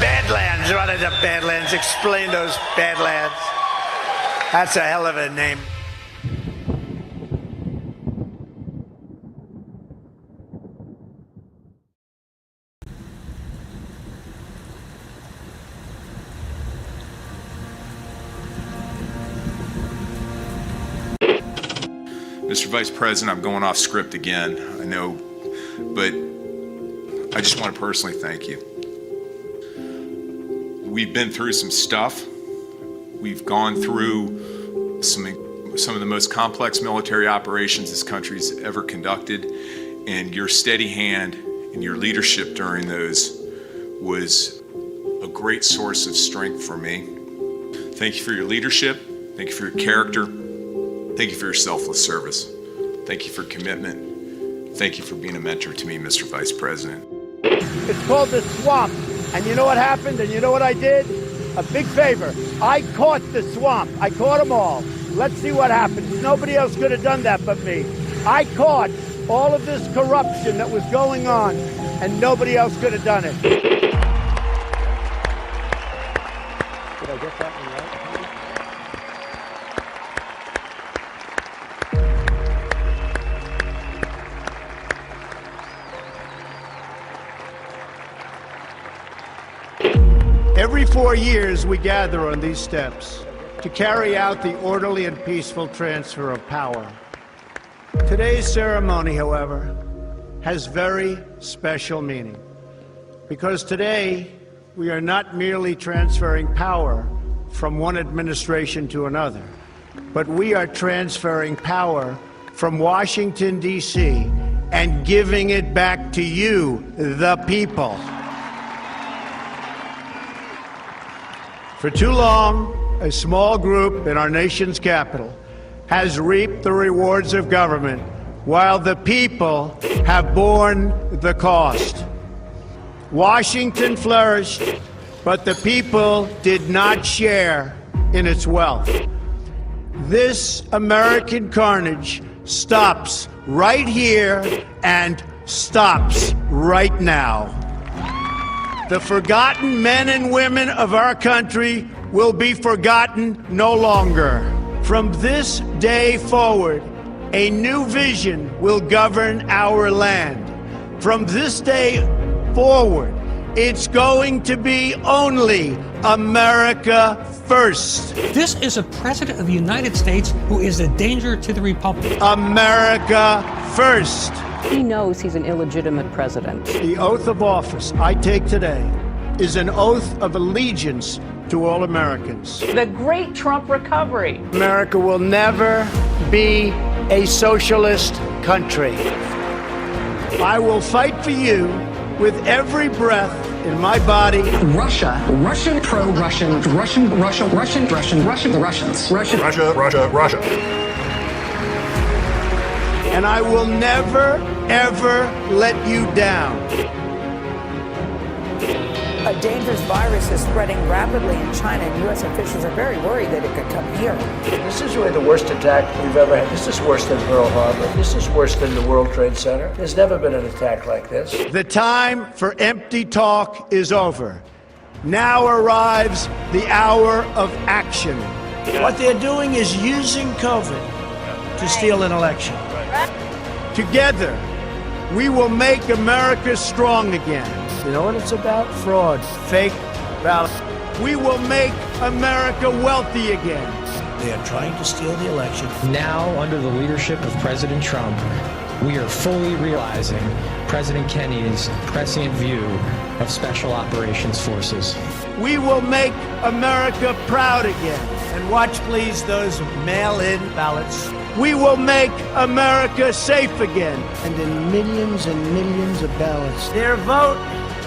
Badlands. What are the Badlands? Explain those Badlands. That's a hell of a name. Mr. Vice President, I'm going off script again, I know, but I just want to personally thank you. We've been through some stuff. We've gone through some of the most complex military operations this country's ever conducted, and your steady hand and your leadership during those was a great source of strength for me. Thank you for your leadership. Thank you for your character. Thank you for your selfless service. Thank you for commitment. Thank you for being a mentor to me, Mr. Vice President. It's called the swamp. And you know what happened? And you know what I did? A big favor. I caught the swamp. I caught them all. Let's see what happens. Nobody else could have done that but me. I caught all of this corruption that was going on, and nobody else could have done it. Did I get that one right? Every 4 years, we gather on these steps to carry out the orderly and peaceful transfer of power. Today's ceremony, however, has very special meaning, because today we are not merely transferring power from one administration to another, but we are transferring power from Washington, D.C., and giving it back to you, the people. For too long, a small group in our nation's capital has reaped the rewards of government, while the people have borne the cost. Washington flourished, but the people did not share in its wealth. This American carnage stops right here and stops right now. The forgotten men and women of our country will be forgotten no longer. From this day forward, a new vision will govern our land. From this day forward, it's going to be only America first. This is a president of the United States who is a danger to the republic. America first. He knows he's an illegitimate president. The oath of office I take today is an oath of allegiance to all Americans. The great Trump recovery. America will never be a socialist country. I will fight for you with every breath in my body. Russia, Russian, pro-Russian, Russian, Russia, Russian, Russian, Russian, the Russians. Russia. And I will never, ever let you down. A dangerous virus is spreading rapidly in China, and U.S. officials are very worried that it could come here. This is really the worst attack we've ever had. This is worse than Pearl Harbor. This is worse than the World Trade Center. There's never been an attack like this. The time for empty talk is over. Now arrives the hour of action. What they're doing is using COVID to steal an election. Together, we will make America strong again. You know what it's about? Fraud, fake ballots. We will make America wealthy again. They are trying to steal the election. Now, under the leadership of President Trump, we are fully realizing President Kennedy's prescient view of Special Operations Forces. We will make America proud again. And watch, please, those mail-in ballots. We will make America safe again. And in millions and millions of ballots, their vote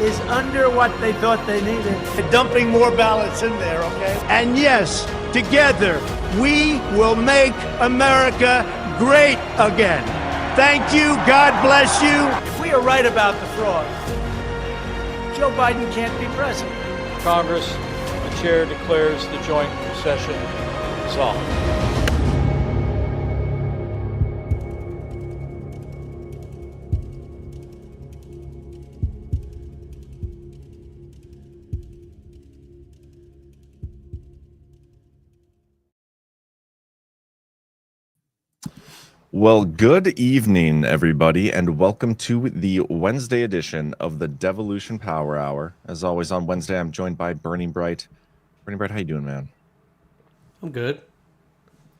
is under what they thought they needed. They're dumping more ballots in there, okay? And yes, together, we will make America great again. Thank you. God bless you. If we are right about the fraud, Joe Biden can't be president. Congress, the chair declares the joint session dissolved. Well, good evening, everybody, and welcome to the Wednesday edition of the Devolution Power Hour. As always, on Wednesday, I'm joined by Burning Bright. Burning Bright, how you doing, man? I'm good.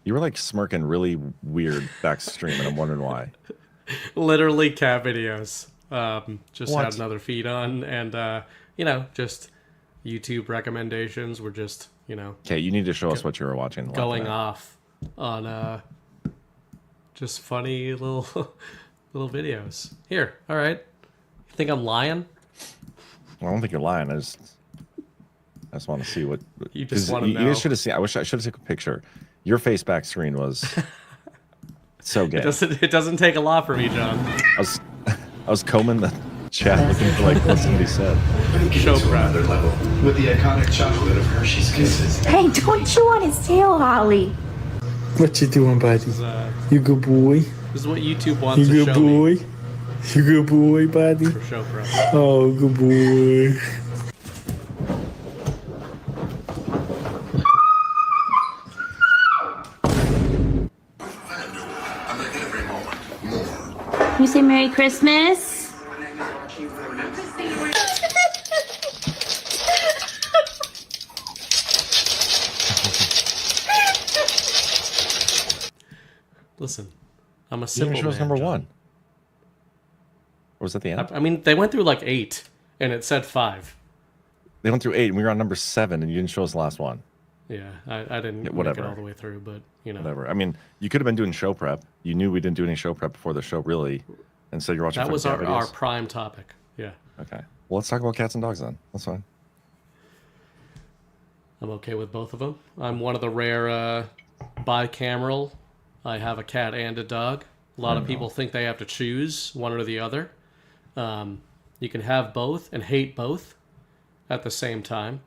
You were like smirking really weird backstream, and I'm wondering why. Literally cat videos. Just What? had another feed on, and just YouTube recommendations were just Okay, you need to show us what you were watching. going off on just funny little videos. Here, all right. You think I'm lying? I don't think you're lying. I just want to see what You just want to you know. guys should have seen. I wish I should have taken a picture. Your face back screen was so good. It doesn't take a lot for me, John. I was combing the chat looking for like what somebody said. Show prep. Level with the iconic chocolate of Hershey's Kisses. Hey, don't chew on his tail, Holly. What you doing, buddy? You good boy? This is what YouTube wants You to good show me. boy? You good boy, buddy? For show prep. Oh, good boy. You say Merry Christmas? Listen, I'm a You simple didn't show us man, number John. one. Or was that the end? I mean, they went through like 8, and it said 5. They went through 8, and we were on number 7, and you didn't show us the last one. Yeah, I didn't make whatever. it all the way through, but Whatever. I mean, you could have been doing show prep. You knew we didn't do any show prep before the show, really, and so you're watching. That was cat our videos. prime topic. Yeah. Okay. Well, let's talk about cats and dogs then. That's fine. I'm okay with both of them. I'm one of the rare bicameral. I have a cat and a dog. A lot of people think they have to choose one or the other. You can have both and hate both at the same time.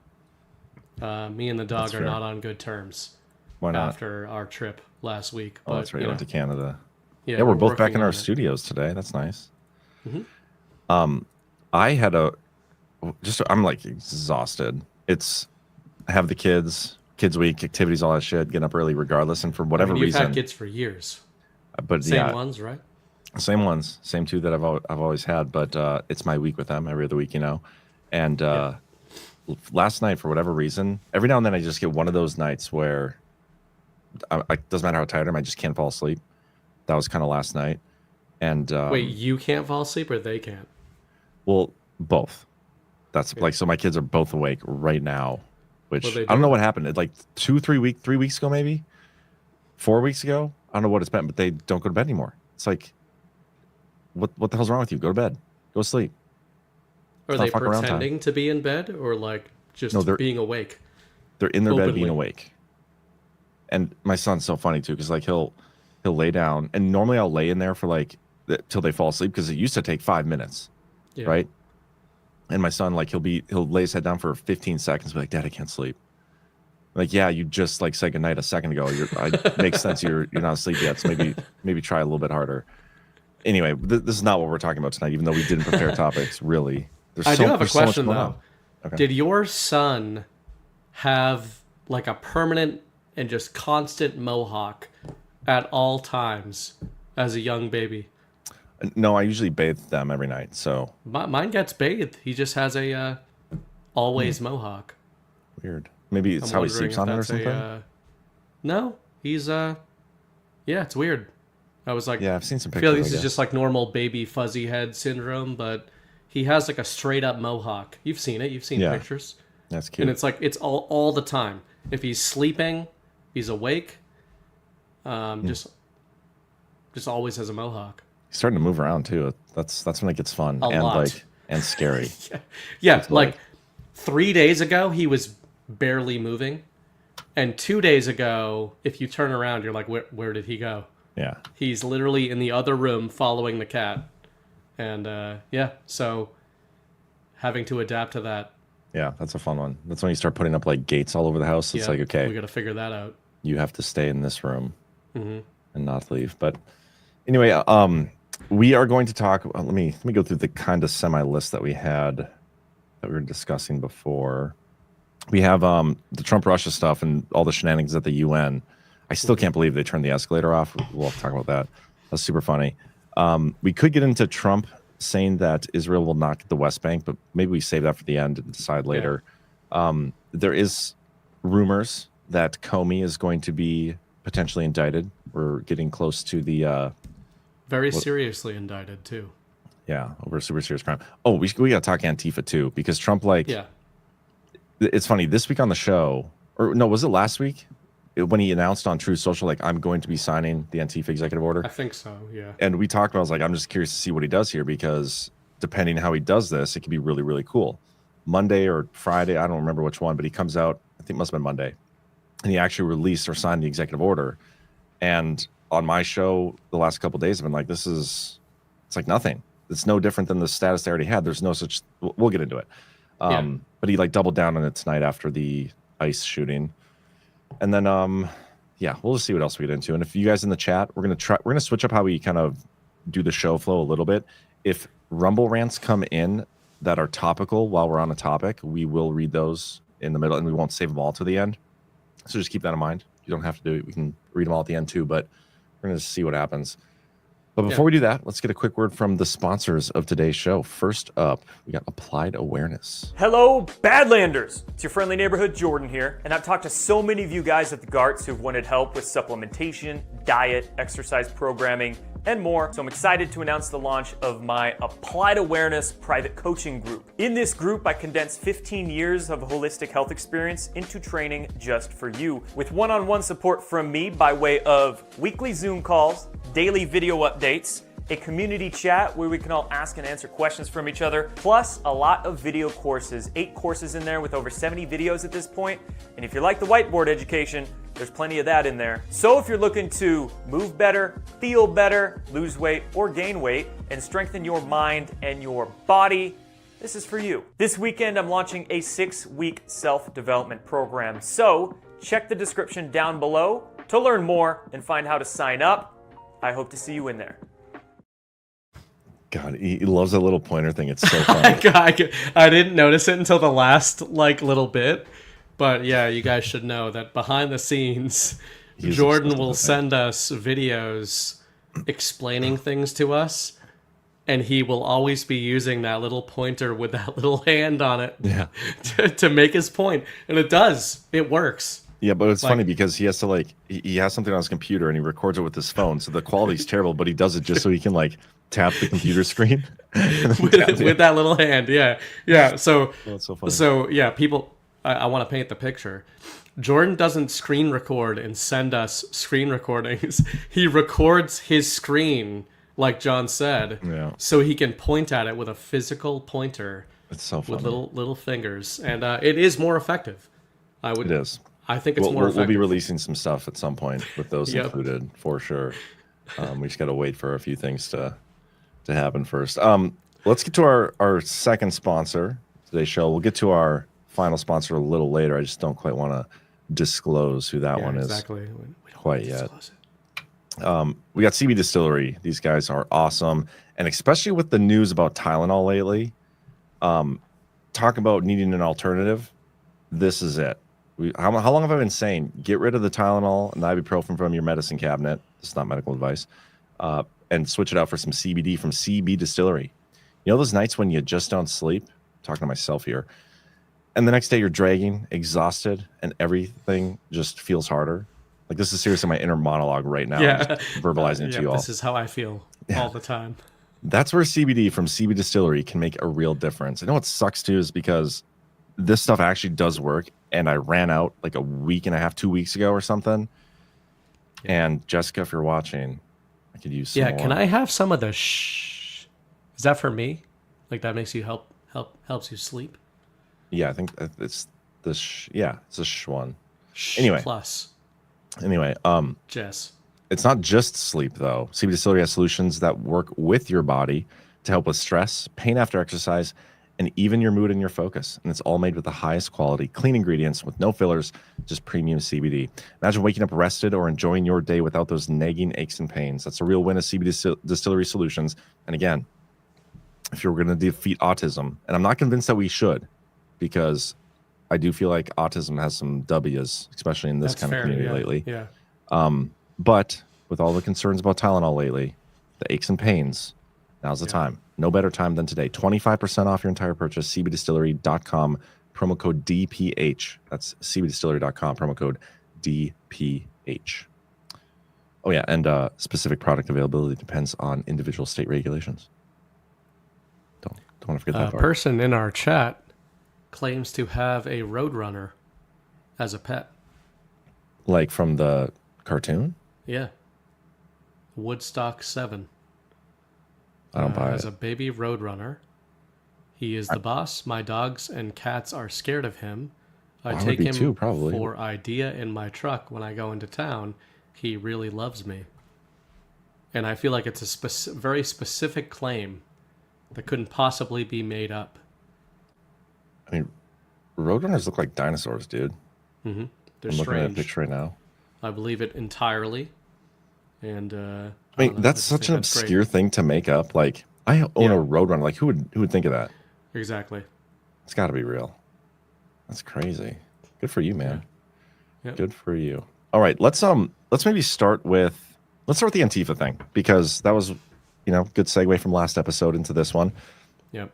Me and the dog That's are fair. not on good terms. Why not? After our trip last week. Oh, that's right. You went to Canada. Yeah, Yeah, we're both back working in our on it. studios today. That's nice. Mhm. I had I'm like exhausted. I have the kids week, activities, all that shit, getting up early regardless. And for whatever you've reason. had kids for years. But Same yeah, ones, right? Same ones, same two that I've always had. But it's my week with them every other week, And last night, for whatever reason, every now and then I just get one of those nights where doesn't matter how tired I am, I just can't fall asleep. That was kind of last night. And Wait, you can't fall asleep or they can't? well, both. That's like, so my kids are both awake right now, which What are they I don't know doing? what happened. It like 3 weeks ago, maybe 4 weeks ago. I don't know what it's been, but they don't go to bed anymore. It's like, what the hell's wrong with you? Go to bed. Go to sleep. Are It's not they fuck around time. pretending to be in bed or like just No, they're- being awake? They're in their bed being Openly. awake. And my son's so funny too, because like he'll lay down, and normally I'll lay in there for like till they fall asleep, because it used to take 5 minutes, Yeah. right? And my son, like he'll lay his head down for 15 seconds, be like, "Dad, I can't sleep." Like, yeah, you just like said goodnight a second ago. Makes sense. You're not asleep yet, so maybe try a little bit harder. Anyway, this is not what we're talking about tonight, even though we didn't prepare topics. Really, I do have a there's so much question going though. on. Okay. Did your son have like a permanent and just constant mohawk at all times as a young baby? No, I usually bathe them every night. So Mine gets bathed. He just has a always mohawk. weird. Maybe it's I'm how he wondering sleeps if on it or that's something. No, he's yeah, it's weird. I was like, Yeah, I've seen some I feel like pictures, this I is just like normal baby fuzzy head syndrome, but he has like a straight up mohawk. You've seen it. You've seen Yeah. pictures. That's cute. And it's like it's all the time. If he's sleeping, he's awake. Just always has a mohawk. He's starting to move around too. That's when it gets fun A and lot. and scary. Yeah, It's like 3 days ago he was barely moving, and 2 days ago, if you turn around, you're like, where did he go? Yeah. He's literally in the other room following the cat, and so having to adapt to that. Yeah, that's a fun one. That's when you start putting up like gates all over the house. It's Yeah, like, okay, we got to figure that out. you have to stay in this room Mhm. and not leave. But anyway, we are going to talk. Let me go through the kind of semi list that we had that we were discussing before. We have the Trump Russia stuff and all the shenanigans at the UN. I still can't believe they turned the escalator off. We'll talk about that. That's super funny. We could get into Trump saying that Israel will not get the West Bank, but maybe we save that for the end and decide later. There is rumors that Comey is going to be potentially indicted. We're getting close to the very seriously indicted too. Yeah, over a super serious crime. Oh, we got to talk Antifa too, because Trump, it's funny, this week on the show, or no, was it last week? When he announced on Truth Social, like, I'm going to be signing the Antifa executive order. I think so, yeah. And we talked about, I was like, I'm just curious to see what he does here, because depending how he does this, it could be really, really cool. Monday or Friday, I don't remember which one, but he comes out, I think it must have been Monday, and he actually released or signed the executive order. And on my show, the last couple of days, I've been like, it's like nothing. It's no different than the status they already had. There's no such, we'll get into it. But he like doubled down on it tonight after the ICE shooting. And then, we'll just see what else we get into. And if you guys in the chat, we're gonna switch up how we kind of do the show flow a little bit. If Rumble rants come in that are topical while we're on a topic, we will read those in the middle, and we won't save them all to the end. So just keep that in mind. You don't have to do it. We can read them all at the end too, but we're gonna see what happens. But before we do that, let's get a quick word from the sponsors of today's show. First up, we got Applied Awareness. Hello, Badlanders! It's your friendly neighborhood Jordan here, and I've talked to so many of you guys at the GARTs who've wanted help with supplementation, diet, exercise programming, and more. So I'm excited to announce the launch of my Applied Awareness private coaching group. In this group, I condense 15 years of holistic health experience into training just for you, with one-on-one support from me by way of weekly Zoom calls, daily video updates, a community chat where we can all ask and answer questions from each other, plus a lot of video courses, 8 courses in there with over 70 videos at this point. And if you like the whiteboard education, there's plenty of that in there. So if you're looking to move better, feel better, lose weight or gain weight, and strengthen your mind and your body, this is for you. This weekend, I'm launching a 6-week self-development program. So check the description down below to learn more and find how to sign up. I hope to see you in there. God, he loves that little pointer thing. It's so funny. I didn't notice it until the last little bit, but yeah, you guys should know that behind the scenes, Jordan will send us videos explaining things to us, and he will always be using that little pointer with that little hand on it to make his point, and it works. Yeah, but it's funny because he has to he has something on his computer and he records it with his phone, so the quality's terrible, but he does it just so he can tap the computer screen with that little hand. Yeah. So that's so funny. So yeah, people, I want to paint the picture. Jordan doesn't screen record and send us screen recordings. He records his screen, like John said, so he can point at it with a physical pointer. It's so funny. With little fingers, and it is more effective. It is. I think it's more effective. We'll be releasing some stuff at some point with those included for sure. We just got to wait for a few things to happen first. Let's get to our second sponsor today's show. We'll get to our final sponsor a little later. I just don't quite want to disclose who that one is quite yet. We got CB Distillery. These guys are awesome, and especially with the news about Tylenol lately, talk about needing an alternative. This is it. How long have I been saying get rid of the Tylenol and the ibuprofen from your medicine cabinet? This is not medical advice. And switch it out for some CBD from CB Distillery. You know those nights when you just don't sleep? I'm talking to myself here. And the next day you're dragging, exhausted, and everything just feels harder. Like, this is seriously my inner monologue right now. Yeah. I'm just verbalizing it to you all. This is how I feel all the time. That's where CBD from CB Distillery can make a real difference. I know what sucks too is because this stuff actually does work. And I ran out a week and a half, 2 weeks ago or something. Yeah. And Jessica, if you're watching, I could use some more. Can I have some of the shh? Is that for me? That makes you helps you sleep? Yeah, I think it's the it's a shh one. Shh anyway. Plus. Anyway, Jess. It's not just sleep though. CB Distillery has solutions that work with your body to help with stress, pain after exercise, and even your mood and your focus. And it's all made with the highest quality, clean ingredients with no fillers, just premium CBD. Imagine waking up rested or enjoying your day without those nagging aches and pains. That's a real win of CB Distillery Solutions. And again, if you're going to defeat autism, and I'm not convinced that we should, because I do feel like autism has some W's, especially in this kind of community lately. Yeah. But with all the concerns about Tylenol lately, the aches and pains, now's the time. No better time than today. 25% off your entire purchase. cbdistillery.com, promo code DPH. That's cbdistillery.com, promo code DPH. Oh, yeah, and specific product availability depends on individual state regulations. Don't want to forget that part. A person in our chat claims to have a Roadrunner as a pet. Like from the cartoon? Yeah. Woodstock 7. I don't buy it. As a baby Roadrunner. He is the boss. My dogs and cats are scared of him. I take him too, probably. for idea in my truck when I go into town. He really loves me. And I feel like it's a very specific claim that couldn't possibly be made up. I mean, Roadrunners look like dinosaurs, dude. Mm-hmm. They're I'm looking at a strange. picture right now. I believe it entirely. And I mean, that's such an obscure thing to make up. Like, I own a Roadrunner. Like, who would think of that? Exactly. It's got to be real. That's crazy. Good for you, man. Yeah. Yep. Good for you. All right, let's maybe start with the Antifa thing, because that was, good segue from last episode into this one. Yep.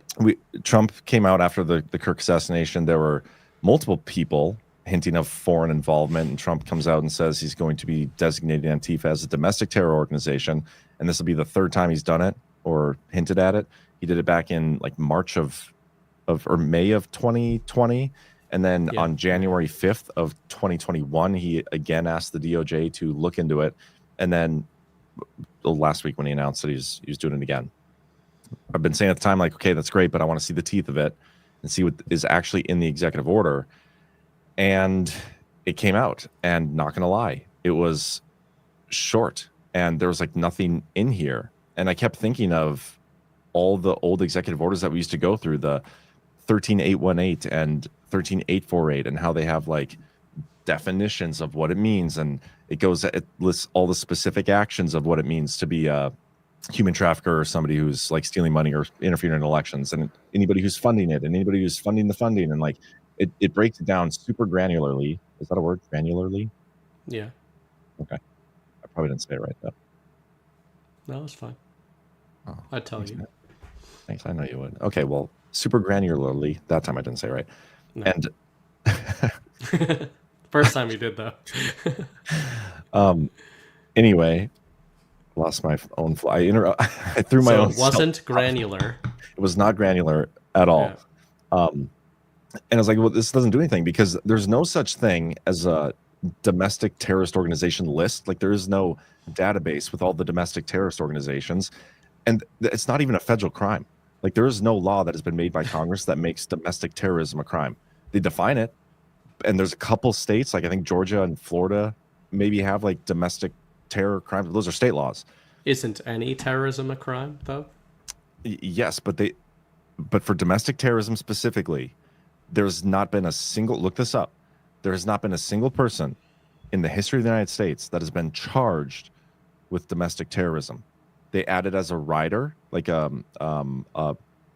Trump came out after the Kirk assassination. There were multiple people hinting of foreign involvement, and Trump comes out and says he's going to be designating Antifa as a domestic terror organization, and this will be the third time he's done it or hinted at it. He did it back in like March or May of 2020. And then on January 5th of 2021, he again asked the DOJ to look into it. And then last week when he announced that he was doing it again. I've been saying at the time, like, okay, that's great, but I want to see the teeth of it and see what is actually in the executive order. And it came out, and not going to lie, it was short, and there was like nothing in here. And I kept thinking of all the old executive orders that we used to go through, the 13818 and 13848, and how they have like definitions of what it means, and it lists all the specific actions of what it means to be a human trafficker or somebody who's like stealing money or interfering in elections, and anybody who's funding it and anybody who's funding the funding, and like it breaks it down super granularly. Is that a word? Granularly? Yeah. Okay. I probably didn't say it right though. No, it's fine. Oh, I'd tell you. Man. Thanks. I know you would. Okay. Well, super granularly. That time I didn't say it right. No. And first time you did though. Anyway, lost my own fly. I threw my own. So it wasn't granular. It was not granular at all. Yeah. And I was like, well, this doesn't do anything, because there's no such thing as a domestic terrorist organization list. Like, there is no database with all the domestic terrorist organizations, and it's not even a federal crime. Like, there is no law that has been made by Congress that makes domestic terrorism a crime. They define it, and there's a couple states, like I think Georgia and Florida, maybe have like domestic terror crimes. Those are state laws. Isn't any terrorism a crime, though? Yes, but for domestic terrorism specifically, there's not been a single, look this up, there has not been a single person in the history of the United States that has been charged with domestic terrorism. They add it as a rider, like a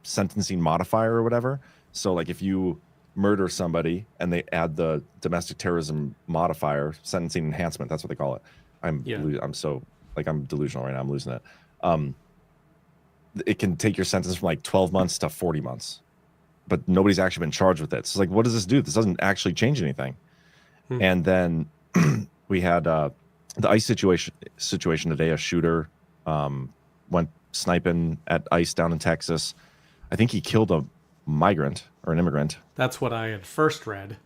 sentencing modifier or whatever. So like if you murder somebody and they add the domestic terrorism modifier, sentencing enhancement, that's what they call it. I'm delusional right now. I'm losing it. It can take your sentence from like 12 months to 40 months, but nobody's actually been charged with it. So like, what does this do? This doesn't actually change anything. And then we had the ICE situation today. A shooter went sniping at ICE down in Texas. I think he killed a migrant or an immigrant. That's what I had first read.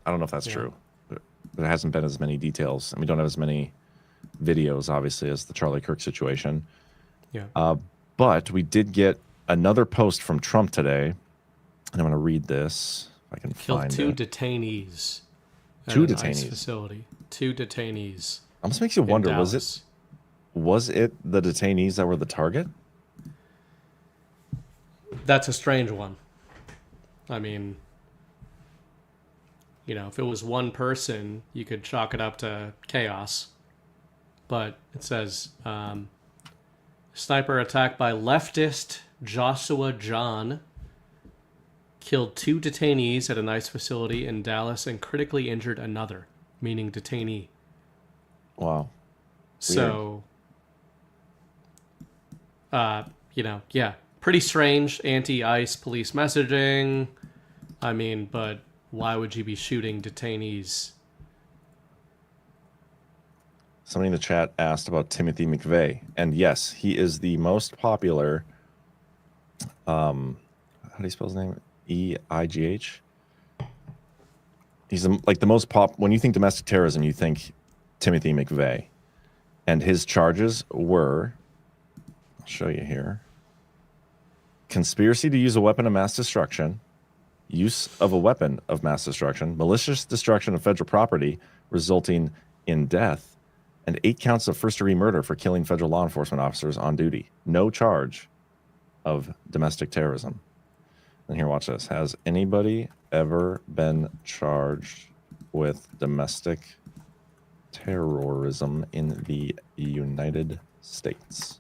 I don't know if that's true. There hasn't been as many details, and we don't have as many videos, obviously, as the Charlie Kirk situation. Yeah. But we did get another post from Trump today, and I'm going to read this if I can find it. Killed two detainees. Two at an detainees. ICE facility. Two detainees. Almost makes you wonder, was it the detainees that were the target? That's a strange one. I mean, if it was one person, you could chalk it up to chaos. But it says, sniper attack by leftist Joshua John killed two detainees at an ICE facility in Dallas and critically injured another, meaning detainee. Wow. So, pretty strange anti-ICE police messaging. I mean, but why would you be shooting detainees? Somebody in the chat asked about Timothy McVeigh, and yes, he is the most popular. How do you spell his name? E-I-G-H. He's like the most pop. When you think domestic terrorism, you think Timothy McVeigh, and his charges were. I'll show you here. Conspiracy to use a weapon of mass destruction, use of a weapon of mass destruction, malicious destruction of federal property resulting in death, and 8 counts of first-degree murder for killing federal law enforcement officers on duty. No charge of domestic terrorism. And here, watch this. Has anybody ever been charged with domestic terrorism in the United States?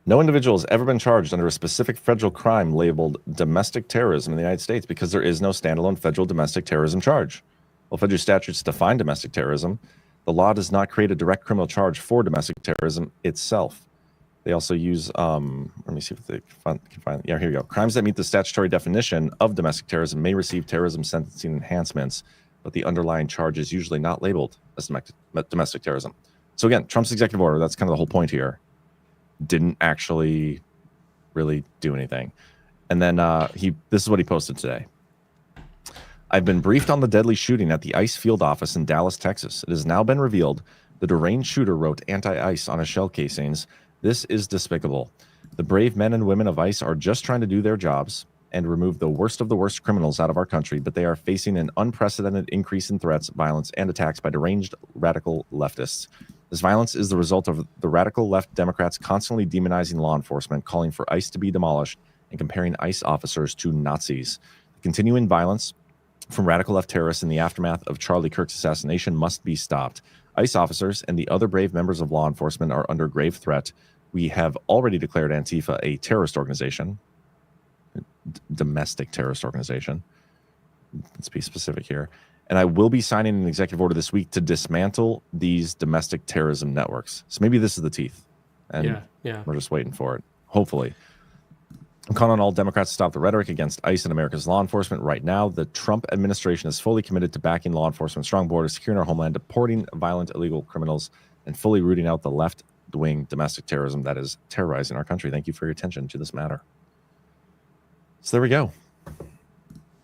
No individual has ever been charged under a specific federal crime labeled domestic terrorism in the United States because there is no standalone federal domestic terrorism charge. While federal statutes define domestic terrorism, the law does not create a direct criminal charge for domestic terrorism itself. They also use, let me see if they can find, yeah, here you go. Crimes that meet the statutory definition of domestic terrorism may receive terrorism sentencing enhancements, but the underlying charge is usually not labeled as domestic terrorism. So again, Trump's executive order, that's kind of the whole point here, didn't actually really do anything. And then this is what he posted today. I've been briefed on the deadly shooting at the ICE field office in Dallas, Texas. It has now been revealed the deranged shooter wrote anti-ICE on his shell casings. This is despicable. The brave men and women of ICE are just trying to do their jobs and remove the worst of the worst criminals out of our country, but they are facing an unprecedented increase in threats, violence, and attacks by deranged radical leftists. This violence is the result of the radical left Democrats constantly demonizing law enforcement, calling for ICE to be demolished, and comparing ICE officers to Nazis. The continuing violence from radical left terrorists in the aftermath of Charlie Kirk's assassination must be stopped. ICE officers and the other brave members of law enforcement are under grave threat. We have already declared Antifa a terrorist organization, domestic terrorist organization. Let's be specific here. And I will be signing an executive order this week to dismantle these domestic terrorism networks. So maybe this is the teeth. And we're just waiting for it. Hopefully. I'm calling on all Democrats to stop the rhetoric against ICE and America's law enforcement right now. The Trump administration is fully committed to backing law enforcement, strong borders, securing our homeland, deporting violent illegal criminals, and fully rooting out the left-wing domestic terrorism that is terrorizing our country. Thank you for your attention to this matter. So there we go.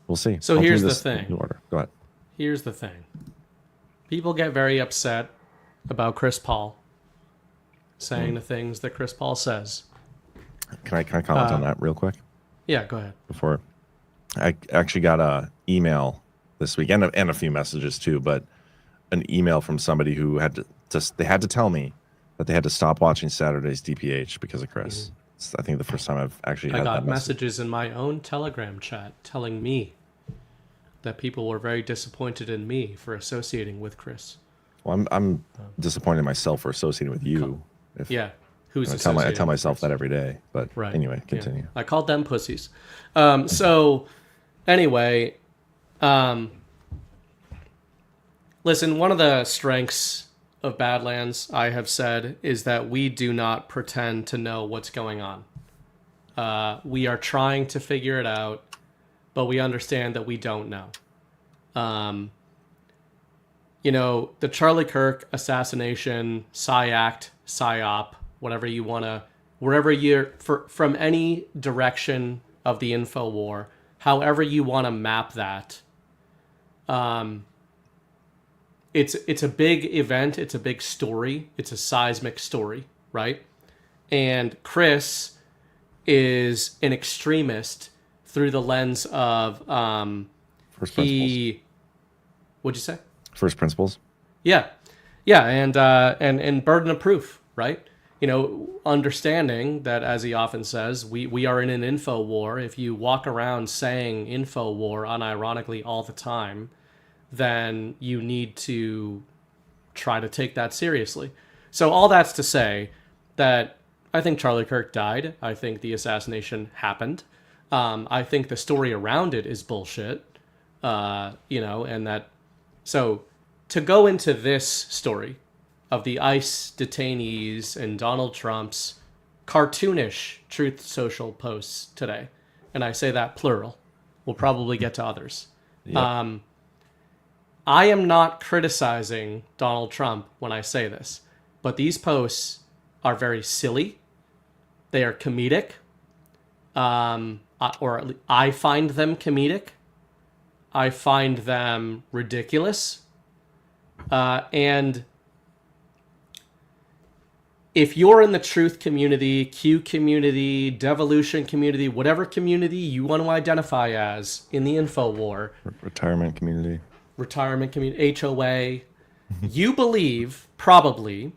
We'll see. So here's the thing. New order. Go ahead. Here's the thing. People get very upset about Chris Paul saying the things that Chris Paul says. Can I comment on that real quick? Yeah, go ahead. Before I actually got an email this week and a few messages too, but an email from somebody who had to tell me that they had to stop watching Saturday's DPH because of Chris. Mm-hmm. It's, I think, the first time I've actually had that messages in my own Telegram chat telling me that people were very disappointed in me for associating with Chris. Well, I'm disappointed in myself for associating with you. Who's I tell myself that every day, but anyway, continue. Yeah. I called them pussies. So anyway, listen, one of the strengths of Badlands, I have said, is that we do not pretend to know what's going on. We are trying to figure it out, but we understand that we don't know. The Charlie Kirk assassination, psyop, whatever you want to, wherever you're, from any direction of the info war, however you want to map that, it's a big event, it's a big story, it's a seismic story, right? And Chris is an extremist through the lens of First principles. What'd you say? First principles. Yeah, and burden of proof, right? Understanding that, as he often says, we are in an info war. If you walk around saying info war unironically all the time, then you need to try to take that seriously. So all that's to say that I think Charlie Kirk died. I think the assassination happened. I think the story around it is bullshit. And that, so to go into this story of the ICE detainees and Donald Trump's cartoonish Truth Social posts today, and I say that plural, we'll probably get to others. Yep. I am not criticizing Donald Trump when I say this, but these posts are very silly. They are comedic, or at least I find them comedic. I find them ridiculous. And if you're in the truth community, Q community, devolution community, whatever community you want to identify as in the info war, retirement community, HOA, you believe probably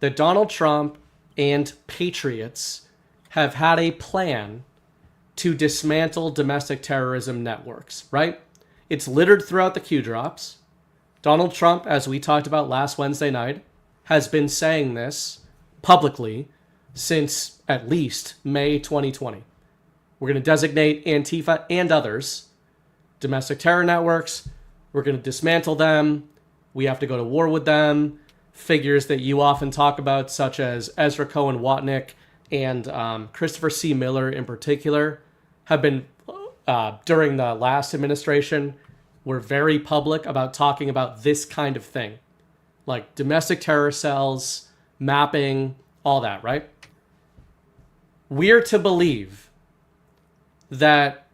that Donald Trump and patriots have had a plan to dismantle domestic terrorism networks, right? It's littered throughout the Q drops. Donald Trump, as we talked about last Wednesday night, has been saying this publicly since at least May 2020. We're going to designate Antifa and others domestic terror networks. We're going to dismantle them. We have to go to war with them. Figures that you often talk about, such as Ezra Cohen Watnick and Christopher C. Miller in particular, have been, during the last administration, were very public about talking about this kind of thing. Like domestic terror cells, mapping, all that, right? We're to believe that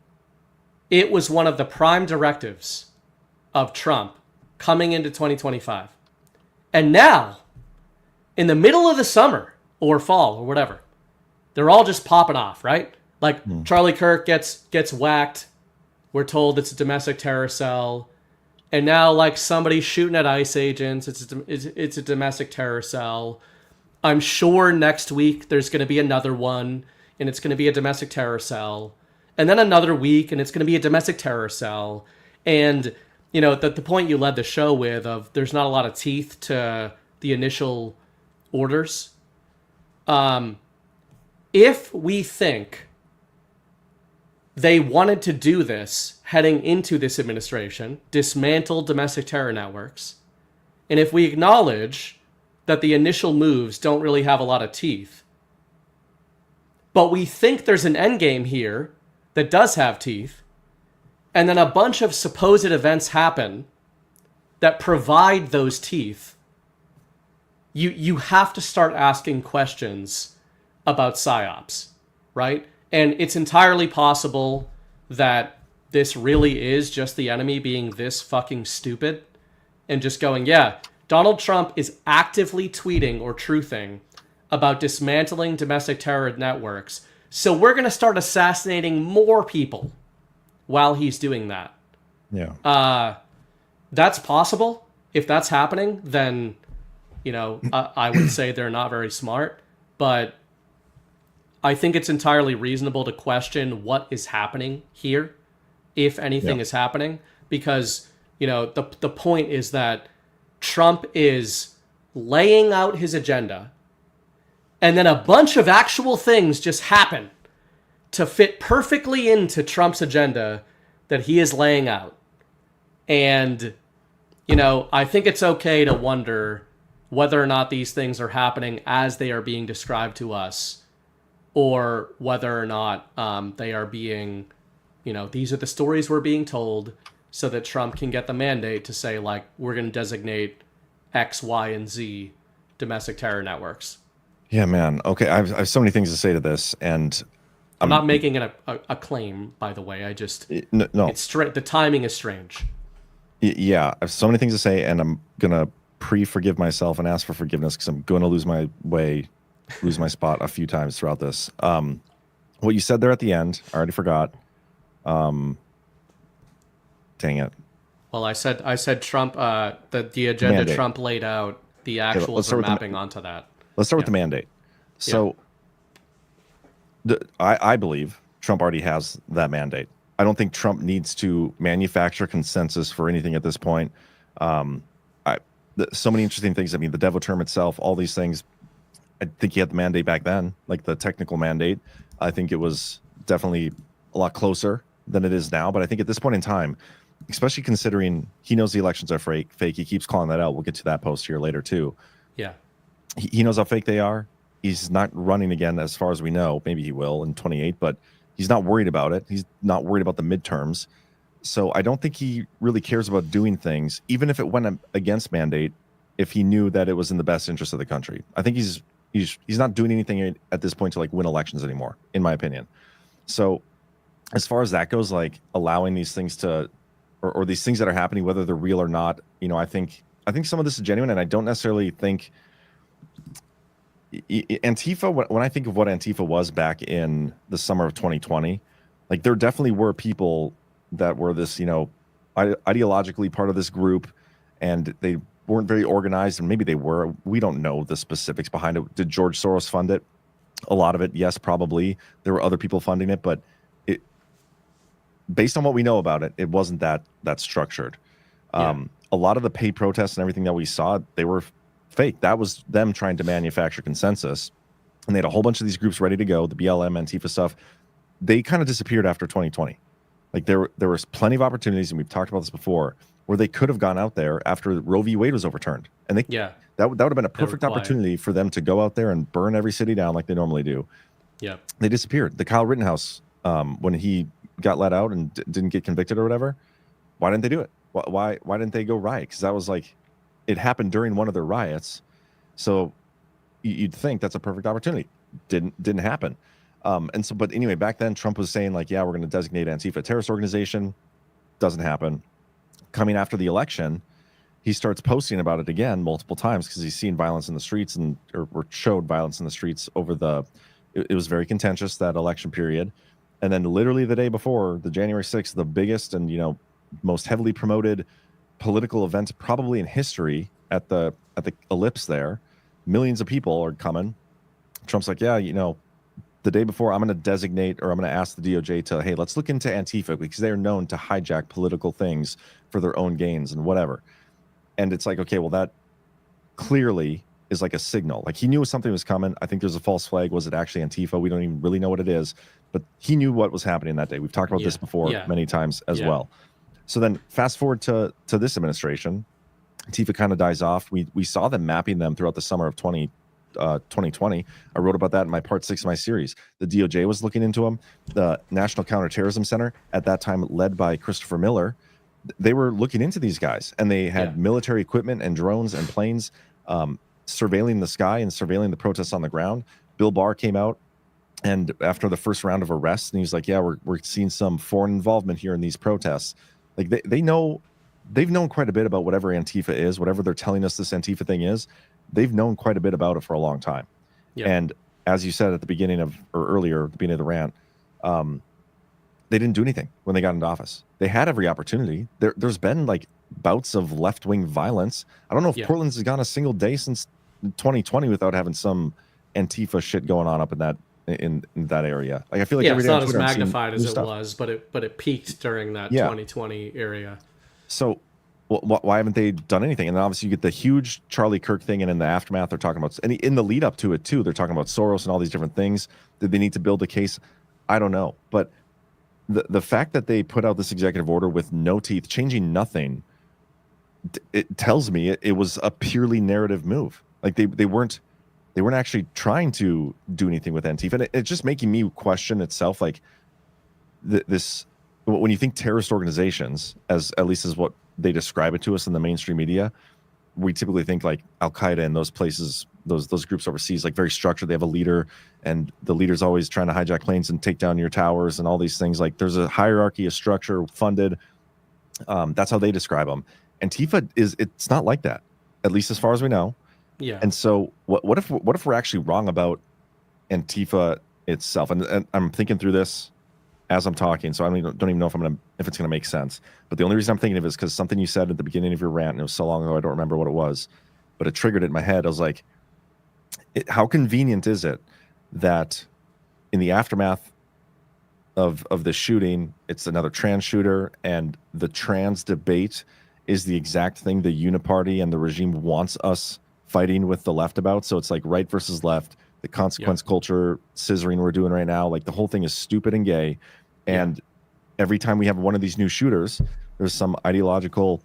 it was one of the prime directives of Trump coming into 2025. And now, in the middle of the summer or fall or whatever, they're all just popping off, right? Like Charlie Kirk gets whacked. We're told it's a domestic terror cell. And now, like, somebody's shooting at ICE agents. It's a domestic terror cell. I'm sure next week there's going to be another one, and it's going to be a domestic terror cell. And then another week, and it's going to be a domestic terror cell. And, you know, the point you led the show with of there's not a lot of teeth to the initial orders. If we think they wanted to do this heading into this administration, dismantle domestic terror networks, and if we acknowledge that the initial moves don't really have a lot of teeth, but we think there's an endgame here that does have teeth, and then a bunch of supposed events happen that provide those teeth, you have to start asking questions about psyops, right? And it's entirely possible that this really is just the enemy being this fucking stupid and just going, yeah, Donald Trump is actively tweeting or truthing about dismantling domestic terror networks. So we're going to start assassinating more people while he's doing that. Yeah. That's possible. If that's happening, then, you know, I would say they're not very smart. But I think it's entirely reasonable to question what is happening here, if anything is happening, because, you know, the point is that Trump is laying out his agenda, and then a bunch of actual things just happen to fit perfectly into Trump's agenda that he is laying out. And, you know, I think it's okay to wonder whether or not these things are happening as they are being described to us, or whether or not they are being, you know, these are the stories we're being told so that Trump can get the mandate to say, like, we're going to designate X, Y, and Z domestic terror networks. Yeah, man. Okay, I have so many things to say to this, and I'm not making it a claim, by the way. I just no. It's the timing is strange. Yeah, I have so many things to say, and I'm gonna forgive myself and ask for forgiveness because I'm going to lose my spot a few times throughout this. What you said there at the end, I already forgot. Dang it. Well, I said Trump. The agenda mandate. Trump laid out. The actuals are mapping onto that. Let's start with the mandate. So, I believe Trump already has that mandate. I don't think Trump needs to manufacture consensus for anything at this point. So many interesting things. I mean, the Devo term itself, all these things. I think he had the mandate back then, like the technical mandate. I think it was definitely a lot closer than it is now. But I think at this point in time, especially considering he knows the elections are fake. He keeps calling that out. We'll get to that post here later too. Yeah. He knows how fake they are. He's not running again as far as we know. Maybe he will in 28, but he's not worried about it. He's not worried about the midterms. So I don't think he really cares about doing things, even if it went against mandate, if he knew that it was in the best interest of the country. I think he's not doing anything at this point to like win elections anymore, in my opinion. So as far as that goes, like allowing these things to, or these things that are happening, whether they're real or not, you know, I think some of this is genuine, and I don't necessarily think Antifa, when I think of what Antifa was back in the summer of 2020, like there definitely were people that were this, you know, ideologically part of this group, and they weren't very organized, and maybe they were. We don't know the specifics behind it. Did George Soros fund it? A lot of it, yes, probably. There were other people funding it, but it, based on what we know about it, it wasn't that structured. A lot of the paid protests and everything that we saw, they were fake. That was them trying to manufacture consensus, and they had a whole bunch of these groups ready to go. The BLM, Antifa stuff, they kind of disappeared after 2020. Like there was plenty of opportunities, and we've talked about this before, where they could have gone out there after Roe v. Wade was overturned, and that would have been a perfect opportunity for them to go out there and burn every city down like they normally do. Yeah, they disappeared. The Kyle Rittenhouse, when he got let out and didn't get convicted or whatever, why didn't they do it? Why didn't they go riot? Because that was like, it happened during one of their riots, so you'd think that's a perfect opportunity. Didn't happen. And so, but anyway, back then Trump was saying like, yeah, we're going to designate Antifa a terrorist organization. Doesn't happen. Coming after the election, he starts posting about it again multiple times because he's seen violence in the streets or showed violence in the streets over it was very contentious, that election period. And then literally the day before, the January 6th, the biggest and, you know, most heavily promoted political event probably in history at the Ellipse there, millions of people are coming. Trump's like, yeah, you know, the day before, I'm going to designate, or I'm going to ask the DOJ to, hey, let's look into Antifa because they're known to hijack political things for their own gains and whatever. And it's like, okay, well, that clearly is like a signal. Like he knew something was coming. I think there's a false flag. Was it actually Antifa? We don't even really know what it is, but he knew what was happening that day. We've talked about this before many times as well. So then fast forward to this administration, Antifa kind of dies off. We saw them mapping them throughout the summer of 2020. I wrote about that in my part 6 of my series. The DOJ was looking into them. The National Counterterrorism Center, at that time led by Christopher Miller, they were looking into these guys, and they had military equipment and drones and planes surveilling the sky and surveilling the protests on the ground. Bill Barr came out, and after the first round of arrests, and he was like, yeah, we're seeing some foreign involvement here in these protests. Like they've known quite a bit about whatever Antifa is, whatever they're telling us this Antifa thing is. They've known quite a bit about it for a long time. And as you said at the beginning of, or earlier at the beginning of the rant, they didn't do anything when they got into office. They had every opportunity. There's been like bouts of left-wing violence. I don't know if Portland's has gone a single day since 2020 without having some Antifa shit going on up in that area. Like I feel like every it's day not on as Twitter, magnified as it was, but it peaked during that 2020 area. So why haven't they done anything? And then obviously you get the huge Charlie Kirk thing, and in the aftermath they're talking about, and in the lead up to it too, they're talking about Soros and all these different things. Did they need to build a case? I don't know, but the fact that they put out this executive order with no teeth, changing nothing, it tells me it was a purely narrative move. Like they weren't actually trying to do anything with Antifa. And it's just making me question itself. Like this, when you think terrorist organizations, at least as what they describe it to us in the mainstream media, we typically think like Al Qaeda and those places, those groups overseas, like very structured. They have a leader, and the leader's always trying to hijack planes and take down your towers and all these things. Like there's a hierarchy, a structure, funded. That's how they describe them. Antifa it's not like that, at least as far as we know. Yeah. And so what if we're actually wrong about Antifa itself? And I'm thinking through this as I'm talking, so I don't even know if it's gonna make sense. But the only reason I'm thinking of it is because something you said at the beginning of your rant, and it was so long ago I don't remember what it was, but it triggered it in my head. I was like, how convenient is it that in the aftermath of the shooting, it's another trans shooter, and the trans debate is the exact thing the uniparty and the regime wants us fighting with the left about. So it's like right versus left, the consequence culture scissoring we're doing right now. Like the whole thing is stupid and gay. And every time we have one of these new shooters, there's some ideological,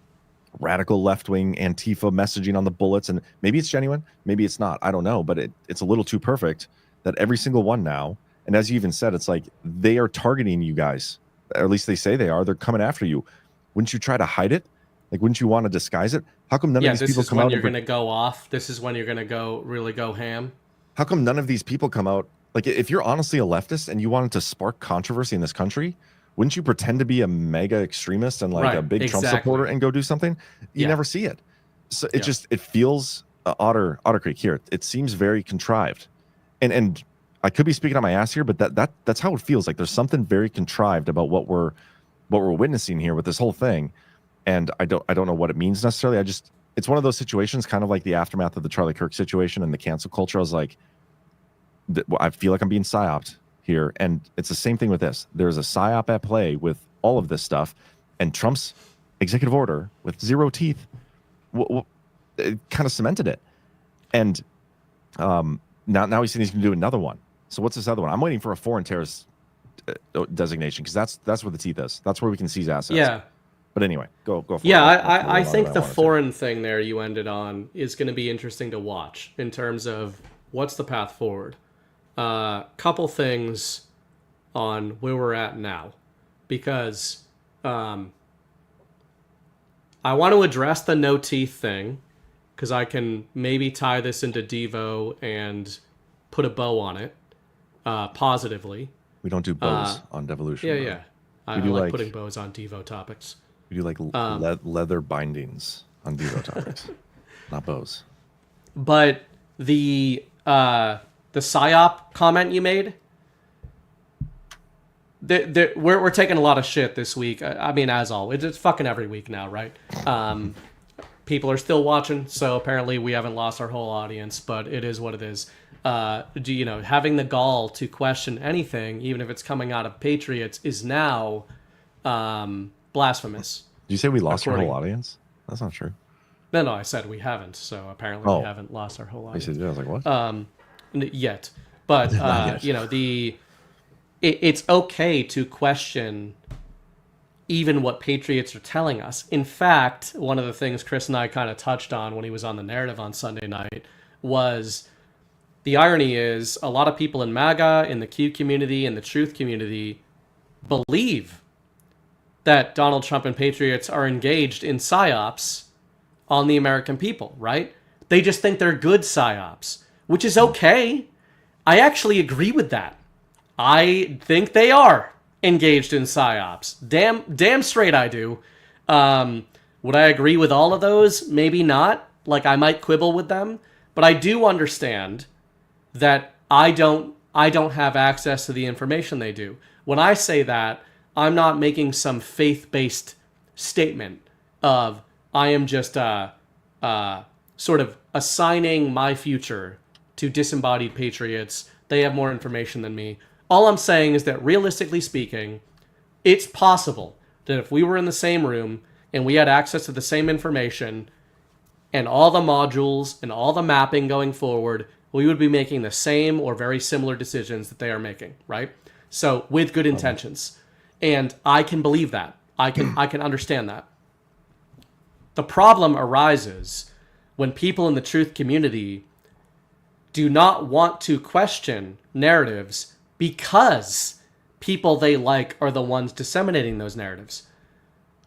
radical left-wing Antifa messaging on the bullets, and maybe it's genuine, maybe it's not. I don't know, but it's a little too perfect that every single one now, and as you even said, it's like they are targeting you guys, or at least they say they are. They're coming after you. Wouldn't you try to hide it? Like, wouldn't you want to disguise it? How come none of these people come out? This is when you're going to go off. This is when you're going to really go ham. How come none of these people come out? Like, if you're honestly a leftist and you wanted to spark controversy in this country, wouldn't you pretend to be a mega extremist and like a big Trump supporter and go do something? You never see it. So it feels Otter Creek here. It seems very contrived. And I could be speaking on my ass here, but that's how it feels. Like there's something very contrived about what we're witnessing here with this whole thing. And I don't know what it means necessarily. It's one of those situations, kind of like the aftermath of the Charlie Kirk situation and the cancel culture. I was like, I feel like I'm being psyoped here. And it's the same thing with this. There's a psyop at play with all of this stuff. And Trump's executive order with 0 teeth, it kind of cemented it. And now he's saying he's going to do another one. So what's this other one? I'm waiting for a foreign terrorist designation, because that's where the teeth is. That's where we can seize assets. Yeah. But anyway, go for it. Yeah, I think the foreign thing there you ended on is going to be interesting to watch in terms of what's the path forward. Couple things on where we're at now, because I want to address the no teeth thing, because I can maybe tie this into Devo and put a bow on it positively. We don't do bows on Devolution. Yeah. I like putting bows on Devo topics. We do like leather bindings on Devo topics, not bows. But the psyop comment you made, we're taking a lot of shit this week. I mean, as always, it's fucking every week now, right? People are still watching, so apparently we haven't lost our whole audience, but it is what it is. Having the gall to question anything, even if it's coming out of patriots, is now blasphemous. Did you say we lost our whole audience? That's not true. No, I said we haven't. So apparently we haven't lost our whole audience. I was like, what? Yet, but it's okay to question even what patriots are telling us. In fact, one of the things Chris and I kind of touched on when he was on the narrative on Sunday night was the irony is a lot of people in MAGA, in the Q community, in the truth community believe that Donald Trump and patriots are engaged in psyops on the American people, right? They just think they're good psyops, which is okay. I actually agree with that. I think they are engaged in psyops. Damn straight I do. Would I agree with all of those? Maybe not. Like, I might quibble with them, but I do understand that I don't have access to the information they do. When I say that, I'm not making some faith-based statement of I am just sort of assigning my future to disembodied patriots. They have more information than me. All I'm saying is that realistically speaking, it's possible that if we were in the same room and we had access to the same information and all the modules and all the mapping going forward, we would be making the same or very similar decisions that they are making, right? So with good intentions. And I can believe that. I can understand that. The problem arises when people in the truth community do not want to question narratives because people they like are the ones disseminating those narratives.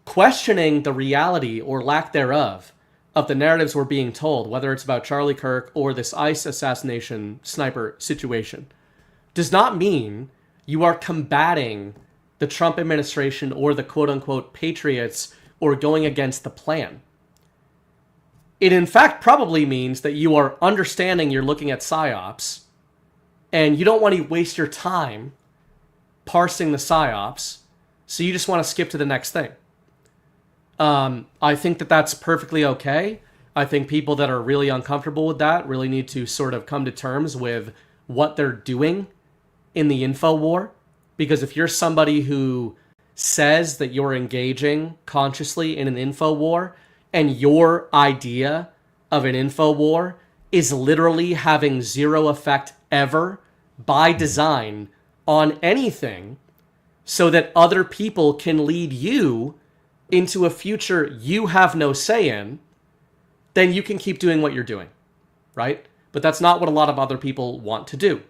Questioning the reality or lack thereof of the narratives we're being told, whether it's about Charlie Kirk or this ICE assassination sniper situation, does not mean you are combating the Trump administration or the quote-unquote patriots or going against the plan. It in fact probably means that you are understanding you're looking at psyops and you don't want to waste your time parsing the psyops, so you just want to skip to the next thing. I think that that's perfectly okay. I think people that are really uncomfortable with that really need to sort of come to terms with what they're doing in the info war. Because if you're somebody who says that you're engaging consciously in an info war and your idea of an info war is literally having zero effect ever by design on anything so that other people can lead you into a future you have no say in, then you can keep doing what you're doing, right? But that's not what a lot of other people want to do.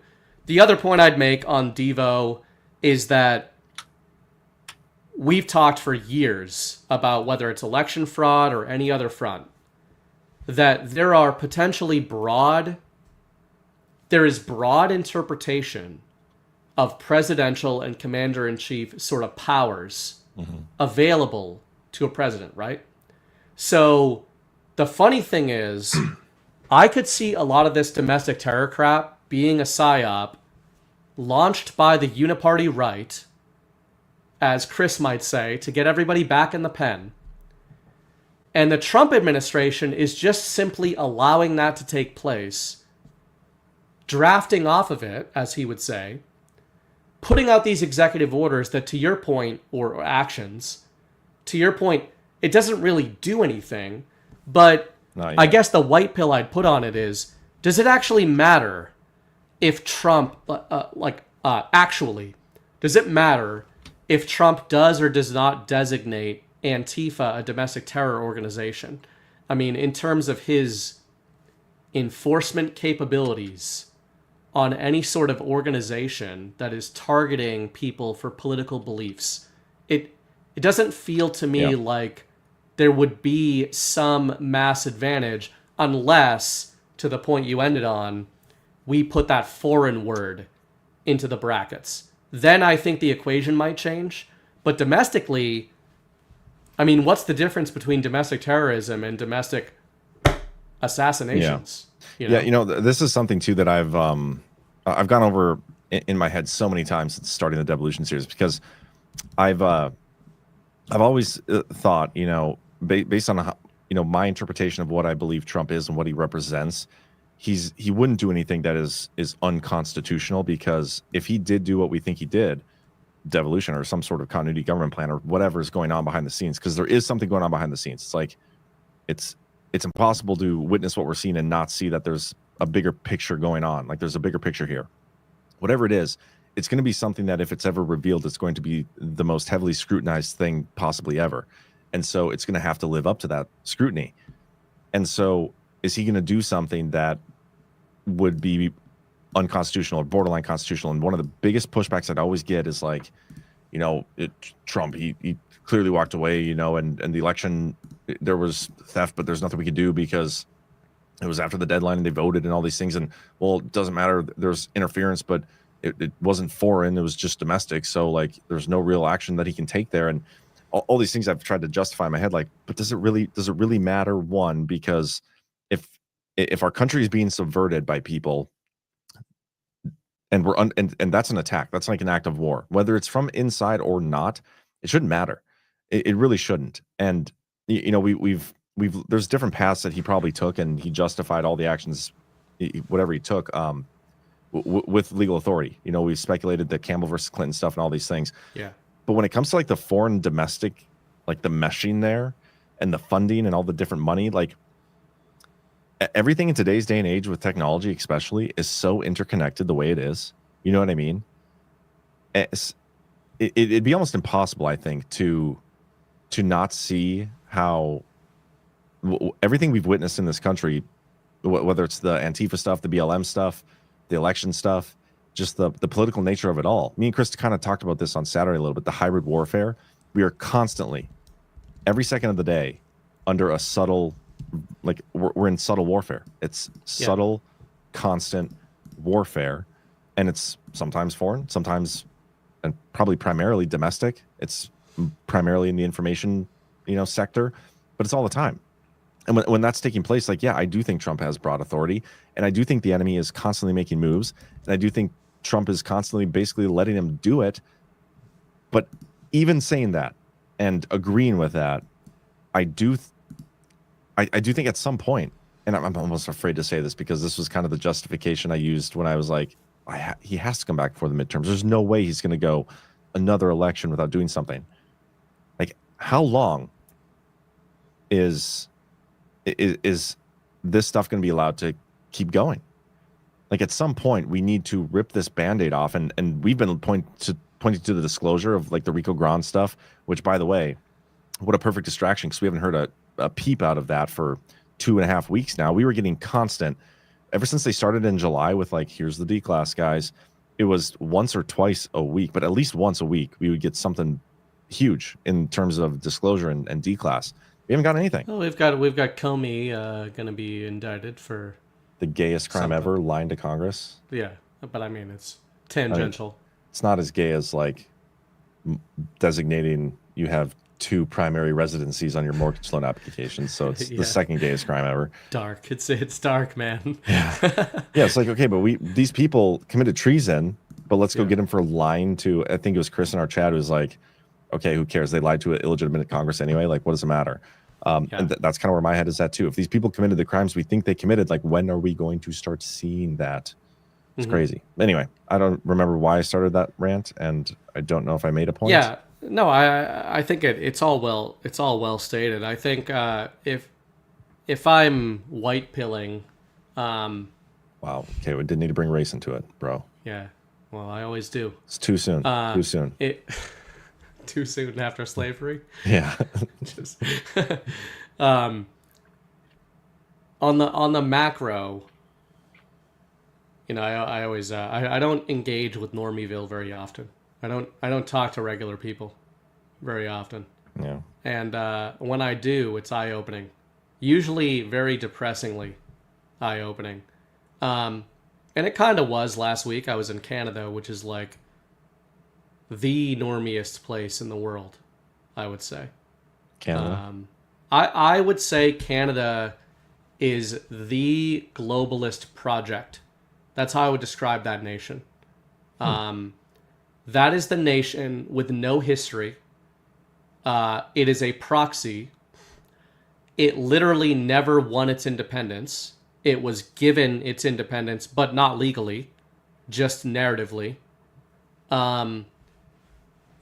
The other point I'd make on Devo is that we've talked for years about whether it's election fraud or any other front, that there are potentially broad interpretation of presidential and commander-in-chief sort of powers available to a president, right? So the funny thing is, I could see a lot of this domestic terror crap being a psyop launched by the uniparty right, as Chris might say, to get everybody back in the pen. And the Trump administration is just simply allowing that to take place, drafting off of it, as he would say, putting out these executive orders that, to your point, or actions, to your point, it doesn't really do anything. But I guess the white pill I'd put on it is, does it actually matter if Trump, does it matter if Trump does or does not designate Antifa a domestic terror organization? I mean, in terms of his enforcement capabilities on any sort of organization that is targeting people for political beliefs, it doesn't feel to me like there would be some mass advantage unless, to the point you ended on, we put that foreign word into the brackets. Then I think the equation might change. But domestically, I mean, what's the difference between domestic terrorism and domestic assassinations? This is something too that I've gone over in my head so many times since starting the Devolution series, because I've always thought, based on how, my interpretation of what I believe Trump is and what he represents, he wouldn't do anything that is unconstitutional, because if he did do what we think he did, devolution or some sort of continuity government plan or whatever is going on behind the scenes, because there is something going on behind the scenes. It's like it's impossible to witness what we're seeing and not see that there's a bigger picture going on. Like, there's a bigger picture here. Whatever it is, it's going to be something that, if it's ever revealed, it's going to be the most heavily scrutinized thing possibly ever. And so it's going to have to live up to that scrutiny. And so is he going to do something that would be unconstitutional or borderline constitutional? And one of the biggest pushbacks I'd always get is like, Trump, he clearly walked away, and the election, there was theft, but there's nothing we could do because it was after the deadline and they voted and all these things. And, well, it doesn't matter. There's interference, but it wasn't foreign. It was just domestic. So, like, there's no real action that he can take there. And all these things I've tried to justify in my head, like, but does it really matter? One, because if our country is being subverted by people, and and that's an attack, that's like an act of war, whether it's from inside or not, it shouldn't matter. It really shouldn't. And we've there's different paths that he probably took, and he justified all the actions, whatever he took, with legal authority. We speculated the Campbell versus Clinton stuff and all these things. Yeah. But when it comes to like the foreign domestic, like the meshing there and the funding and all the different money, like everything in today's day and age with technology especially is so interconnected the way it is. You know what I mean? It'd be almost impossible, I think, to not see how everything we've witnessed in this country, whether it's the Antifa stuff, the BLM stuff, the election stuff, just the political nature of it all. Me and Chris kind of talked about this on Saturday a little bit, the hybrid warfare. We are constantly, every second of the day, under a subtle, like we're in subtle warfare. It's subtle, constant warfare. And it's sometimes foreign, sometimes, and probably primarily domestic. It's primarily in the information, sector, but it's all the time. And when that's taking place, like, yeah, I do think Trump has broad authority, and I do think the enemy is constantly making moves, and I do think Trump is constantly basically letting him do it. But even saying that and agreeing with that, I do think at some point, and I'm almost afraid to say this because this was kind of the justification I used when I was like, he has to come back before the midterms. There's no way he's going to go another election without doing something. Like, how long is this stuff going to be allowed to keep going? Like, at some point we need to rip this Band-Aid off, and we've been pointing pointing to the disclosure of like the Rico Grande stuff, which, by the way, what a perfect distraction, because we haven't heard a peep out of that for 2.5 weeks now. We were getting constant ever since they started in July with like, here's the D-class, guys. It was once or twice a week, but at least once a week we would get something huge in terms of disclosure and D-class. We haven't got anything. Well, we've got Comey going to be indicted for the gayest crime ever, lying to Congress. Yeah, but I mean, it's tangential. I mean, it's not as gay as like designating you have 2 primary residencies on your mortgage loan application. So it's the second gayest crime ever. Dark. It's dark, man. Yeah, it's like, okay, but these people committed treason, but let's go get them for lying to, I think it was Chris in our chat who was like, okay, who cares? They lied to an illegitimate Congress anyway. Like, what does it matter? And that's kind of where my head is at too. If these people committed the crimes we think they committed, like, when are we going to start seeing that? It's crazy. Anyway, I don't remember why I started that rant, and I don't know if I made a point. Yeah, no, I think it's all well stated. I think if I'm white pilling, wow, okay, we didn't need to bring race into it, bro. Yeah, well, I always do. It's too soon. Too soon. Too soon after slavery. Yeah. Just, on the macro, you know, I always I don't engage with Normieville very often. I don't talk to regular people very often. Yeah. And when I do, it's eye-opening. Usually very depressingly eye-opening. And it kind of was last week. I was in Canada, which is like the normiest place in the world, I would say. Canada? I would say Canada is the globalist project. That's how I would describe that nation. That is the nation with no history. It is a proxy. It literally never won its independence. It was given its independence, but not legally, just narratively.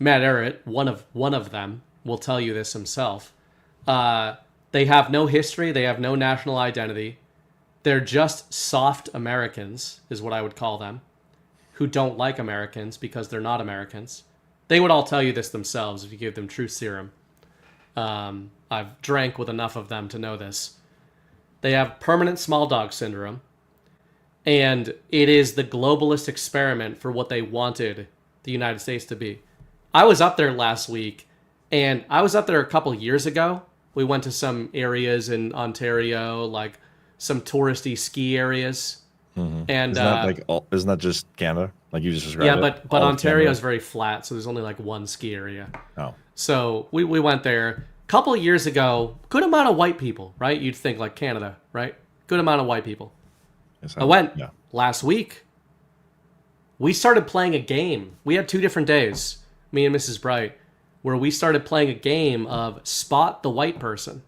Matt Ehret, one of them, will tell you this himself. They have no history. They have no national identity. They're just soft Americans, is what I would call them, who don't like Americans because they're not Americans. They would all tell you this themselves if you give them truth serum. I've drank with enough of them to know this. They have permanent small dog syndrome, and it is the globalist experiment for what they wanted the United States to be. I was up there last week, and I was up there a couple years ago. We went to some areas in Ontario, like some touristy ski areas. And isn't that just Canada, like you just described? Yeah, but Ontario is very flat, so there's only like one ski area. Oh, so we went there a couple of years ago. Good amount of white people, right? You'd think like Canada, right? Good amount of white people. Yes, I went last week. We started playing a game. We had 2 different days, me and Mrs. Bright, where we started playing a game of spot the white person.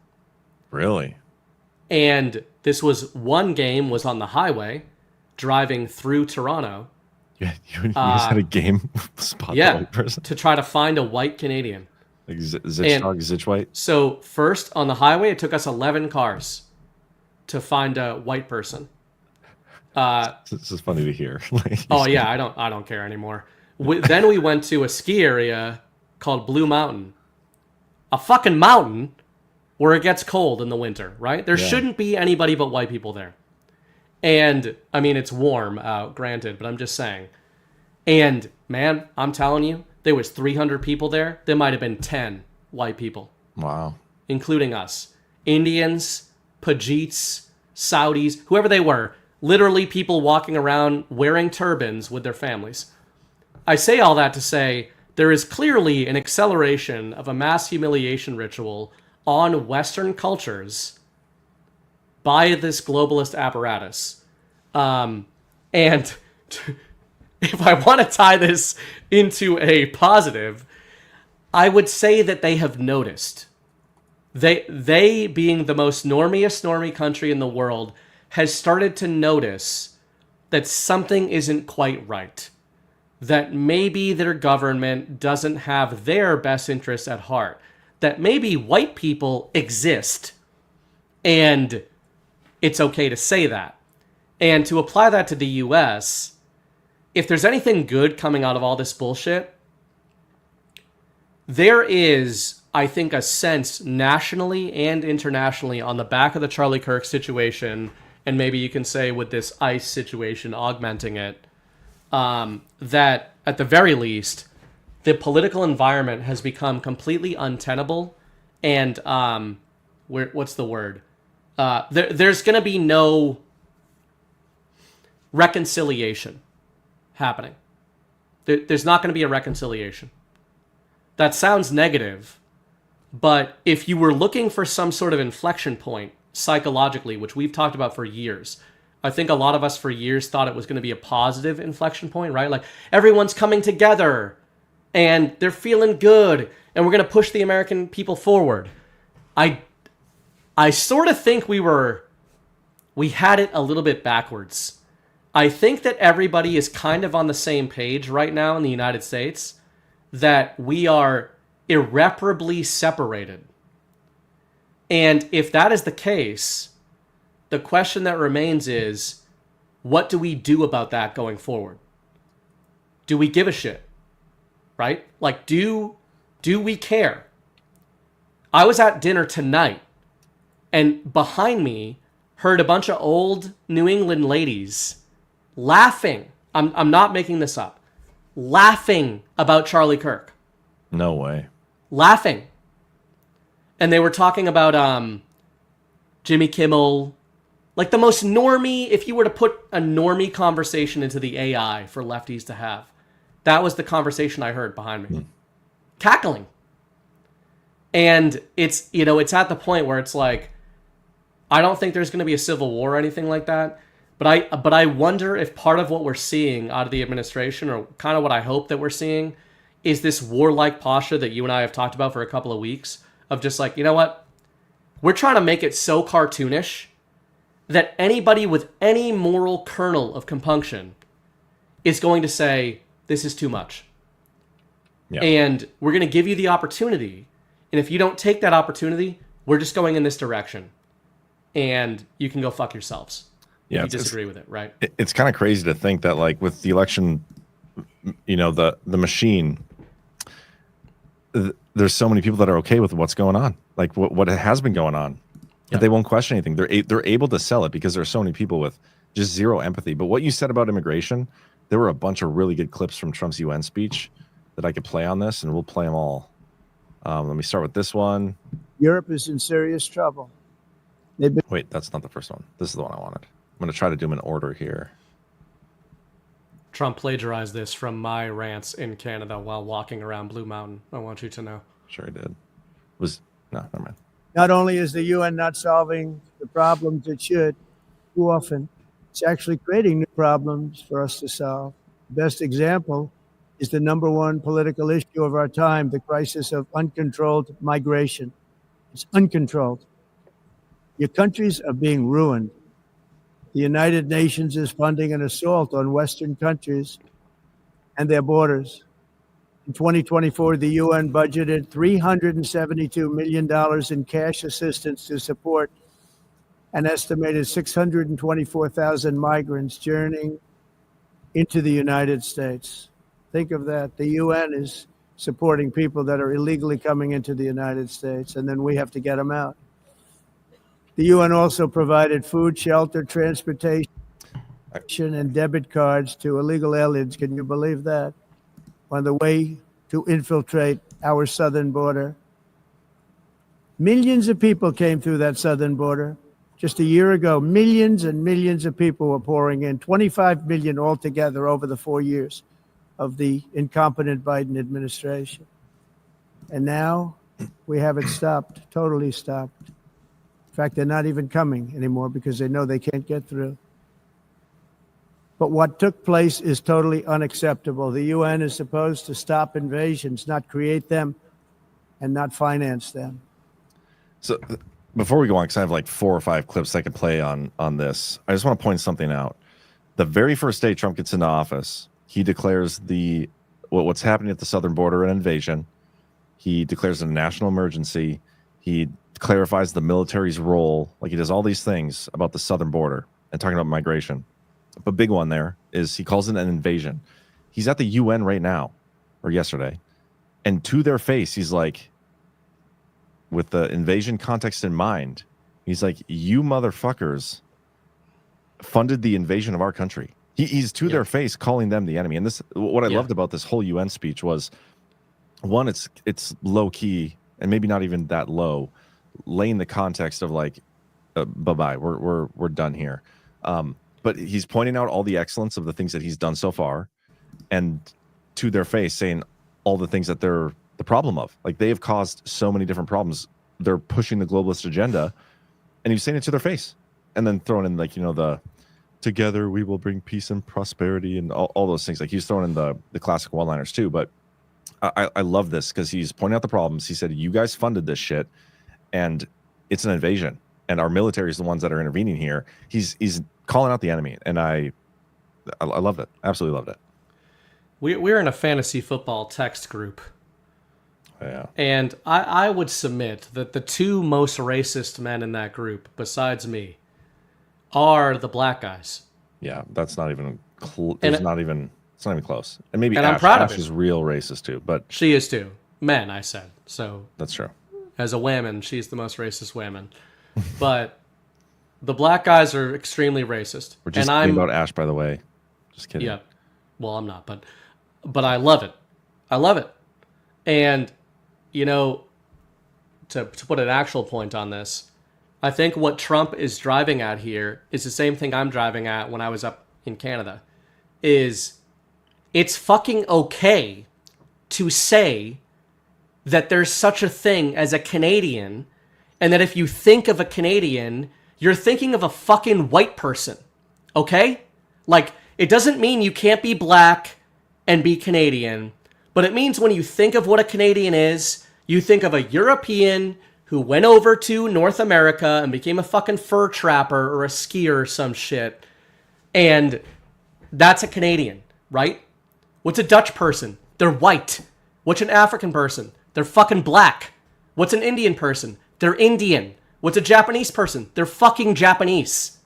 Really? And this was one game was on the highway, driving through Toronto. Yeah, you guys had a game spot the white person? To try to find a white Canadian. Like Zitch white? So first on the highway, it took us 11 cars to find a white person. This is funny to hear. I don't care anymore. Then we went to a ski area called Blue Mountain. A fucking mountain where it gets cold in the winter, right? There shouldn't be anybody but white people there. And, I mean, it's warm out, granted, but I'm just saying. And, man, I'm telling you, there was 300 people there. There might have been 10 white people. Wow. Including us. Indians, Pajeets, Saudis, whoever they were. Literally people walking around wearing turbans with their families. I say all that to say there is clearly an acceleration of a mass humiliation ritual on Western cultures by this globalist apparatus. And if I want to tie this into a positive, I would say that they have noticed. They being the most normie country in the world, has started to notice that something isn't quite right. That maybe their government doesn't have their best interests at heart. That maybe white people exist and it's okay to say that. And to apply that to the US, if there's anything good coming out of all this bullshit, there is, I think, a sense nationally and internationally on the back of the Charlie Kirk situation, and maybe you can say with this ICE situation augmenting it, that at the very least, the political environment has become completely untenable, and what's the word? There's going to be no reconciliation happening. There's not going to be a reconciliation. That sounds negative, but if you were looking for some sort of inflection point psychologically, which we've talked about for years, I think a lot of us for years thought it was going to be a positive inflection point, right? Like everyone's coming together and they're feeling good and we're going to push the American people forward. I sort of think we had it a little bit backwards. I think that everybody is kind of on the same page right now in the United States that we are irreparably separated. And if that is the case, the question that remains is, what do we do about that going forward? Do we give a shit? Right? Like, do we care? I was at dinner tonight, and behind me heard a bunch of old New England ladies laughing. I'm not making this up. Laughing about Charlie Kirk. No way. Laughing. And they were talking about Jimmy Kimmel. Like the most normie, if you were to put a normie conversation into the AI for lefties to have, that was the conversation I heard behind me. Cackling. And it's, it's at the point where it's like, I don't think there's going to be a civil war or anything like that. But I wonder if part of what we're seeing out of the administration, or kind of what I hope that we're seeing, is this warlike posture that you and I have talked about for a couple of weeks of just like, you know what? We're trying to make it so cartoonish that anybody with any moral kernel of compunction is going to say, this is too much. Yeah. And we're going to give you the opportunity. And if you don't take that opportunity, we're just going in this direction. And you can go fuck yourselves. Yeah, you disagree with it, right? It's kind of crazy to think that, like, with the election, the machine, there's so many people that are okay with what's going on, like what has been going on. Yep. They won't question anything. They're able to sell it because there are so many people with just zero empathy. But what you said about immigration, there were a bunch of really good clips from Trump's UN speech that I could play on this, and we'll play them all. Let me start with this one. Europe is in serious trouble. Wait, that's not the first one. This is the one I wanted. I'm going to try to do them in order here. Trump plagiarized this from my rants in Canada while walking around Blue Mountain. I want you to know. Sure he did. No, never mind. Not only is the UN not solving the problems it should, too often, it's actually creating new problems for us to solve. The best example is the number one political issue of our time, the crisis of uncontrolled migration. It's uncontrolled. Your countries are being ruined. The United Nations is funding an assault on Western countries and their borders. In 2024, the UN budgeted $372 million in cash assistance to support an estimated 624,000 migrants journeying into the United States. Think of that. The UN is supporting people that are illegally coming into the United States, and then we have to get them out. The UN also provided food, shelter, transportation, and debit cards to illegal aliens. Can you believe that? On the way to infiltrate our southern border. Millions of people came through that southern border. Just a year ago, millions and millions of people were pouring in, 25 million altogether over the 4 years of the incompetent Biden administration. And now we have it stopped, totally stopped. In fact, they're not even coming anymore because they know they can't get through. But what took place is totally unacceptable. The UN is supposed to stop invasions, not create them and not finance them. So before we go on, because I have like 4 or 5 clips I could play on this, I just want to point something out. The very first day Trump gets into office, he declares what's happening at the southern border an invasion. He declares a national emergency. He clarifies the military's role. Like, he does all these things about the southern border and talking about migration. But big one there is he calls it an invasion. He's at the UN right now, or yesterday, And to their face, he's like, with the invasion context in mind, he's like, you motherfuckers funded the invasion of our country. He's to their face calling them the enemy. And this, what I loved about this whole UN speech was, one, it's low key and maybe not even that low, laying the context of like, bye-bye, we're done here. But he's pointing out all the excellence of the things that he's done so far, and to their face saying all the things that they're the problem of. Like, they have caused so many different problems. They're pushing the globalist agenda, and he's saying it to their face, and then throwing in like, the together we will bring peace and prosperity and all those things. Like, he's throwing in the classic one-liners too. But I love this because he's pointing out the problems. He said, you guys funded this shit, and it's an invasion, and our military is the ones that are intervening here. He's calling out the enemy, and I loved it. Absolutely loved it. We're in a fantasy football text group. Yeah. And I would submit that the two most racist men in that group, besides me, are the black guys. Yeah, that's not even it's not even close. And maybe I'm proud of Ash it. is real racist too, but she is too. Men, I said. So that's true. As a woman, she's the most racist woman. But the black guys are extremely racist. We're just kidding about Ash, by the way. Just kidding. Yeah. Well, I'm not, but I love it. I love it. And to put an actual point on this, I think what Trump is driving at here is the same thing I'm driving at when I was up in Canada. Is it's fucking okay to say that there's such a thing as a Canadian, and that if you think of a Canadian, you're thinking of a fucking white person. Okay? Like, it doesn't mean you can't be black and be Canadian, but it means when you think of what a Canadian is, you think of a European who went over to North America and became a fucking fur trapper or a skier or some shit. And that's a Canadian, right? What's a Dutch person? They're white. What's an African person? They're fucking black. What's an Indian person? They're Indian. What's a Japanese person? They're fucking Japanese.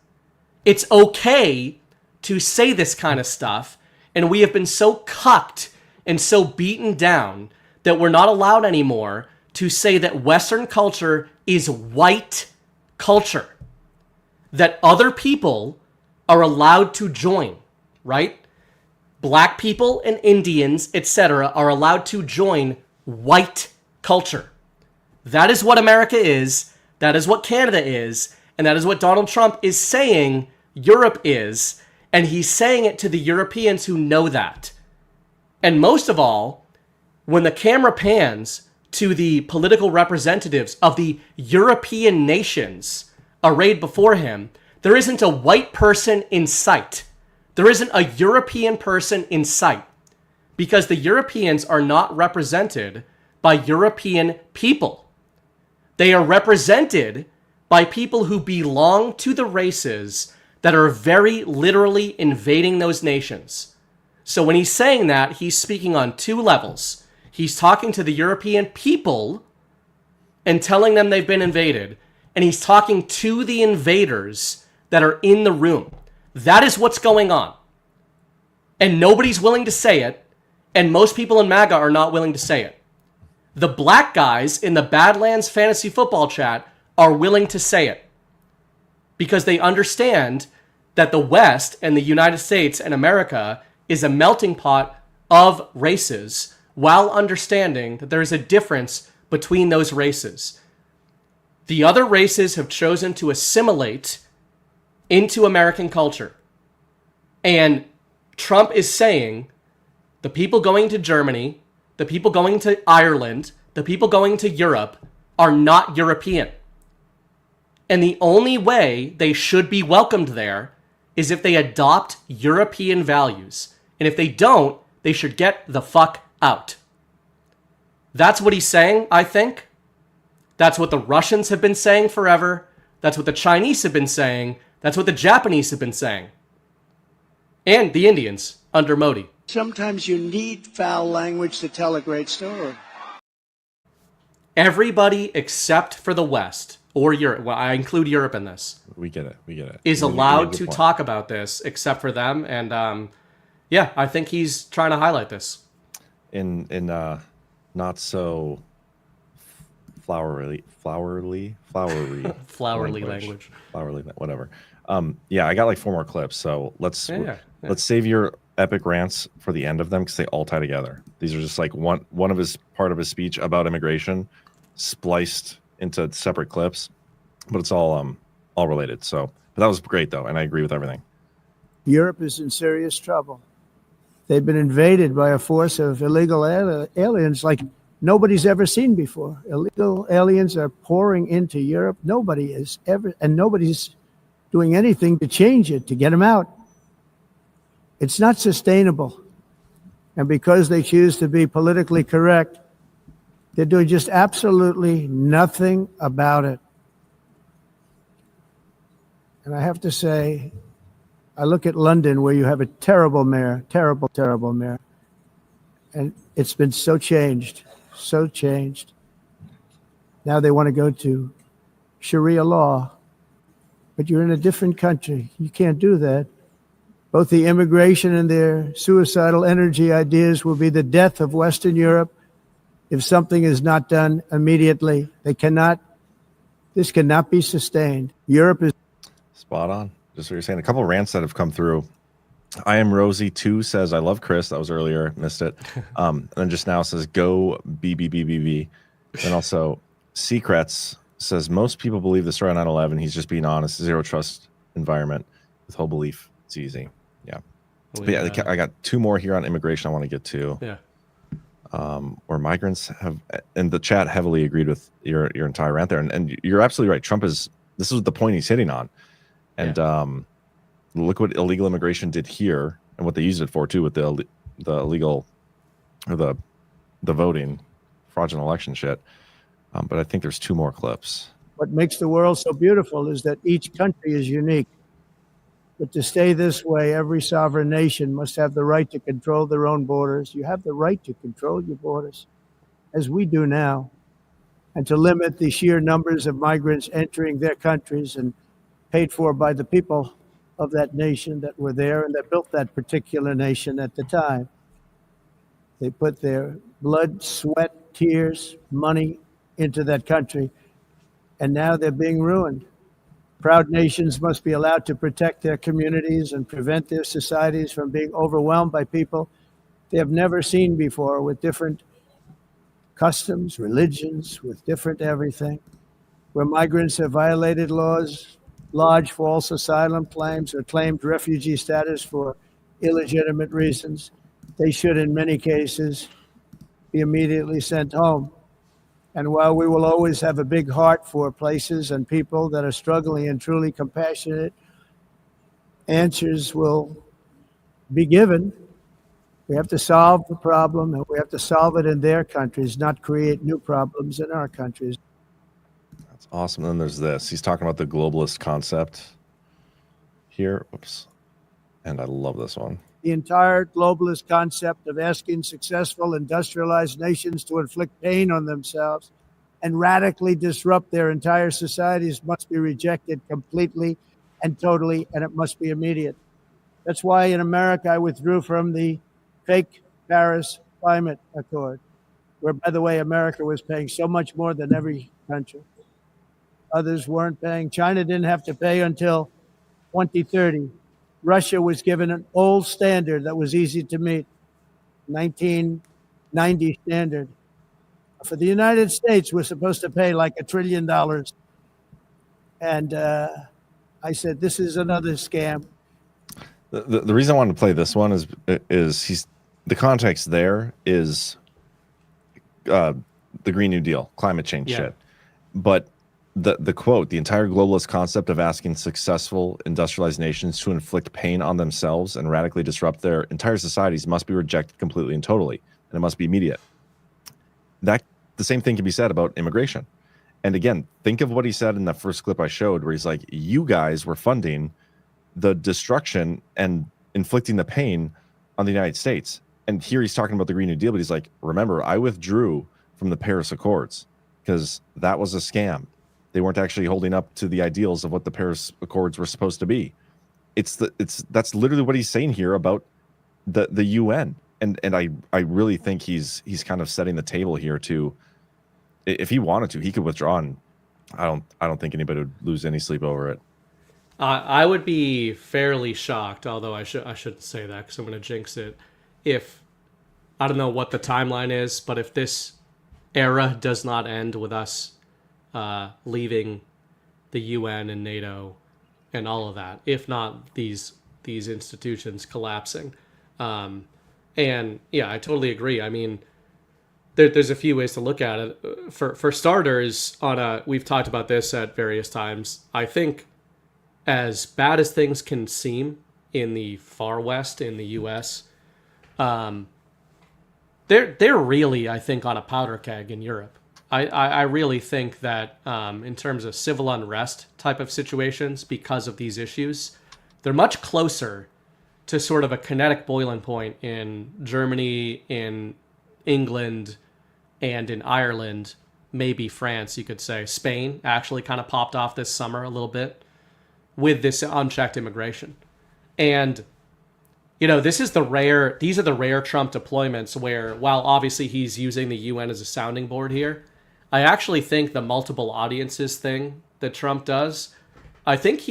It's okay to say this kind of stuff, and we have been so cucked and so beaten down that we're not allowed anymore to say that Western culture is white culture, that other people are allowed to join, right? Black people and Indians, etc., are allowed to join white culture. That is what America is, that is what Canada is, and that is what Donald Trump is saying Europe is, and he's saying it to the Europeans who know that. And most of all, when the camera pans to the political representatives of the European nations arrayed before him, there isn't a white person in sight. There isn't a European person in sight, because the Europeans are not represented by European people. They are represented by people who belong to the races that are very literally invading those nations. So when he's saying that, he's speaking on two levels. He's talking to the European people and telling them they've been invaded, and he's talking to the invaders that are in the room. That is what's going on. And nobody's willing to say it, and most people in MAGA are not willing to say it. The black guys in the Badlands fantasy football chat are willing to say it, because they understand that the West and the United States and America is a melting pot of races, while understanding that there is a difference between those races. The other races have chosen to assimilate into American culture. And Trump is saying the people going to Germany, the people going to Ireland, the people going to Europe are not European. And the only way they should be welcomed there is if they adopt European values. And if they don't, they should get the fuck out. That's what he's saying, I think. That's what the Russians have been saying forever. That's what the Chinese have been saying. That's what the Japanese have been saying. And the Indians under Modi. Sometimes you need foul language to tell a great story. Everybody except for the West, or Europe, well, I include Europe in this. We get it. Is allowed to talk about this except for them. And yeah, I think he's trying to highlight this. In not so flowery Flowery language. Flowery, whatever. Yeah, I got like 4 more clips, so let's save your epic rants for the end of them because they all tie together. These are just like one of his part of his speech about immigration spliced into separate clips, but it's all related. So, but that was great though, and I agree with everything. Europe is in serious trouble. They've been invaded by a force of illegal aliens like nobody's ever seen before. Illegal aliens are pouring into Europe. Nobody's doing anything to change it, to get them out. It's not sustainable. And because they choose to be politically correct, they're doing just absolutely nothing about it. And I have to say, I look at London where you have a terrible mayor, terrible mayor. And it's been so changed. Now they want to go to Sharia law, but you're in a different country. You can't do that. Both the immigration and their suicidal energy ideas will be the death of Western Europe if something is not done immediately. This cannot be sustained. Europe is spot on. Just what you're saying. A couple of rants that have come through. I am Rosie 2 says, I love Chris. That was earlier. Missed it. And then just now says, go BBBBB. And also Secrets says, most people believe the story on 9/11. He's just being honest. Zero trust environment with whole belief. It's easy. Yeah. But yeah, I got 2 more here on immigration I want to get to. Yeah. Where migrants have, and the chat heavily agreed with your entire rant there. And you're absolutely right. This is the point he's hitting on. And look what illegal immigration did here and what they used it for too with the illegal or the voting fraudulent election shit. But I think there's 2 more clips. What makes the world so beautiful is that each country is unique. But to stay this way, every sovereign nation must have the right to control their own borders. You have the right to control your borders, as we do now, and to limit the sheer numbers of migrants entering their countries and paid for by the people of that nation that were there and that built that particular nation at the time. They put their blood, sweat, tears, money into that country, and now they're being ruined. Proud nations must be allowed to protect their communities and prevent their societies from being overwhelmed by people they have never seen before, with different customs, religions, with different everything. Where migrants have violated laws, lodged false asylum claims, or claimed refugee status for illegitimate reasons, they should, in many cases, be immediately sent home. And while we will always have a big heart for places and people that are struggling and truly compassionate, answers will be given. We have to solve the problem, and we have to solve it in their countries, not create new problems in our countries. That's awesome. Then there's this. He's talking about the globalist concept here. Oops. And I love this one. The entire globalist concept of asking successful industrialized nations to inflict pain on themselves and radically disrupt their entire societies must be rejected completely and totally, and it must be immediate. That's why in America I withdrew from the fake Paris Climate Accord, where, by the way, America was paying so much more than every country. Others weren't paying. China didn't have to pay until 2030. Russia was given an old standard that was easy to meet, 1990 standard. For the United States, we're supposed to pay like $1 trillion. And I said, this is another scam. The reason I wanted to play this one is the context there is the Green New Deal, climate change shit. But the quote, the entire globalist concept of asking successful industrialized nations to inflict pain on themselves and radically disrupt their entire societies must be rejected completely and totally, and it must be immediate. The same thing can be said about immigration. And again, think of what he said in that first clip I showed, where he's like, you guys were funding the destruction and inflicting the pain on the United States. And here he's talking about the Green New Deal, but he's like, remember, I withdrew from the Paris Accords because that was a scam. They weren't actually holding up to the ideals of what the Paris Accords were supposed to be. That's literally what he's saying here about the UN and I really think he's kind of setting the table here to, if he wanted to, he could withdraw, and I don't think anybody would lose any sleep over it. I would be fairly shocked, although I shouldn't say that because I'm going to jinx it. If, I don't know what the timeline is, but if this era does not end with us leaving the UN and NATO and all of that, if not these institutions collapsing. And yeah, I totally agree. I mean, there's a few ways to look at it. For starters, we've talked about this at various times. I think as bad as things can seem in the far west in the US, they're really, I think, on a powder keg in Europe. I really think that in terms of civil unrest type of situations, because of these issues, they're much closer to sort of a kinetic boiling point in Germany, in England, and in Ireland, maybe France, you could say. Spain actually kind of popped off this summer a little bit with this unchecked immigration. And, you know, these are the rare Trump deployments where, while obviously he's using the UN as a sounding board here, I actually think the multiple audiences thing that Trump does, I think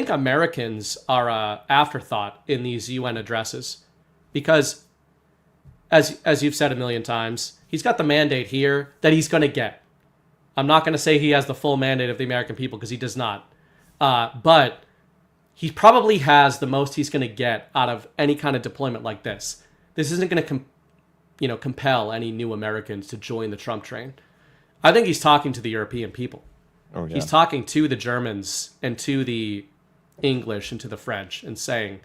Americans are an afterthought in these UN addresses because, as you've said a million times, he's got the mandate here that he's going to get. I'm not going to say he has the full mandate of the American people because he does not. But he probably has the most he's going to get out of any kind of deployment like this. This isn't going to compel any new Americans to join the Trump train. I think he's talking to the European people. Oh, yeah. He's talking to the Germans and to the English and to the French and saying,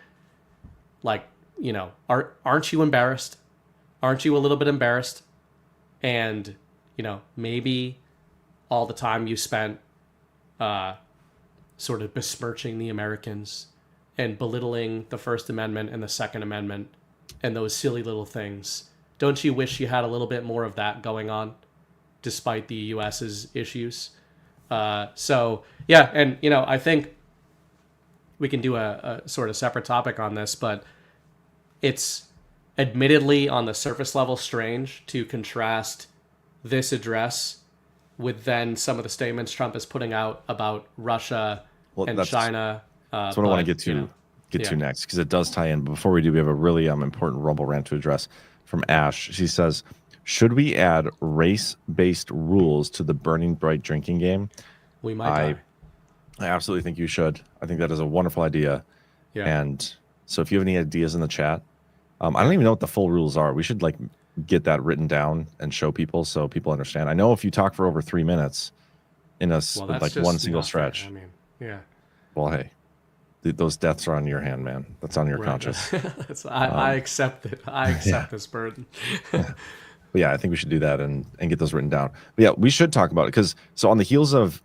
like, you know, aren't you embarrassed? Aren't you a little bit embarrassed? And, you know, maybe all the time you spent sort of besmirching the Americans and belittling the First Amendment and the Second Amendment and those silly little things. Don't you wish you had a little bit more of that going on, despite the U.S.'s issues? So, yeah, and, you know, I think we can do a sort of separate topic on this, but it's admittedly on the surface level strange to contrast this address with then some of the statements Trump is putting out about Russia and China. That's what I want to get to next, because it does tie in. But before we do, we have a really important Rumble rant to address from Ash. She says, should we add race-based rules to the Burning Bright drinking game? We might. I absolutely think you should. I think that is a wonderful idea. Yeah. And so if you have any ideas in the chat, I don't even know what the full rules are. We should get that written down and show people so people understand. I know if you talk for over 3 minutes in one single stretch. I mean, yeah. Well, hey, those deaths are on your hand, man. That's on your conscience. I accept it. I accept this burden. But yeah, I think we should do that and get those written down. But yeah, we should talk about it because on the heels of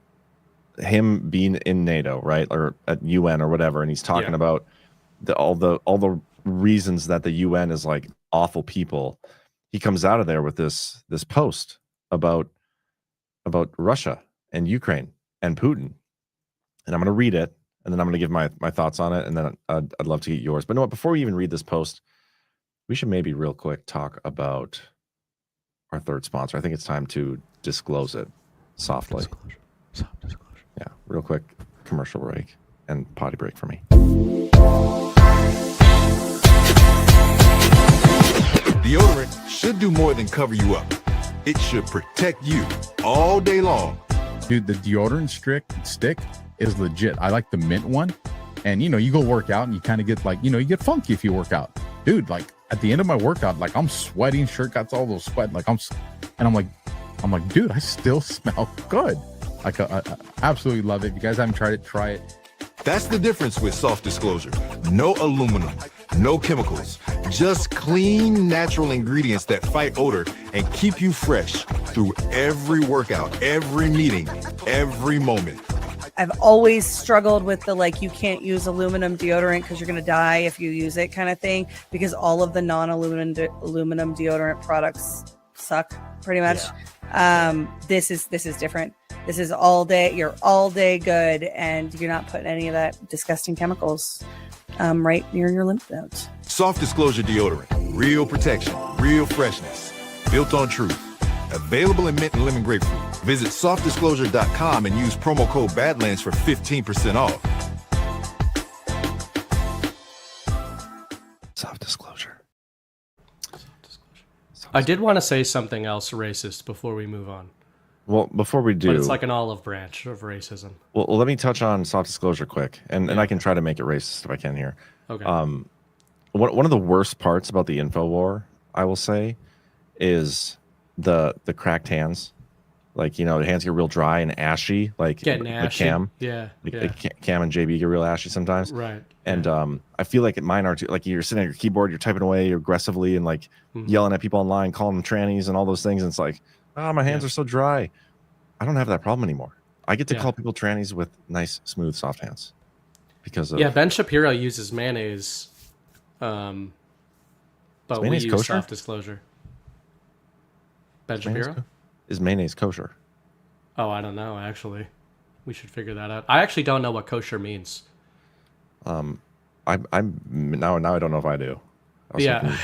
him being in NATO, right, or at UN or whatever, and he's talking about all the reasons that the UN is like awful people. He comes out of there with this post about Russia and Ukraine and Putin, and I'm going to read it, and then I'm going to give my thoughts on it, and then I'd love to get yours. But you know what? Before we even read this post, we should maybe real quick talk about our third sponsor. I think it's time to disclose it softly. Disclosure. Yeah, real quick commercial break and potty break for me. Deodorant should do more than cover you up. It should protect you all day long. Dude, the deodorant stick is legit. I like the mint one. And, you go work out and you kind of get you get funky if you work out. Dude, at the end of my workout, I'm sweating, shirt got all those sweat. I'm like, dude, I still smell good. I absolutely love it. If you guys haven't tried it, try it. That's the difference with Soft Disclosure. No aluminum, no chemicals, just clean, natural ingredients that fight odor and keep you fresh through every workout, every meeting, every moment. I've always struggled with the you can't use aluminum deodorant because you're going to die if you use it kind of thing, because all of the non-aluminum deodorant products suck pretty much. Yeah. This is different. This is all day. You're all day good, and you're not putting any of that disgusting chemicals. right near your lymph nodes. Soft Disclosure deodorant. Real protection. Real freshness. Built on truth. Available in mint and lemon grapefruit. Visit softdisclosure.com and use promo code Badlands for 15% off. Soft disclosure. I did want to say something else racist before we move on. Well, before we do... But it's like an olive branch of racism. Well, let me touch on soft disclosure quick, and I can try to make it racist if I can here. Okay. One of the worst parts about the info war, I will say, is the cracked hands. Like, you know, the hands get real dry and ashy, like Getting ashy. Cam. Yeah, Cam and JB get real ashy sometimes. Right. And I feel like mine are too. Like, you're sitting at your keyboard, you're typing away aggressively and like yelling at people online, calling them trannies and all those things. And it's like, my hands are so dry. I don't have that problem anymore. I get to call people trannies with nice, smooth, soft hands. Because of Ben Shapiro uses mayonnaise, but we mayonnaise use kosher? soft disclosure. Ben Shapiro? Is mayonnaise kosher? Oh, I don't know, actually. We should figure that out. I actually don't know what kosher means. I'm now I don't know if I do. Yeah,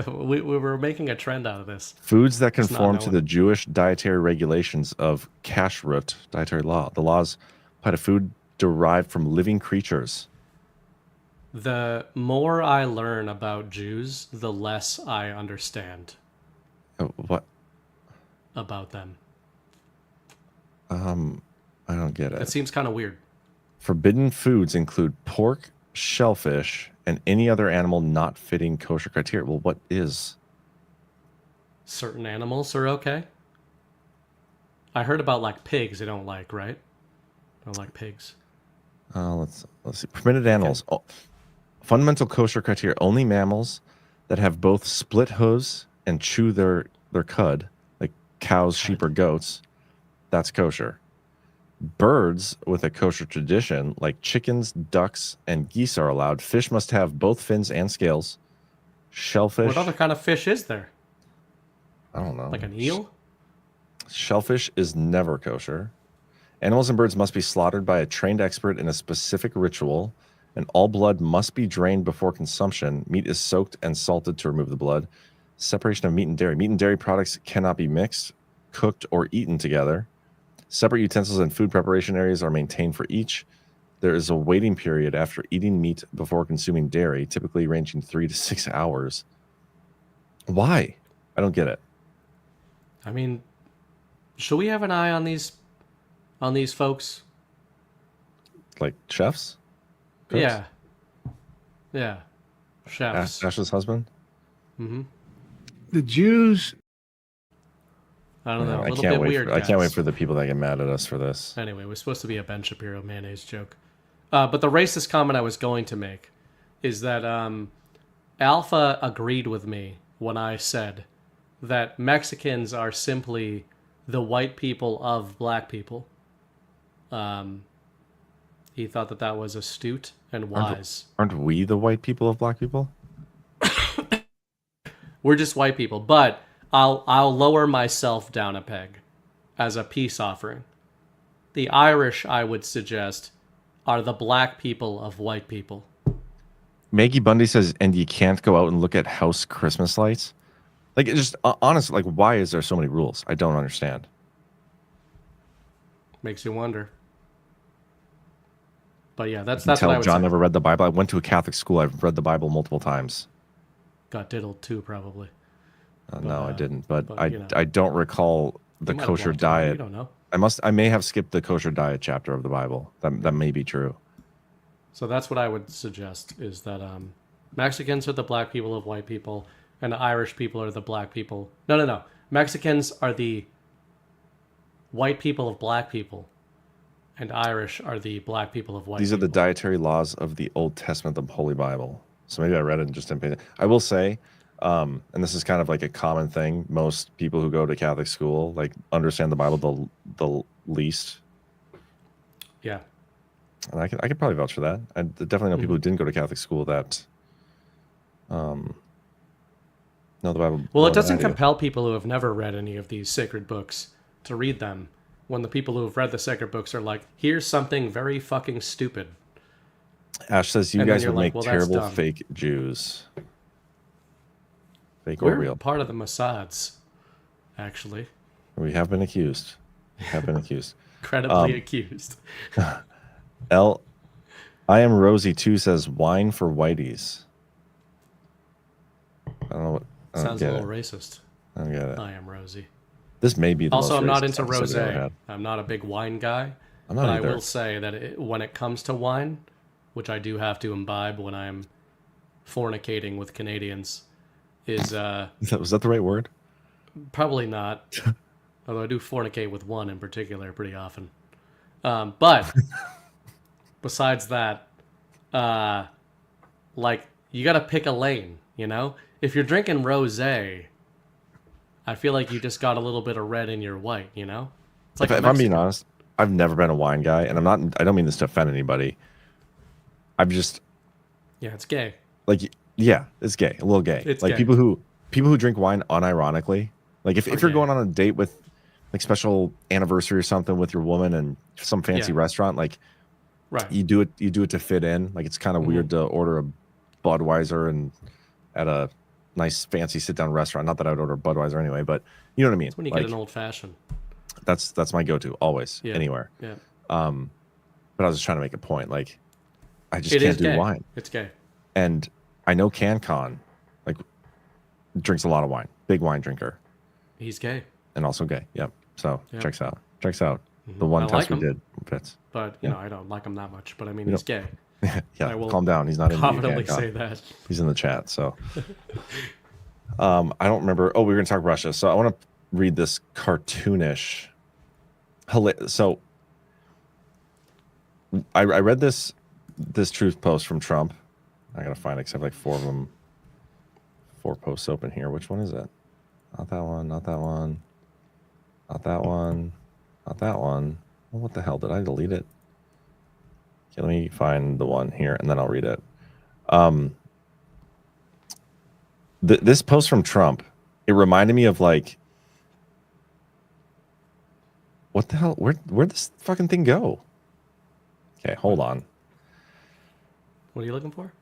we were making a trend out of this. Foods that conform to the Jewish dietary regulations of kashrut dietary law. The laws apply to food derived from living creatures. The more I learn about Jews, the less I understand. What? About them. I don't get it. That seems kind of weird. Forbidden foods include pork, shellfish, and any other animal not fitting kosher criteria. Well, what is? Certain animals are okay. I heard about like pigs they don't like, right? Don't like pigs. Let's see. Permitted animals. Okay. Fundamental kosher criteria: only mammals that have both split hooves and chew their cud, like cows, sheep, or goats. That's kosher. Birds with a kosher tradition, like chickens, ducks, and geese, are allowed. Fish must have both fins and scales. Shellfish. What other kind of fish is there? I don't know. Like an eel? Shellfish is never kosher. Animals and birds must be slaughtered by a trained expert in a specific ritual, and all blood must be drained before consumption. Meat is soaked and salted to remove the blood. Separation of meat and dairy. Meat and dairy products cannot be mixed, cooked, or eaten together. Separate utensils and food preparation areas are maintained for each. There is a waiting period after eating meat before consuming dairy, typically ranging 3 to 6 hours. Why? I don't get it. I mean, should we have an eye on these folks? Like chefs? Cooks? Yeah. Yeah. Chefs. Ash's husband? Mm-hmm. The Jews... I don't know. I can't wait. I can't wait for the people that get mad at us for this. Anyway, it was supposed to be a Ben Shapiro mayonnaise joke. But the racist comment I was going to make is that Alpha agreed with me when I said that Mexicans are simply the white people of black people. He thought that was astute and wise. Aren't we the white people of black people? We're just white people, but I'll lower myself down a peg as a peace offering. The Irish, I would suggest, are the black people of white people. Maggie Bundy says, and you can't go out and look at house Christmas lights? Like, it's just honestly, like, why is there so many rules? I don't understand. Makes you wonder. But yeah, that's what I would John say. never read the Bible. I went to a Catholic school. I've read the Bible multiple times. Got diddled too, probably. No, I didn't. But I you know. I don't recall the You might have kosher walked away, diet. you don't know. I may have skipped the kosher diet chapter of the Bible. That may be true. So that's what I would suggest, is that Mexicans are the black people of white people, and the Irish people are the black people. No. Mexicans are the white people of black people, and Irish are the black people of white These people. are the dietary laws of the Old Testament, the Holy Bible. So maybe I read it and just didn't pay attention. I will say, and this is kind of like a common thing, most people who go to Catholic school like understand the Bible the least. Yeah. And I could probably vouch for that. I definitely know people who didn't go to Catholic school that know the Bible. Well, it doesn't compel people who have never read any of these sacred books to read them, when the people who have read the sacred books are like, here's something very fucking stupid. Ash says you And then guys you're would like, make well, that's terrible dumb. fake Jews. Fake or We're real. part of the Mossad's, actually. We have been accused. We have been accused. Credibly accused. I am Rosie 2 says wine for whiteys. I don't know what. I don't Sounds a get little it. racist. I don't get it. I am Rosie. This may be the Also, most I'm not racist into episode we've ever rosé. had. I'm not a big wine guy. I'm not but either. I will say that when it comes to wine, which I do have to imbibe when I'm fornicating with Canadians, is Was that the right word? probably not. Although I do fornicate with one in particular pretty often. But besides that, like, you got to pick a lane, you know? If you're drinking rosé, I feel like you just got a little bit of red in your white, you know? It's like If I'm being honest, I've never been a wine guy, and I don't mean this to offend anybody. I'm just yeah, it's gay. like, yeah, it's gay, a little gay. It's like gay. people who drink wine unironically. Like if you're going on a date with like special anniversary or something with your woman and some fancy restaurant, like right. you do it to fit in. Like it's kind of weird to order a Budweiser and at a nice fancy sit down restaurant. Not that I would order Budweiser anyway, but you know what I mean. It's when you like, get an old fashioned. That's my go-to always, anywhere. Yeah. But I was just trying to make a point. Like I just It can't is do gay. wine. It's gay. And I know CanCon like drinks a lot of wine. Big wine drinker. He's gay. And also gay. Yep. So Yep. checks out. The I one like test we him. did fits. But, you know, I don't like him that much. But, I mean, You he's gay. Yeah, I will calm down. He's not in confidently say that. He's in the chat. So I don't remember. Oh, we were going to talk Russia. So I want to read this cartoonish. So I read this truth post from Trump. I got to find it because I have like 4 of them. 4 posts open here. Which one is it? Not that one. Not that one. Not that one. Not that one. Well, what the hell? Did I delete it? Okay, let me find the one here and then I'll read it. This post from Trump, it reminded me of like, what the hell? Where'd this fucking thing go? Okay, hold on. What are you looking for?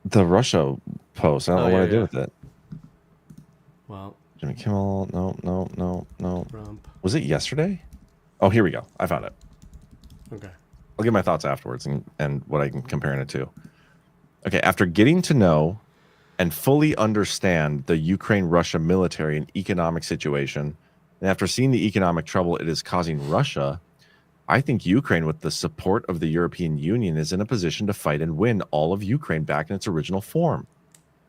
The Russia post. I don't know what I did with it. Well, Jimmy Kimmel. No. Trump. Was it yesterday? Oh, here we go. I found it. Okay. I'll give my thoughts afterwards and what I can compare it to. Okay, after getting to know and fully understand the Ukraine-Russia military and economic situation, and after seeing the economic trouble it is causing Russia, I think Ukraine, with the support of the European Union, is in a position to fight and win all of Ukraine back in its original form.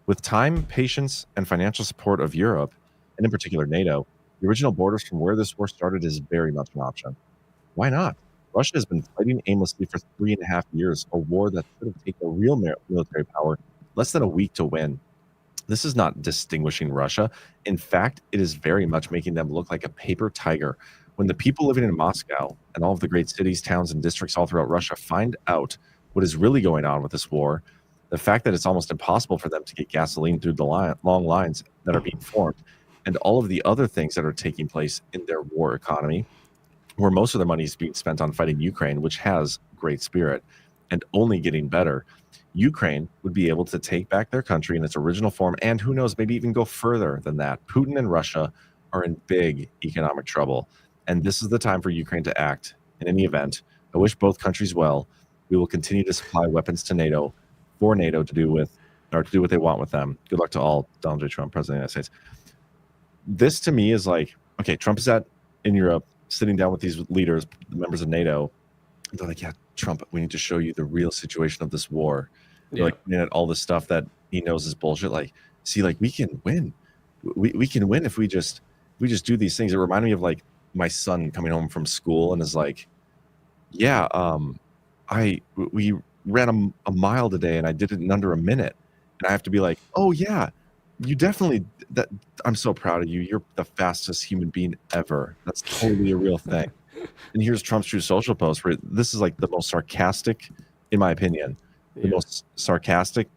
With time, patience, and financial support of Europe, and in particular NATO, the original borders from where this war started is very much an option. Why not? Russia has been fighting aimlessly for 3.5 years, a war that should have taken a real military power less than a week to win. This is not distinguishing Russia. In fact, it is very much making them look like a paper tiger. When the people living in Moscow and all of the great cities, towns, and districts all throughout Russia find out what is really going on with this war, the fact that it's almost impossible for them to get gasoline through the long lines that are being formed, and all of the other things that are taking place in their war economy, where most of their money is being spent on fighting Ukraine, which has great spirit and only getting better, Ukraine would be able to take back their country in its original form, and who knows, maybe even go further than that. Putin and Russia are in big economic trouble, and this is the time for Ukraine to act. In any event, I wish both countries well. We will continue to supply weapons to NATO for NATO to do what they want with them. Good luck to all. Donald J. Trump, President of the United States. This to me is like, okay, Trump is in Europe, sitting down with these leaders, the members of NATO. And they're like, yeah, Trump, we need to show you the real situation of this war. They're like pointing at all the stuff that he knows is bullshit. Like, see, like we can win. We can win if we just do these things. It reminded me of like my son coming home from school and is like, yeah, we ran a mile today and I did it in under a minute. And I have to be like, oh yeah, you definitely, I'm so proud of you. You're the fastest human being ever. That's totally a real thing. And here's Trump's True Social post where this is like the most sarcastic, in my opinion, the most sarcastic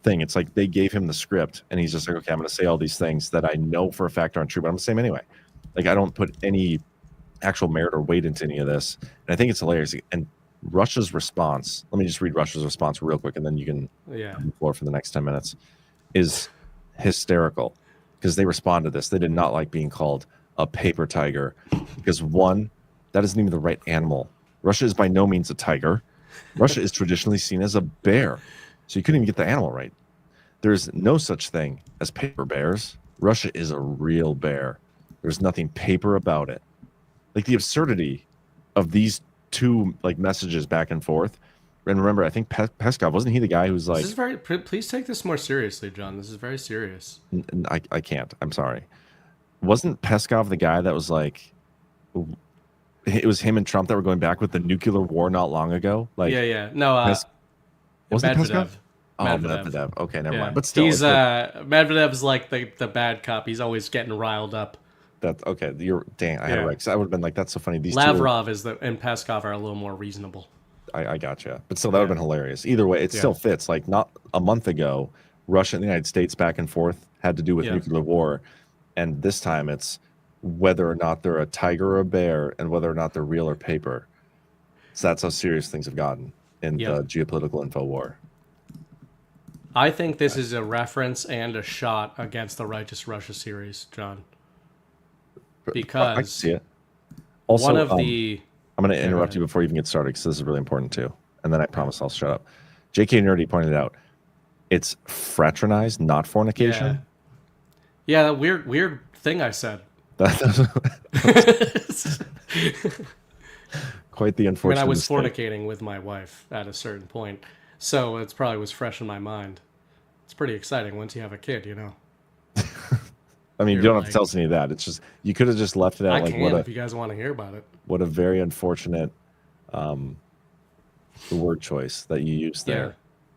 thing. It's like they gave him the script and he's just like, okay, I'm going to say all these things that I know for a fact aren't true, but I'm going to say them anyway. Like I don't put any actual merit or weight into any of this. And I think it's hilarious. And Russia's response, let me just read Russia's response real quick, and then you can have the floor for the next 10 minutes, is hysterical because they respond to this. They did not like being called a paper tiger because, one, that isn't even the right animal. Russia is by no means a tiger. Russia is traditionally seen as a bear, so you couldn't even get the animal right. There's no such thing as paper bears. Russia is a real bear. There's nothing paper about it. Like, the absurdity of these two like messages back and forth. And remember, I think Peskov, wasn't he the guy who's like, please take this more seriously, John. This is very serious. I can't. I'm sorry. Wasn't Peskov the guy that was like, it was him and Trump that were going back with the nuclear war not long ago? Like, No, wasn't it Peskov? Medvedev. Oh, Medvedev. Okay, never mind. But still, he's Medvedev's like the bad cop. He's always getting riled up. That's okay. You're dang. I had it right. 'Cause I would have been like, that's so funny. These Lavrov and Peskov are a little more reasonable. I gotcha. But still, that would have been hilarious. Either way, it still fits. Like, not a month ago, Russia and the United States back and forth had to do with nuclear war, and this time it's whether or not they're a tiger or a bear, and whether or not they're real or paper. So that's how serious things have gotten in the geopolitical info war. I think this is a reference and a shot against the Righteous Russia series, John. Because I can see it. Also, one of the... I'm going to interrupt you before you even get started because this is really important too. And then I promise I'll shut up. JK Nerdy pointed out, it's fraternized, not fornication. Yeah, that weird thing I said. Quite the unfortunate When I was mistake. fornicating with my wife at a certain point. So it probably was fresh in my mind. It's pretty exciting once you have a kid, you know. I mean, you don't have to tell us any of that. It's just, you could have just left it out. I like, can what if you guys want to hear about it. What a very unfortunate word choice that you used there. Yeah.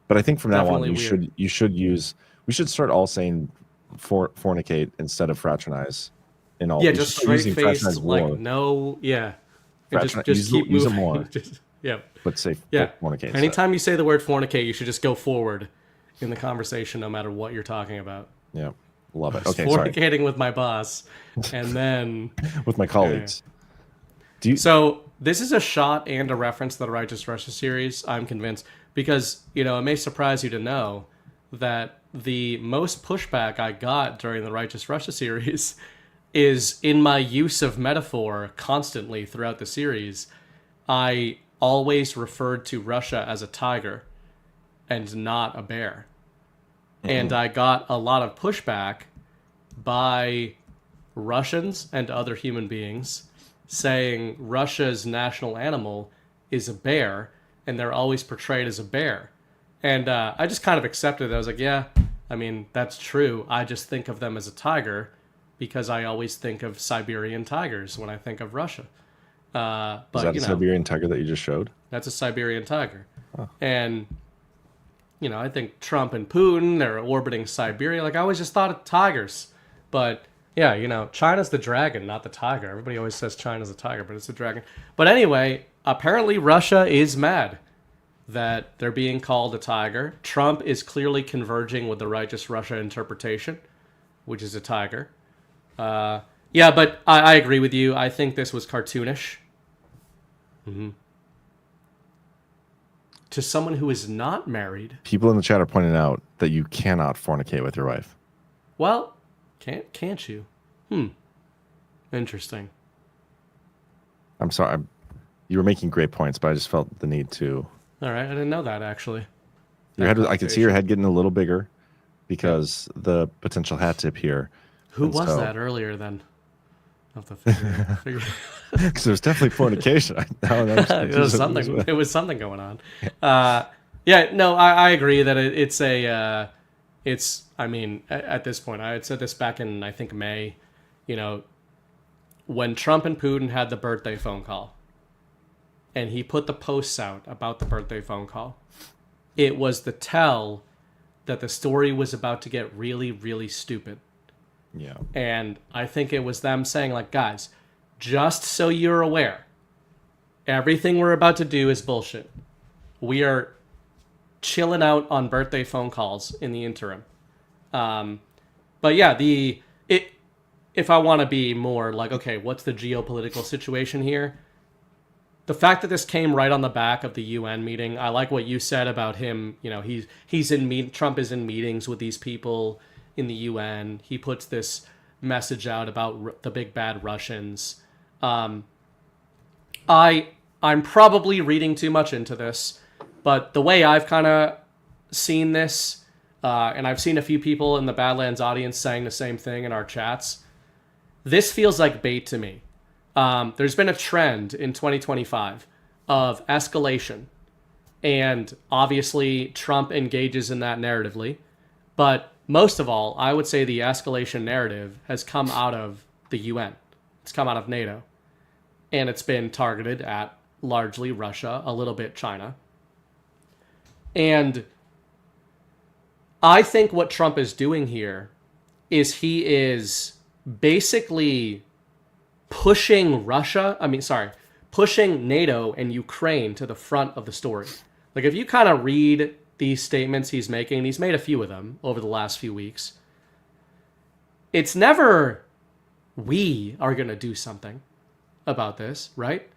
But I think from now on, Definitely we should start all saying fornicate instead of fraternize. In all, we just should start straight using face, fraternize like more. no, And just use keep it moving. more. Yeah. But say fornicate. Anytime you say the word fornicate, you should just go forward in the conversation, no matter what you're talking about. Yeah, love it. Okay, fornicating with my boss, and then with my colleagues. So this is a shot and a reference to the Righteous Russia series. I'm convinced because it may surprise you to know that the most pushback I got during the Righteous Russia series is in my use of metaphor constantly throughout the series. I always referred to Russia as a tiger and not a bear. And I got a lot of pushback by Russians and other human beings saying Russia's national animal is a bear, and they're always portrayed as a bear. And I just kind of accepted it. I was like, yeah, I mean, that's true. I just think of them as a tiger because I always think of Siberian tigers when I think of Russia. But, is that a Siberian tiger that you just showed? That's a Siberian tiger. Oh. And, I think Trump and Putin, they're orbiting Siberia. Like, I always just thought of tigers. But, yeah, China's the dragon, not the tiger. Everybody always says China's a tiger, but it's a dragon. But anyway, apparently Russia is mad that they're being called a tiger. Trump is clearly converging with the Righteous Russia interpretation, which is a tiger. Yeah, but I agree with you. I think this was cartoonish. Mm-hmm. To someone who is not married. People in the chat are pointing out that you cannot fornicate with your wife. Well, can't you? Interesting. I'm sorry. You were making great points, but I just felt the need to. All right, I didn't know that actually. Your head. I could see your head getting a little bigger because the potential hat tip here. Who was that earlier then? I'll have to figure. Because there's definitely fornication. It was something. It was something going on. I agree that it's a. I mean, at this point, I had said this back in I think May. When Trump and Putin had the birthday phone call, and he put the posts out about the birthday phone call, it was the tell that the story was about to get really, really stupid. Yeah. And I think it was them saying, like, guys, just so you're aware, everything we're about to do is bullshit. We are chilling out on birthday phone calls in the interim. But yeah, if I want to be more like, okay, what's the geopolitical situation here? the fact that this came right on the back of the UN meeting, I like what you said about him. You know, Trump is in meetings with these people in the UN. He puts this message out about the big bad Russians. I'm probably reading too much into this, but the way I've kind of seen this, and I've seen a few people in the Badlands audience saying the same thing in our chats, this feels like bait to me. There's been a trend in 2025 of escalation, and obviously Trump engages in that narratively, but most of all, I would say the escalation narrative has come out of the UN. It's come out of NATO, and it's been targeted at largely Russia, a little bit China. And I think what Trump is doing here is he is basically pushing NATO and Ukraine to the front of the story. Like, if you kind of read these statements he's making, and he's made a few of them over the last few weeks, it's never, we are going to do something about this, right?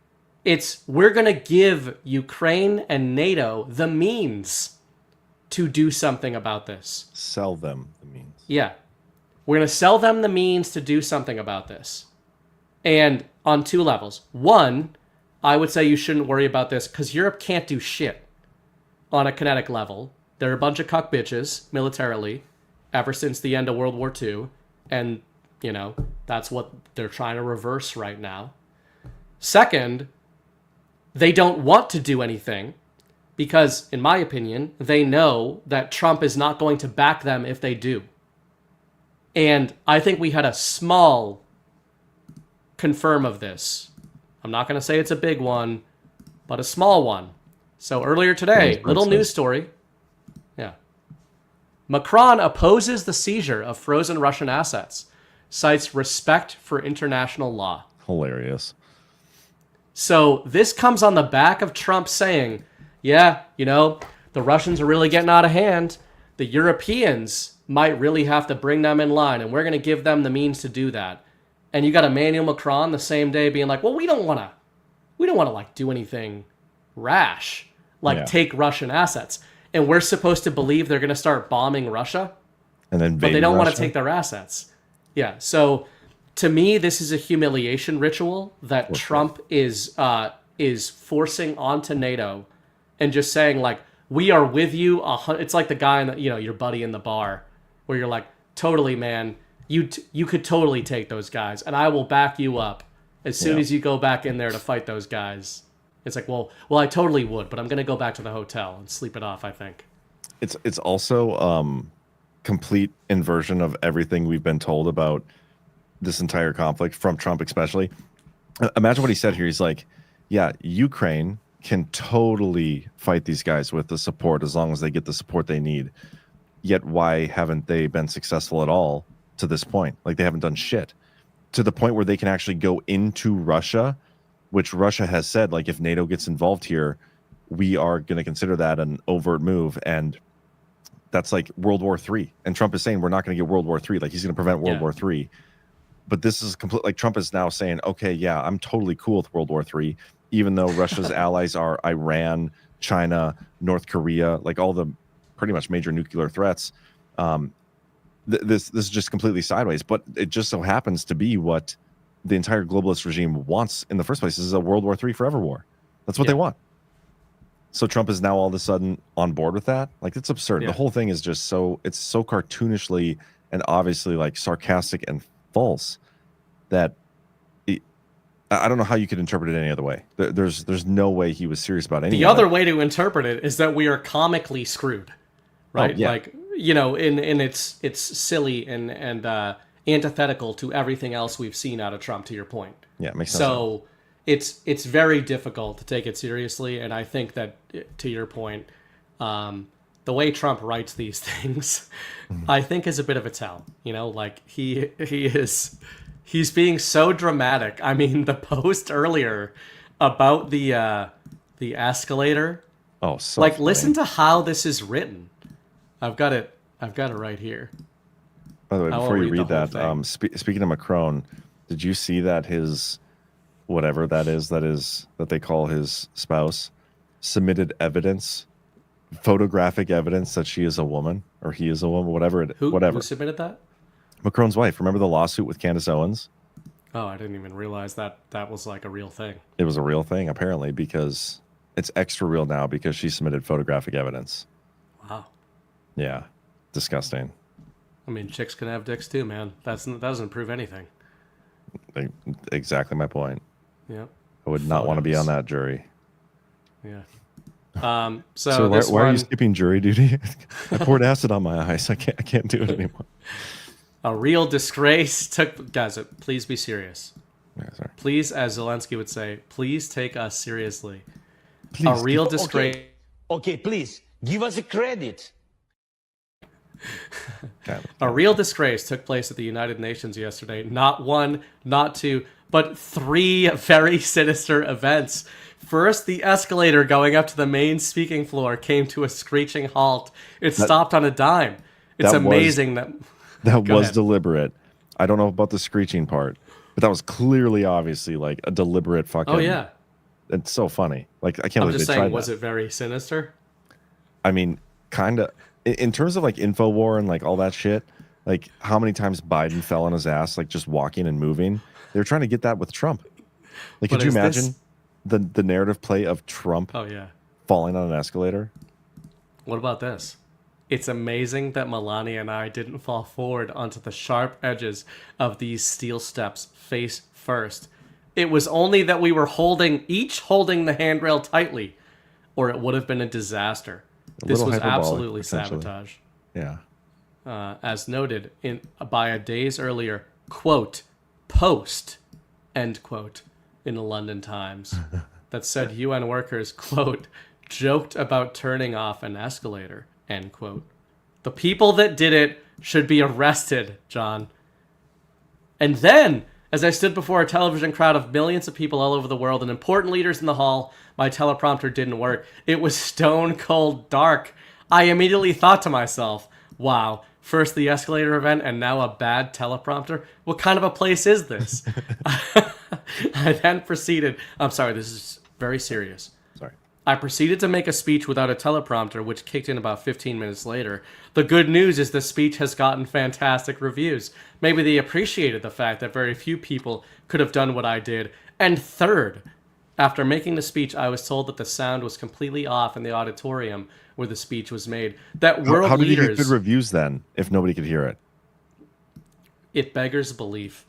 It's, we're going to give Ukraine and NATO the means to do something about this. Sell them the means. Yeah. We're going to sell them the means to do something about this. And on two levels. One, I would say you shouldn't worry about this because Europe can't do shit on a kinetic level. They're a bunch of cuck bitches militarily ever since the end of World War II. And, you know, that's what they're trying to reverse right now. Second, they don't want to do anything because, in my opinion, they know that Trump is not going to back them if they do. And I think we had a small confirm of this. I'm not going to say it's a big one, but a small one. So earlier today, little news story. Yeah. Macron opposes the seizure of frozen Russian assets, cites respect for international law. Hilarious. So this comes on the back of Trump saying, yeah, you know, the Russians are really getting out of hand. The Europeans might really have to bring them in line, and we're going to give them the means to do that. And you got Emmanuel Macron the same day being like, well, we don't want to like do anything rash, like take Russian assets. And we're supposed to believe they're going to start bombing Russia, and then but they don't want to take their assets. Yeah. So to me, this is a humiliation ritual that Trump is forcing onto NATO, and just saying like, we are with you. It's like the guy in the, you know, your buddy in the bar, where you're like, totally, man, you could totally take those guys, and I will back you up as soon as you go back in there to fight those guys. It's like, well, I totally would, but I'm going to go back to the hotel and sleep it off, I think. It's also complete inversion of everything we've been told about this entire conflict, from Trump especially. Imagine what he said here. He's like, yeah, Ukraine can totally fight these guys with the support as long as they get the support they need. Yet why haven't they been successful at all to this point? Like, they haven't done shit to the point where they can actually go into Russia, which Russia has said, like, if NATO gets involved here, we are going to consider that an overt move. And that's like World War III. And Trump is saying we're not going to get World War III. Like, he's going to prevent World War III. But this is complete. Like, Trump is now saying, okay, yeah, I'm totally cool with World War III, even though Russia's allies are Iran, China, North Korea, like all the pretty much major nuclear threats. This is just completely sideways. But it just so happens to be what the entire globalist regime wants in the first place. This is a World War III forever war. That's what they want. So Trump is now all of a sudden on board with that. Like, it's absurd. The whole thing is just it's so cartoonishly and obviously like sarcastic and false that I don't know how you could interpret it any other way. There's no way he was serious about anything. The other way to interpret it is that we are comically screwed, right? Oh, yeah. Like, you know, in it's silly and antithetical to everything else we've seen out of Trump, to your point. Yeah, it makes sense. So it's very difficult to take it seriously, and I think that, to your point, the way Trump writes these things, I think is a bit of a tell. You know, like he's being so dramatic. I mean, the post earlier about the escalator. Oh, so like, funny. listen to how this is written. I've got it right here. By the way, before you read that, speaking of Macron, did you see that his whatever that is that they call his spouse, submitted evidence, photographic evidence that she is a woman or he is a woman, whatever. Who submitted that? Macron's wife. Remember the lawsuit with Candace Owens? Oh, I didn't even realize that was like a real thing. It was a real thing, apparently, because it's extra real now because she submitted photographic evidence. Wow. Yeah. Disgusting. I mean, chicks can have dicks too, man. That doesn't prove anything. Exactly my point. Yeah. I would not want to be on that jury. Yeah. So why are you skipping jury duty? I poured acid on my eyes. I can't do it anymore. A real disgrace took... Guys, please be serious. Yeah, sorry. Please, as Zelensky would say, please take us seriously. Please. A real disgrace... Okay, please, give us a credit. A real disgrace took place at the United Nations yesterday. Not one, not two, but three very sinister events. First, the escalator going up to the main speaking floor came to a screeching halt. It stopped on a dime. It's amazing that was deliberate. I don't know about the screeching part, but that was clearly, obviously, like a deliberate fucking... Oh, yeah. It's so funny. Like, I can't believe they tried that. I'm just saying, was it very sinister? I mean, kind of. In terms of like InfoWar and like all that shit, like how many times Biden fell on his ass, like just walking and moving. They're trying to get that with Trump. Like, could you imagine the narrative play of Trump falling on an escalator? What about this? It's amazing that Melania and I didn't fall forward onto the sharp edges of these steel steps face first. It was only that we were each holding the handrail tightly, or it would have been a disaster. This was absolutely sabotage. Yeah. As noted by a days earlier, quote, post, end quote, in the London Times that said UN workers, quote, joked about turning off an escalator, end quote. The people that did it should be arrested, John. And then, as I stood before a television crowd of millions of people all over the world and important leaders in the hall, my teleprompter didn't work. It was stone cold dark. I immediately thought to myself, wow, first the escalator event and now a bad teleprompter? What kind of a place is this? I then proceeded, I'm sorry, this is very serious. Sorry. I proceeded to make a speech without a teleprompter, which kicked in about 15 minutes later. The good news is the speech has gotten fantastic reviews. Maybe they appreciated the fact that very few people could have done what I did. And third, after making the speech, I was told that the sound was completely off in the auditorium where the speech was made. That world How did you leaders... get good reviews then, if nobody could hear it? It beggars belief.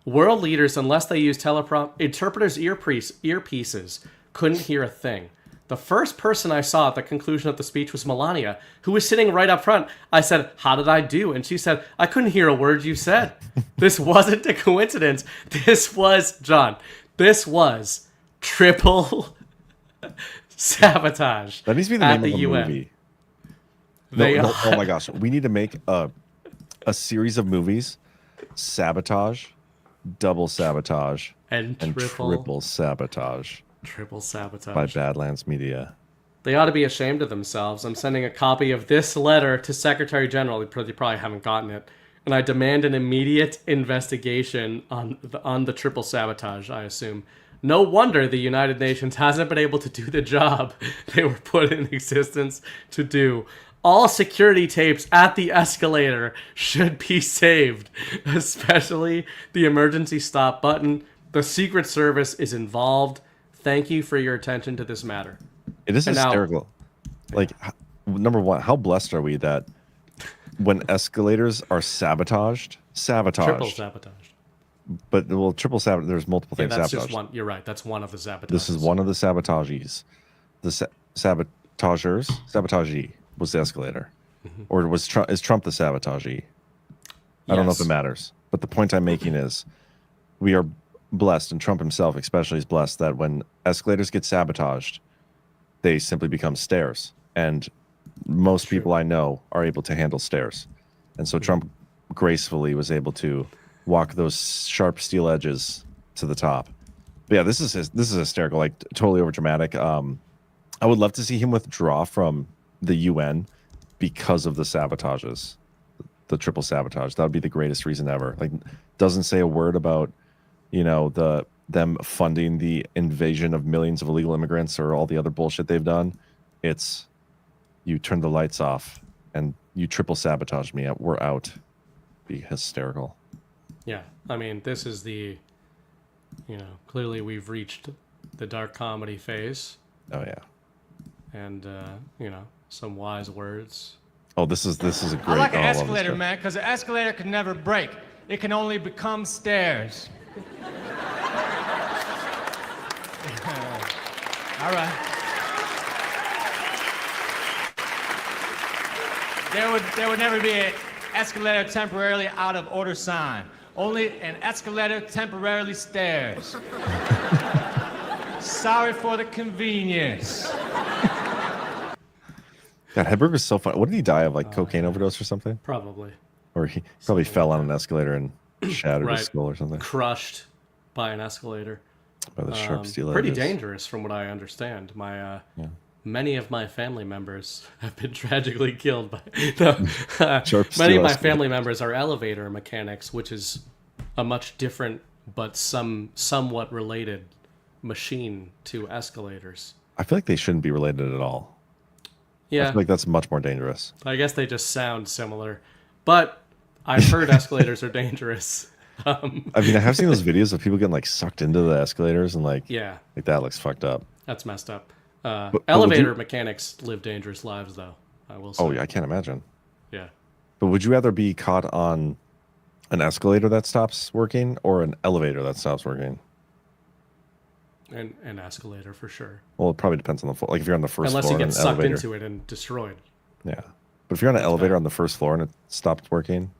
World leaders, unless they use interpreters' earpieces, couldn't hear a thing. The first person I saw at the conclusion of the speech was Melania, who was sitting right up front. I said, how did I do? And she said, I couldn't hear a word you said. This wasn't a coincidence. This was, John, this was triple sabotage. That needs to be the name of a UN. movie. Oh my gosh. We need to make a series of movies. Sabotage, double sabotage, and triple sabotage. Triple sabotage. By Badlands Media. They ought to be ashamed of themselves. I'm sending a copy of this letter to Secretary General. They probably haven't gotten it. And I demand an immediate investigation on the triple sabotage, I assume. No wonder the United Nations hasn't been able to do the job they were put in existence to do. All security tapes at the escalator should be saved, especially the emergency stop button. The Secret Service is involved. Thank you for your attention to this matter. It is hysterical. Like, number one, how blessed are we that when escalators are sabotaged? Triple sabotage. But, well, triple sabotage, there's multiple things that's sabotaged. just one. You're right. That's one of the sabotages. This is one of the sabotages. The sabotagee was the escalator. Mm-hmm. Or is Trump the sabotagee? I don't know if it matters. But the point I'm making is we are blessed, and Trump himself especially is blessed, that when escalators get sabotaged, they simply become stairs. And most people I know are able to handle stairs. And so Trump gracefully was able to walk those sharp steel edges to the top. But yeah, this is hysterical, like totally over dramatic. I would love to see him withdraw from the UN because of the sabotages, the triple sabotage. That would be the greatest reason ever. Like, doesn't say a word about, the them funding the invasion of millions of illegal immigrants or all the other bullshit they've done. It's you turn the lights off and you triple sabotage me. We're out. Be hysterical. Yeah, I mean, this is the, clearly we've reached the dark comedy phase. Oh yeah. And some wise words. Oh, this is a great. I like an escalator, man, because an escalator can never break. It can only become stairs. All right. There would never be an escalator temporarily out of order sign. Only an escalator temporarily stairs. Sorry for the convenience. God, Hedberg was so fun. What did he die of? Like cocaine overdose or something? Probably. Or he probably fell on an escalator and shattered Right. his skull or something. Crushed by an escalator. By the sharp steel Pretty edges. dangerous, from what I understand. Many of my family members have been tragically killed by. Sharp Many steel of my escalator. family members are elevator mechanics, which is a much different but somewhat related machine to escalators. I feel like they shouldn't be related at all. Yeah. I feel like that's much more dangerous. I guess they just sound similar, but I've heard escalators are dangerous. I mean, I have seen those videos of people getting like sucked into the escalators and like that looks fucked up. That's messed up. But Elevator mechanics live dangerous lives, though. I will say. Oh yeah, I can't imagine. Yeah. But would you rather be caught on an escalator that stops working or an elevator that stops working? An escalator for sure. Well, it probably depends on the floor. Like if you're on the first Unless floor you on get an sucked elevator. into it and destroyed. Yeah, but if you're on an elevator on the first floor and it stopped working,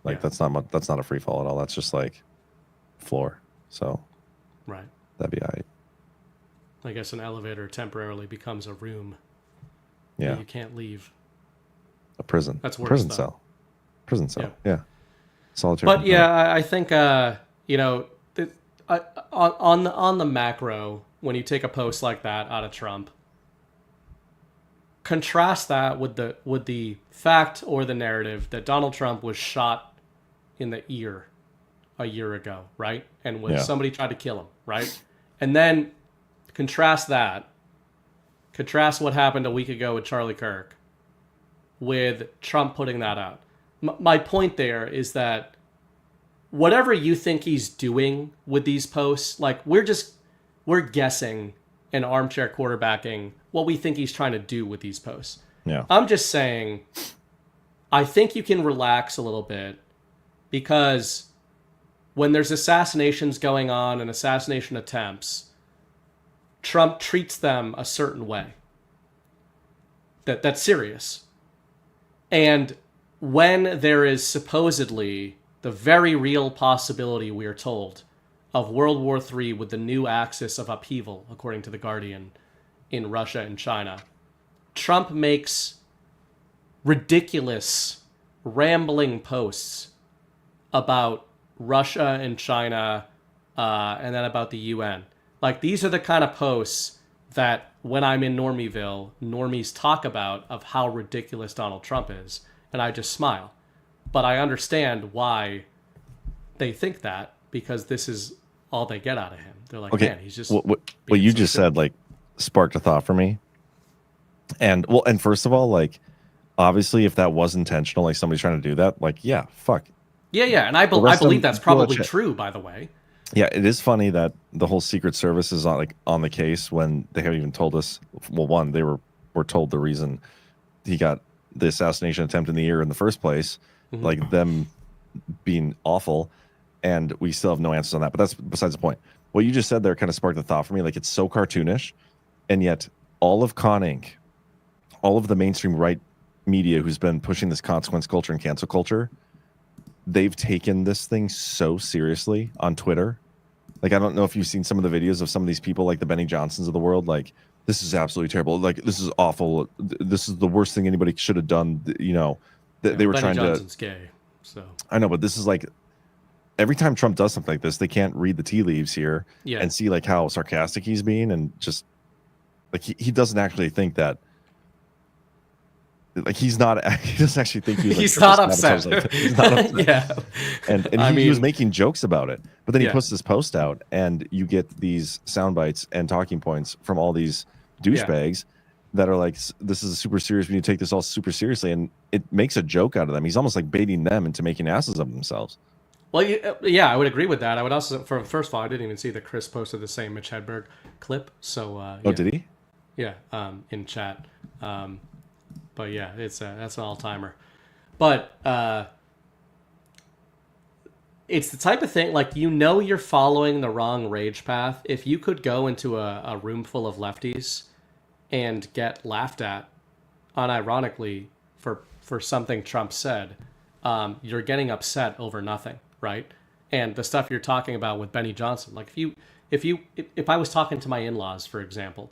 like that's not a free fall at all. That's just like floor. So Right. that'd be alright. I guess an elevator temporarily becomes a room. Yeah. That you can't leave. A prison. That's worse, prison though. cell. Prison cell. Yeah. Solitary. But confinement. yeah, I think on the macro, when you take a post like that out of Trump, contrast that with the fact or the narrative that Donald Trump was shot in the ear a year ago, right? And when somebody tried to kill him, right? And then contrast what happened a week ago with Charlie Kirk with Trump putting that out. My point there is that whatever you think he's doing with these posts, like we're guessing and armchair quarterbacking what we think he's trying to do with these posts. Yeah. I'm just saying, I think you can relax a little bit because when there's assassinations going on and assassination attempts, Trump treats them a certain way. That's serious. And when there is supposedly the very real possibility, we are told, of World War III with the new axis of upheaval, according to The Guardian, in Russia and China, Trump makes ridiculous, rambling posts about Russia and China, and then about the UN. Like, these are the kind of posts that when I'm in Normieville, normies talk about of how ridiculous Donald Trump is, and I just smile. But I understand why they think that, because this is all they get out of him. They're like, man, he's just... What you just said, like, sparked a thought for me. And first of all, like, obviously, if that was intentional, like somebody's trying to do that, like, yeah, fuck. Yeah, and I believe that's probably true, by the way. Yeah, it is funny that the whole Secret Service is on the case when they haven't even told us. Well, one, they were told the reason he got the assassination attempt in the ear in the first place, like them being awful, and we still have no answers on that. But that's besides the point. What you just said there kind of sparked a thought for me. Like, it's so cartoonish, and yet all of Con Inc., all of the mainstream right media who's been pushing this consequence culture and cancel culture, they've taken this thing so seriously on Twitter. Like, I don't know if you've seen some of the videos of some of these people, like the Benny Johnsons of the world. Like, this is absolutely terrible. Like, this is awful. This is the worst thing anybody should have done. You know, they were Benny trying Johnson's to. gay, so I know, but this is like every time Trump does something like this, they can't read the tea leaves here and see like how sarcastic he's being, and just like he doesn't actually think that like he's not. He doesn't actually think he was. Like, he's not upset. Like, he's not upset. Yeah, and he was making jokes about it. But then he puts this post out, and you get these sound bites and talking points from all these douchebags that are like, "This is super serious. We need to take this all super seriously," and it makes a joke out of them. He's almost like baiting them into making asses of themselves. Well, yeah, I would agree with that. I would also, first of all, I didn't even see that Chris posted the same Mitch Hedberg clip. So, oh, did he? Yeah, in chat. But yeah, that's an all-timer. But it's the type of thing, like, you're following the wrong rage path. If you could go into a room full of lefties and get laughed at, unironically, for something Trump said, you're getting upset over nothing, right? And the stuff you're talking about with Benny Johnson, like if I was talking to my in-laws, for example,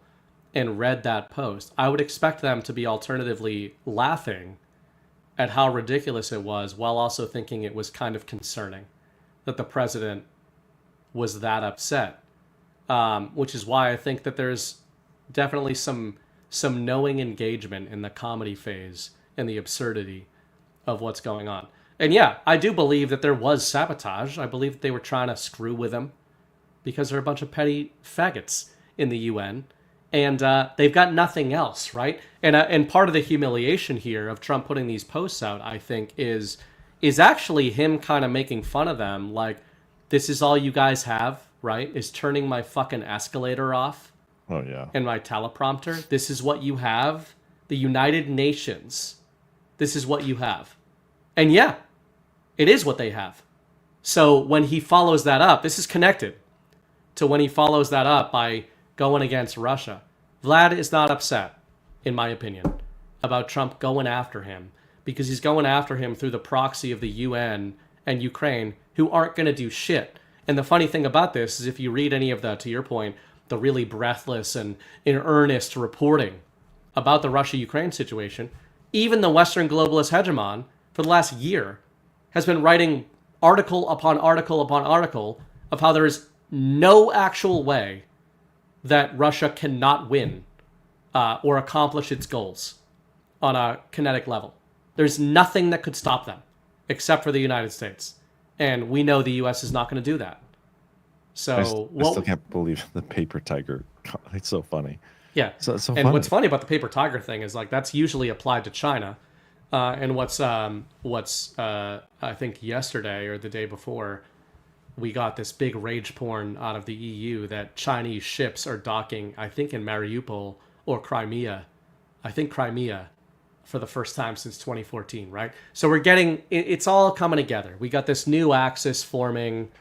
and read that post, I would expect them to be alternatively laughing at how ridiculous it was, while also thinking it was kind of concerning that the president was that upset. Which is why I think that there's definitely some knowing engagement in the comedy phase and the absurdity of what's going on. And yeah, I do believe that there was sabotage. I believe that they were trying to screw with him because they're a bunch of petty faggots in the UN. And they've got nothing else, right? And part of the humiliation here of Trump putting these posts out, I think, is actually him kind of making fun of them. Like, this is all you guys have, right? Is turning my fucking escalator off. Oh, yeah. And my teleprompter. This is what you have. The United Nations. This is what you have. And yeah, it is what they have. So when he follows that up, this is connected to when he follows that up by going against Russia. Vlad is not upset, in my opinion, about Trump going after him, because he's going after him through the proxy of the UN and Ukraine, who aren't going to do shit. And the funny thing about this is, if you read any of the, to your point, the really breathless and in earnest reporting about the Russia-Ukraine situation, even the Western globalist hegemon for the last year has been writing article upon article upon article of how there is no actual way that Russia cannot win or accomplish its goals on a kinetic level. There's nothing that could stop them except for the United States. And we know the U.S. is not going to do that. So I still can't believe the paper tiger. It's so funny. Yeah. So and funny. What's funny about the paper tiger thing is, like, that's usually applied to China. And what's I think yesterday or the day before, we got this big rage porn out of the EU that Chinese ships are docking, I think in Mariupol or Crimea. I think Crimea, for the first time since 2014, right? So we're getting, it's all coming together. We got this new axis forming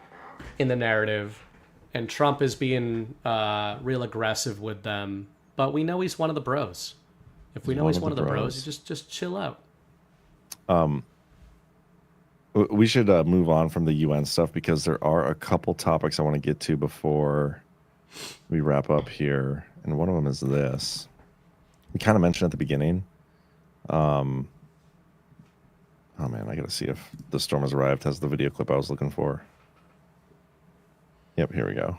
in the narrative, and Trump is being real aggressive with them. But we know he's one of the bros. If we know he's one of the bros, you just chill out. We should move on from the UN stuff, because there are a couple topics I want to get to before we wrap up here. And one of them is this. We kind of mentioned at the beginning. Oh man, I got to see if The Storm Has Arrived has the video clip I was looking for. Yep, here we go.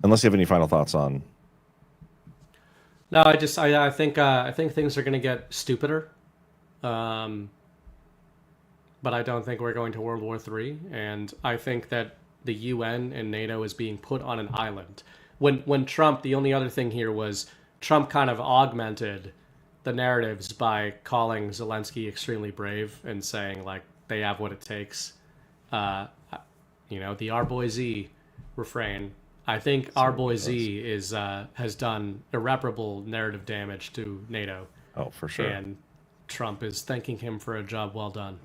Unless you have any final thoughts on. No, I think things are going to get stupider. But I don't think we're going to World War III, and I think that the UN and NATO is being put on an island. When Trump, the only other thing here was Trump kind of augmented the narratives by calling Zelensky extremely brave and saying, like, they have what it takes. The Our Boy Z refrain. I think Our Boy Z has done irreparable narrative damage to NATO. Oh, for sure. And Trump is thanking him for a job well done.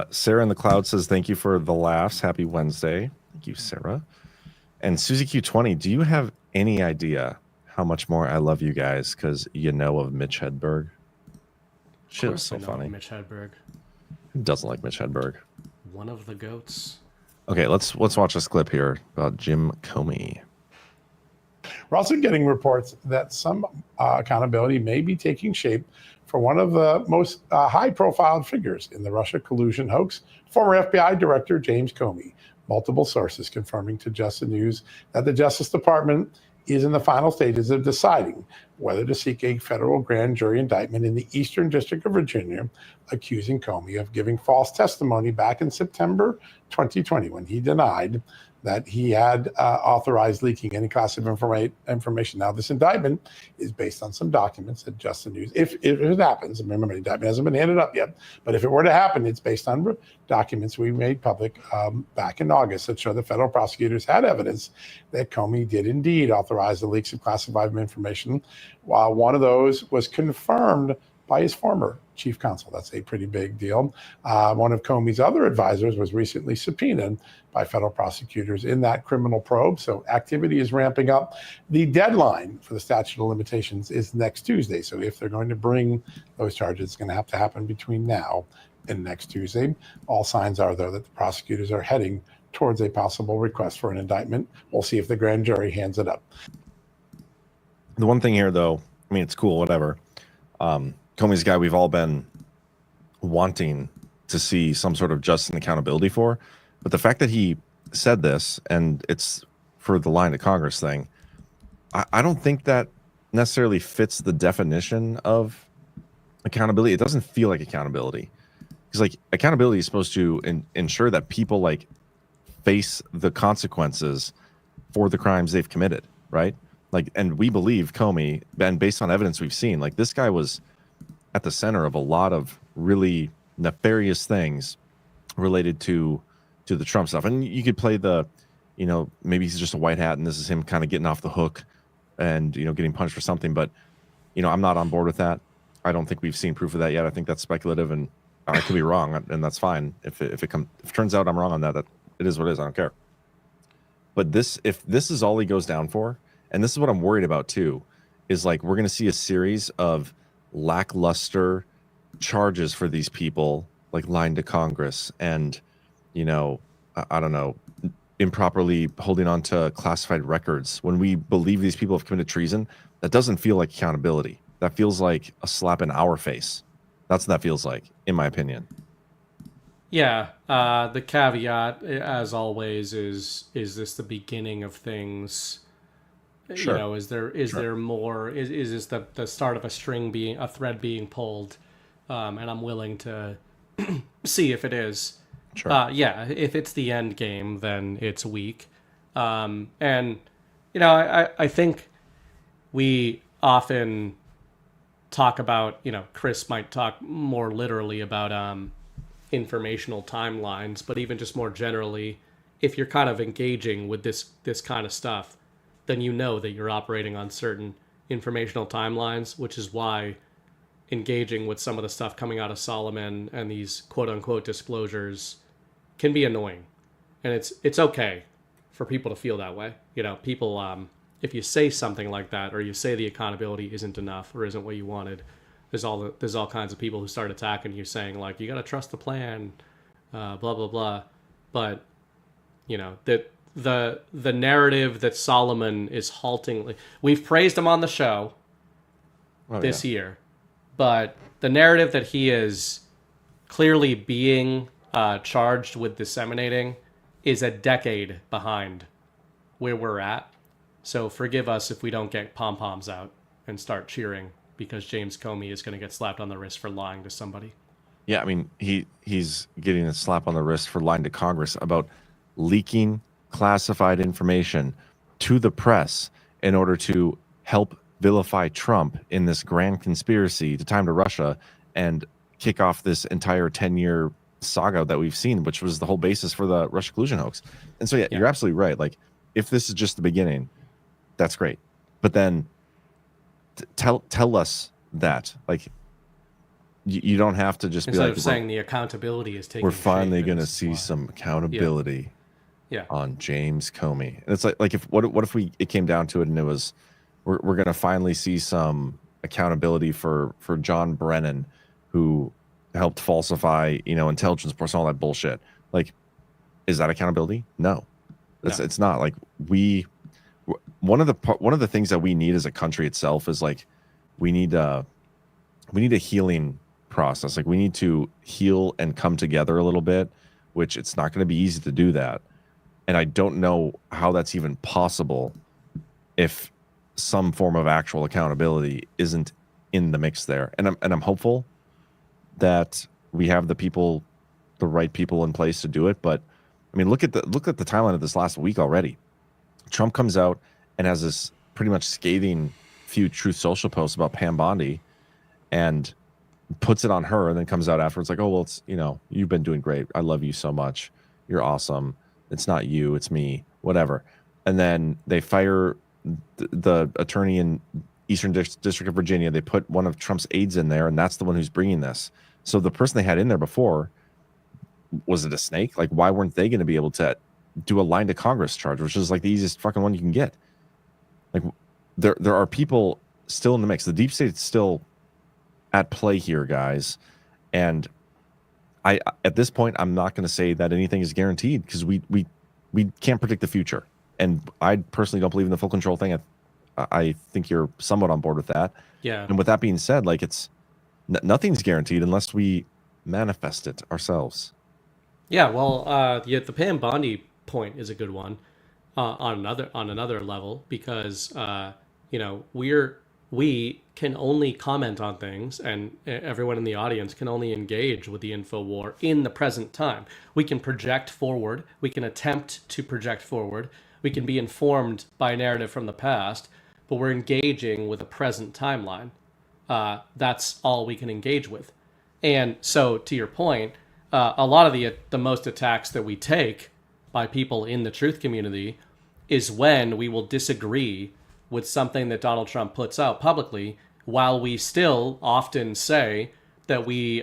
Sarah in the Cloud says, thank you for the laughs. Happy Wednesday. Thank you, Sarah. And Susie Q20, do you have any idea how much more I love you guys because you know of Mitch Hedberg? Shit is so funny. Mitch Hedberg. Who doesn't like Mitch Hedberg? One of the goats. Okay, let's watch this clip here about Jim Comey. We're also getting reports that some accountability may be taking shape for one of the most high-profile figures in the Russia collusion hoax, former FBI Director James Comey. Multiple sources confirming to Just the News that the Justice Department is in the final stages of deciding whether to seek a federal grand jury indictment in the Eastern District of Virginia, accusing Comey of giving false testimony back in September 2020 when he denied that he had authorized leaking any classified information. Now, this indictment is based on some documents that Just the News, if it happens, remember, the indictment hasn't been handed up yet, but if it were to happen, it's based on documents we made public back in August that show the federal prosecutors had evidence that Comey did indeed authorize the leaks of classified information, while one of those was confirmed by his former chief counsel. That's a pretty big deal. One of Comey's other advisors was recently subpoenaed by federal prosecutors in that criminal probe. So activity is ramping up. The deadline for the statute of limitations is next Tuesday. So if they're going to bring those charges, it's going to have to happen between now and next Tuesday. All signs are, though, that the prosecutors are heading towards a possible request for an indictment. We'll see if the grand jury hands it up. The one thing here, though, I mean, it's cool, whatever. Comey's a guy we've all been wanting to see some sort of justice and accountability for. But the fact that he said this, and it's for the line to Congress thing, I don't think that necessarily fits the definition of accountability. It doesn't feel like accountability. Because like accountability is supposed to ensure that people like face the consequences for the crimes they've committed, right? Like, and we believe Comey, and based on evidence we've seen, like this guy was at the center of a lot of really nefarious things related to the Trump stuff. And you could play the, you know, maybe he's just a white hat and this is him kind of getting off the hook and, you know, getting punished for something. But, you know, I'm not on board with that. I don't think we've seen proof of that yet. I think that's speculative, and I could be wrong, and that's fine. If it turns out I'm wrong on that, it is what it is. I don't care. But if this is all he goes down for, and this is what I'm worried about too, is like we're going to see a series of lackluster charges for these people, like lying to Congress and, you know, I don't know, improperly holding on to classified records. When we believe these people have committed treason, that doesn't feel like accountability. That feels like a slap in our face. That's what that feels like, in my opinion. Yeah, the caveat, as always, is this the beginning of things? Sure. You know, is there more? Is this the start of a thread being pulled? And I'm willing to see if it is. Sure. Yeah, if it's the end game, then it's weak. And you know, I think we often talk about, you know, Chris might talk more literally about informational timelines, but even just more generally, if you're kind of engaging with this kind of stuff, then you know that you're operating on certain informational timelines, which is why engaging with some of the stuff coming out of Solomon and these quote-unquote disclosures can be annoying. And it's okay for people to feel that way. You know, people, if you say something like that, or you say the accountability isn't enough or isn't what you wanted, there's all kinds of people who start attacking you, saying like, you got to trust the plan, blah, blah, blah. But, you know, that the narrative that Solomon is haltingly, we've praised him on the show this year, but the narrative that he is clearly being charged with disseminating is a decade behind where we're at. So forgive us if we don't get pom-poms out and start cheering because James Comey is going to get slapped on the wrist for lying to somebody. Yeah, I mean, he's getting a slap on the wrist for lying to Congress about leaking classified information to the press in order to help vilify Trump in this grand conspiracy to time to Russia and kick off this entire 10-year saga that we've seen, which was the whole basis for the Russia collusion hoax. And so, yeah, you're absolutely right. Like, if this is just the beginning, that's great. But then tell us that, like, you don't have to just Instead be like, of saying the accountability is taking we're finally shape going to and see some accountability on James Comey. And it's like if what if it came down to it and it was we're going to finally see some accountability for John Brennan, who helped falsify, you know, intelligence reports and all that bullshit. Like, is that accountability? No. It's not. Like, one of the things that we need as a country itself is like we need a healing process. Like, we need to heal and come together a little bit, which it's not going to be easy to do that. And I don't know how that's even possible if some form of actual accountability isn't in the mix there. And I'm hopeful that we have the right people in place to do it. But I mean, look at the timeline of this last week already. Trump comes out and has this pretty much scathing few Truth Social posts about Pam Bondi and puts it on her, and then comes out afterwards like, oh, well, it's, you've been doing great. I love you so much. You're awesome. It's not you, it's me, whatever. And then they fire the attorney in Eastern District of Virginia. They put one of Trump's aides in there, and that's the one who's bringing this. So the person they had in there before, was it a snake? Like, why weren't they going to be able to do a line to Congress charge, which is like the easiest fucking one you can get? Like, there are people still in the mix. The deep state's still at play here, guys. And I, at this point, I'm not going to say that anything is guaranteed, because we can't predict the future. And I personally don't believe in the full control thing. I think you're somewhat on board with that. Yeah. And with that being said, like, it's nothing's guaranteed unless we manifest it ourselves. Yeah. Well, the Pam Bondi point is a good one on another level, because we can only comment on things, and everyone in the audience can only engage with the info war in the present time. We can project forward. We can attempt to project forward. We can be informed by a narrative from the past, but we're engaging with a present timeline. That's all we can engage with. And so, to your point, a lot of the most attacks that we take by people in the truth community is when we will disagree with something that Donald Trump puts out publicly, while we still often say that we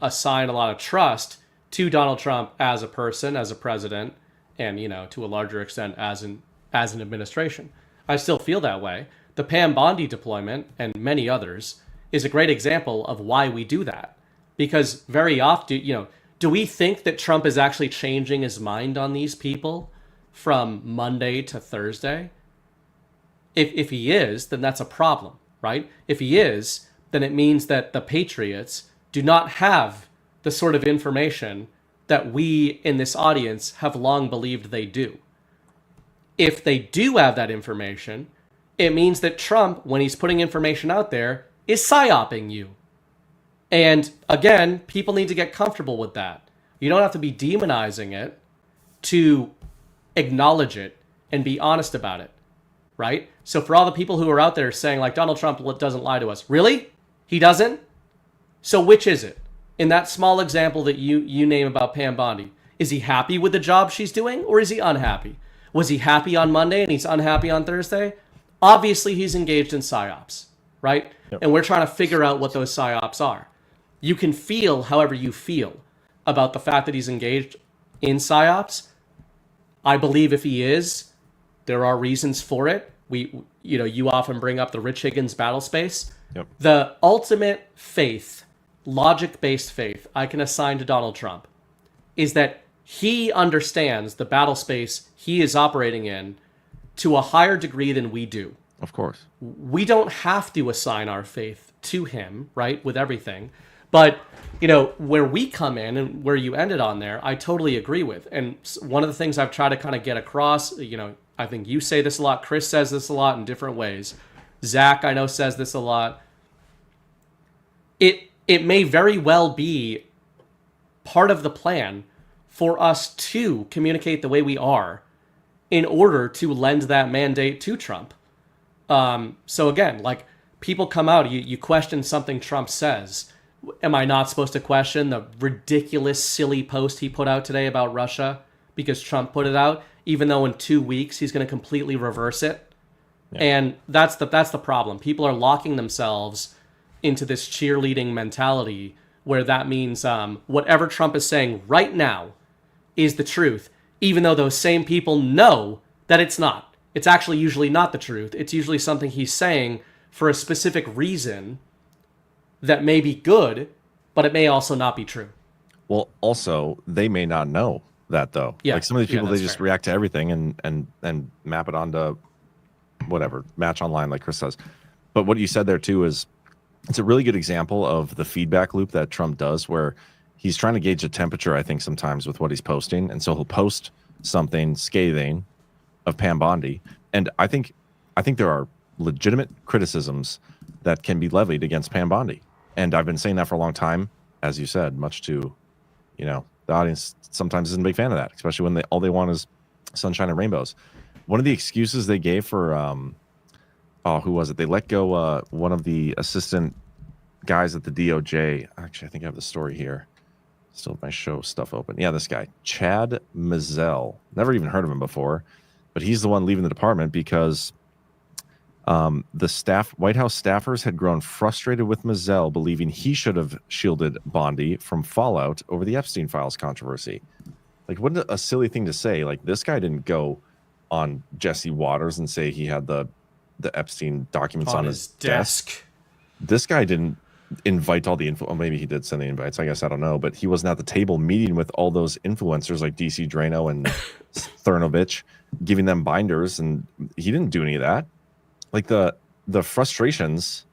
assign a lot of trust to Donald Trump as a person, as a president, and, to a larger extent as an administration. I still feel that way. The Pam Bondi deployment, and many others, is a great example of why we do that. Because very often, do we think that Trump is actually changing his mind on these people from Monday to Thursday? If he is, then that's a problem, right? If he is, then it means that the Patriots do not have the sort of information that we in this audience have long believed they do. If they do have that information, it means that Trump, when he's putting information out there, is psyoping you. And again, people need to get comfortable with that. You don't have to be demonizing it to acknowledge it and be honest about it, right? So for all the people who are out there saying, like, Donald Trump doesn't lie to us. Really? He doesn't? So which is it? In that small example that you name about Pam Bondi, is he happy with the job she's doing, or is he unhappy? Was he happy on Monday and he's unhappy on Thursday? Obviously, he's engaged in psyops, right? Yep. And we're trying to figure out what those psyops are. You can feel however you feel about the fact that he's engaged in psyops. I believe if he is, there are reasons for it. You often bring up the Rich Higgins battle space. Yep. The ultimate faith, logic-based faith I can assign to Donald Trump is that he understands the battle space he is operating in to a higher degree than we do. Of course. We don't have to assign our faith to him, right, with everything. But, where we come in and where you ended on there, I totally agree with. And one of the things I've tried to kind of get across, I think you say this a lot, Chris says this a lot in different ways. Zach, I know, says this a lot. It may very well be part of the plan for us to communicate the way we are in order to lend that mandate to Trump. So again, like, people come out, you question something Trump says. Am I not supposed to question the ridiculous, silly post he put out today about Russia because Trump put it out, even though in 2 weeks he's going to completely reverse it? Yeah. And that's the problem. People are locking themselves into this cheerleading mentality where that means whatever Trump is saying right now is the truth, even though those same people know that it's not. It's actually usually not the truth. It's usually something he's saying for a specific reason that may be good, but it may also not be true. Well, also, they may not know that, though. Yeah. Like, some of these people, they just fair. react to everything and map it onto whatever, match online, like Chris says. But what you said there, too, is it's a really good example of the feedback loop that Trump does, where he's trying to gauge the temperature, I think, sometimes with what he's posting. And so he'll post something scathing of Pam Bondi. And I think I think there are legitimate criticisms that can be levied against Pam Bondi. And I've been saying that for a long time, as you said, much to, the audience sometimes isn't a big fan of that, especially when all they want is sunshine and rainbows. One of the excuses they gave for, who was it? They let go one of the assistant guys at the DOJ. Actually, I think I have the story here. Still have my show stuff open. Yeah, this guy, Chad Mazzell. Never even heard of him before, but he's the one leaving the department because the White House staffers had grown frustrated with Mazzell, believing he should have shielded Bondi from fallout over the Epstein files controversy. Like, what a silly thing to say. Like, this guy didn't go on Jesse Waters and say he had the Epstein documents on his desk. This guy didn't invite all the info. Well, maybe he did send the invites. I guess I don't know, but he wasn't at the table meeting with all those influencers like DC Drano and Thurnovich, giving them binders, and he didn't do any of that. Like the frustrations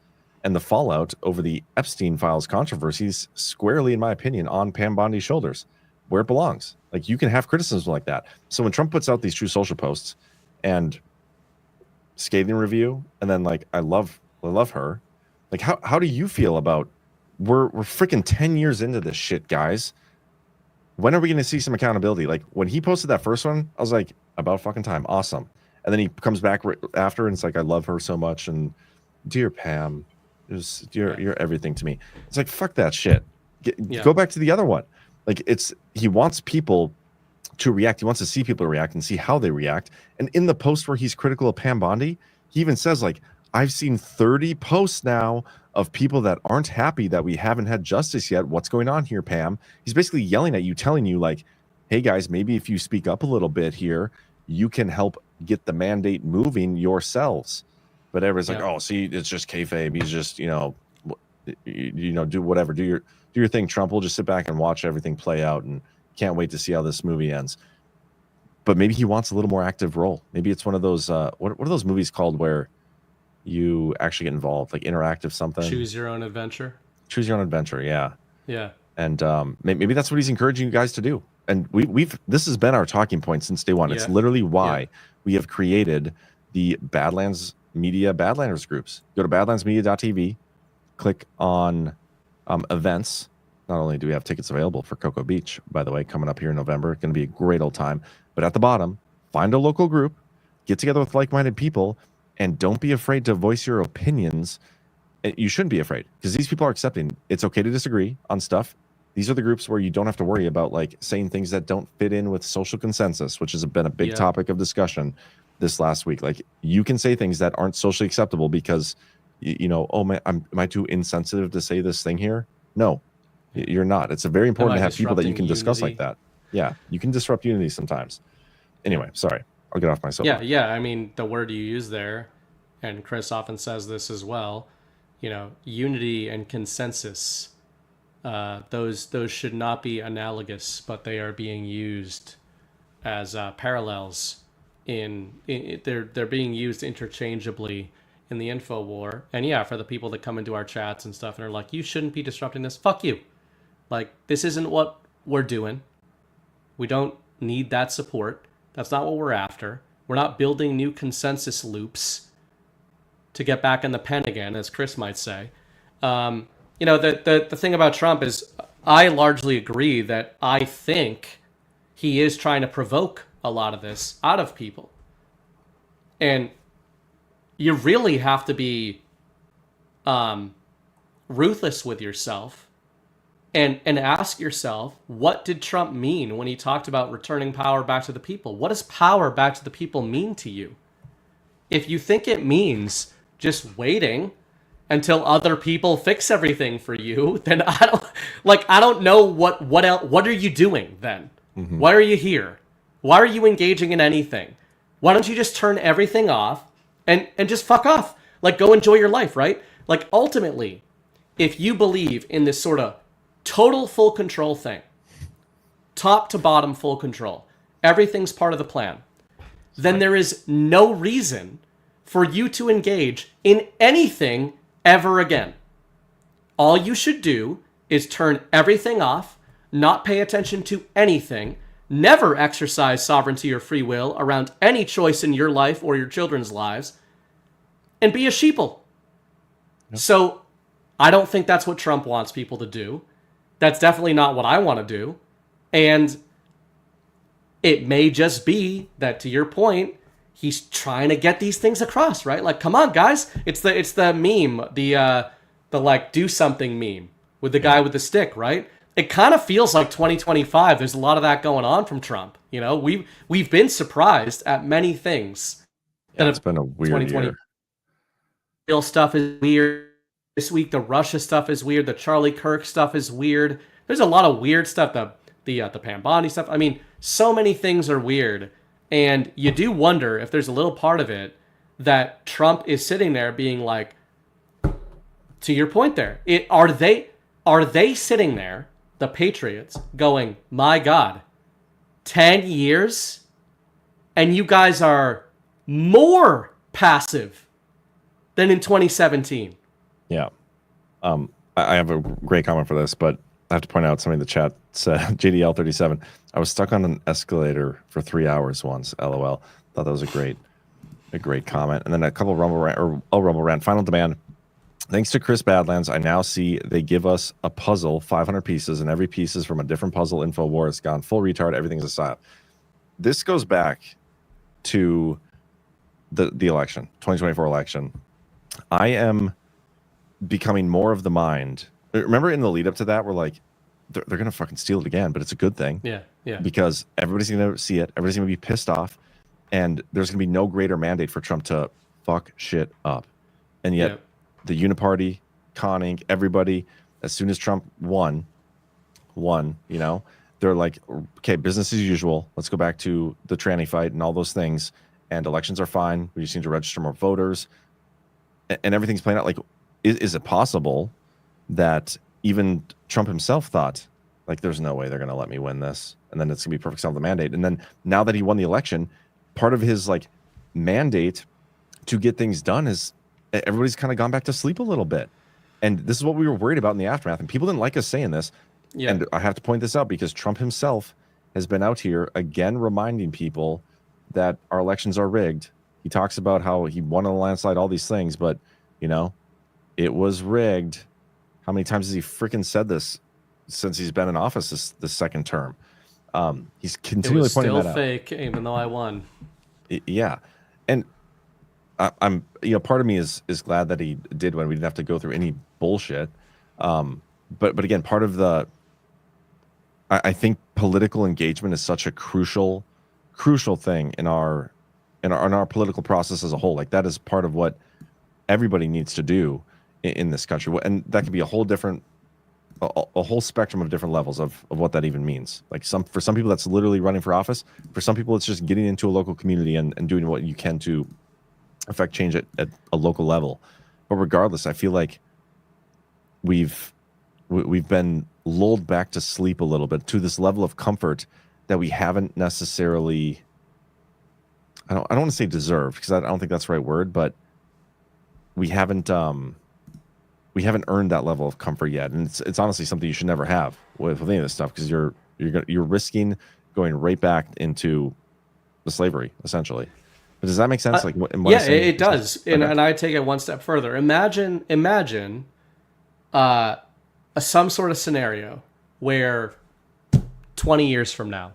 and the fallout over the Epstein files controversies squarely, in my opinion, on Pam Bondi's shoulders, where it belongs. Like, you can have criticism like that. So when Trump puts out these True Social posts and scathing review, and then like I love her. Like, how do you feel about we're freaking 10 years into this shit, guys? When are we going to see some accountability? Like, when he posted that first one, I was like, about fucking time. Awesome. And then he comes back after and it's like, I love her so much. And dear Pam, you're everything to me. It's like, fuck that shit. Go back to the other one. Like, he wants people to react. He wants to see people react and see how they react. And in the post where he's critical of Pam Bondi, he even says, like, I've seen 30 posts now of people that aren't happy that we haven't had justice yet. What's going on here, Pam? He's basically yelling at you, telling you, like, hey, guys, maybe if you speak up a little bit here, you can help get the mandate moving yourselves. But everyone's like, oh, see, it's just kayfabe. He's just, do whatever. Do your thing, Trump. We'll just sit back and watch everything play out and can't wait to see how this movie ends. But maybe he wants a little more active role. Maybe it's one of those, what are those movies called where you actually get involved, like interactive something? Choose your own adventure. Choose your own adventure, yeah. Yeah. And maybe that's what he's encouraging you guys to do. And this has been our talking point since day one. Yeah. It's literally why we have created the Badlands Media Badlanders groups. Go to badlandsmedia.tv, click on events. Not only do we have tickets available for Cocoa Beach, by the way, coming up here in November, it's going to be a great old time. But at the bottom, find a local group, get together with like-minded people, and don't be afraid to voice your opinions. You shouldn't be afraid, because these people are accepting. It's okay to disagree on stuff. These are the groups where you don't have to worry about like saying things that don't fit in with social consensus, which has been a big topic of discussion this last week. Like, you can say things that aren't socially acceptable because, oh man, am I too insensitive to say this thing here? No, you're not. It's very important to have people that you can discuss like that. Yeah, you can disrupt unity sometimes. Anyway, sorry, I'll get off my soapbox. Yeah. I mean, the word you use there, and Chris often says this as well, unity and consensus. Those should not be analogous, but they are being used as parallels. They're being used interchangeably in the info war. And for the people that come into our chats and stuff and are like, you shouldn't be disrupting this. Fuck you. Like, this isn't what we're doing. We don't need that support. That's not what we're after. We're not building new consensus loops to get back in the pen again, as Chris might say. The thing about Trump is I largely agree that I think he is trying to provoke a lot of this out of people. And you really have to be ruthless with yourself and ask yourself, what did Trump mean when he talked about returning power back to the people? What does power back to the people mean to you? If you think it means just waiting until other people fix everything for you, then I don't know what else. What are you doing then? Mm-hmm. Why are you here? Why are you engaging in anything? Why don't you just turn everything off and just fuck off? Like, go enjoy your life, right? Like, ultimately, if you believe in this sort of total full control thing, top to bottom full control, everything's part of the plan, then there is no reason for you to engage in anything ever again. All you should do is turn everything off, not pay attention to anything, never exercise sovereignty or free will around any choice in your life or your children's lives, and be a sheeple. Yep. So I don't think that's what Trump wants people to do. That's definitely not what I want to do. And it may just be that, to your point, he's trying to get these things across, right? Like, come on, guys. It's the meme, the like do something meme with the guy with the stick, right? It kind of feels like 2025. There's a lot of that going on from Trump. You know, we've been surprised at many things. Yeah, it's been a weird year. Real stuff is weird. This week, the Russia stuff is weird. The Charlie Kirk stuff is weird. There's a lot of weird stuff. The Pam Bondi stuff. I mean, so many things are weird. And you do wonder if there's a little part of it that Trump is sitting there being like, to your point there, are they sitting there, the Patriots, going, my God, 10 years? And you guys are more passive than in 2017. Yeah. I have a great comment for this, but I have to point out something in the chat said, JDL37, I was stuck on an escalator for 3 hours once, LOL. Thought that was a great comment. And then a couple of Rumble Rant. Final demand. Thanks to Chris Badlands, I now see they give us a puzzle, 500 pieces, and every piece is from a different puzzle. Info war. It's gone full retard. Everything's a psyop. This goes back to the election, 2024 election. I am becoming more of the mind. Remember in the lead up to that, we're like, they're going to fucking steal it again, but it's a good thing. Yeah. Because everybody's going to see it. Everybody's going to be pissed off. And there's going to be no greater mandate for Trump to fuck shit up. And yet the uniparty, conning, everybody, as soon as Trump won, you know, they're like, okay, business as usual. Let's go back to the tranny fight and all those things. And elections are fine. We just need to register more voters. And everything's playing out. Like, is it possible that even Trump himself thought, like, there's no way they're going to let me win this, and then it's going to be perfect self the mandate? And then now that he won the election, part of his like mandate to get things done is everybody's kind of gone back to sleep a little bit. And this is what we were worried about in the aftermath. And people didn't like us saying this. Yeah. And I have to point this out because Trump himself has been out here again reminding people that our elections are rigged. He talks about how he won on a landslide, all these things, but, you know, it was rigged. How many times has he freaking said this since he's been in office this second term? He's continually pointing that out. It was still fake, even though I won. Yeah. And I'm, you know, part of me is glad that he did when we didn't have to go through any bullshit. But again, part of I think political engagement is such a crucial thing in our political process as a whole. Like, that is part of what everybody needs to do in this country, and that could be a whole different, a whole spectrum of different levels of what that even means. Like, for some people that's literally running for office. For some people it's just getting into a local community and doing what you can to affect change at a local level. But regardless, I feel like we've been lulled back to sleep a little bit, to this level of comfort that we haven't necessarily, I don't want to say deserved, because I don't think that's the right word, but we haven't earned that level of comfort yet. And it's honestly something you should never have with any of this stuff, because you're risking going right back into the slavery, essentially. But does that make sense? Yeah, it does. Okay. And I take it one step further. Imagine some sort of scenario where 20 years from now,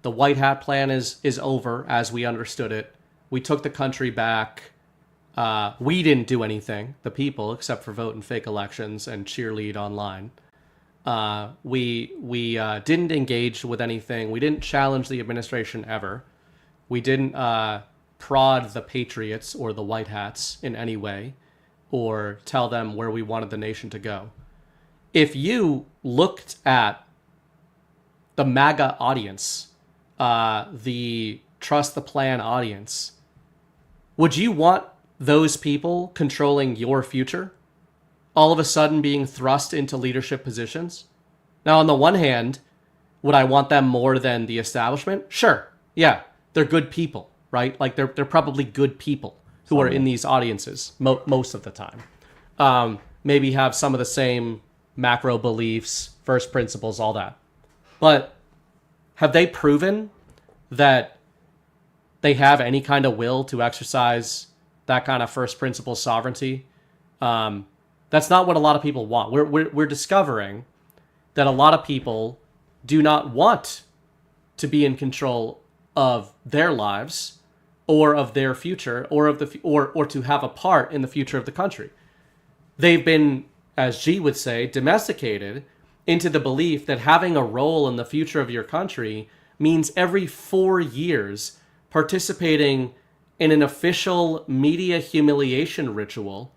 the White Hat plan is over as we understood it. We took the country back. We didn't do anything, the people, except for vote in fake elections and cheerlead online. We didn't engage with anything. We didn't challenge the administration ever. We didn't prod the Patriots or the White Hats in any way or tell them where we wanted the nation to go. If you looked at the MAGA audience, the Trust the Plan audience, would you want those people controlling your future all of a sudden being thrust into leadership positions? Now, on the one hand, would I want them more than the establishment? Sure. Yeah, they're good people, right? Like, they're probably good people who are in these audiences most of the time. Maybe have some of the same macro beliefs, first principles, all that. But have they proven that they have any kind of will to exercise that kind of first principle sovereignty. That's not what a lot of people want. We're discovering that a lot of people do not want to be in control of their lives or of their future or to have a part in the future of the country. They've been, as G would say, domesticated into the belief that having a role in the future of your country means every 4 years participating in an official media humiliation ritual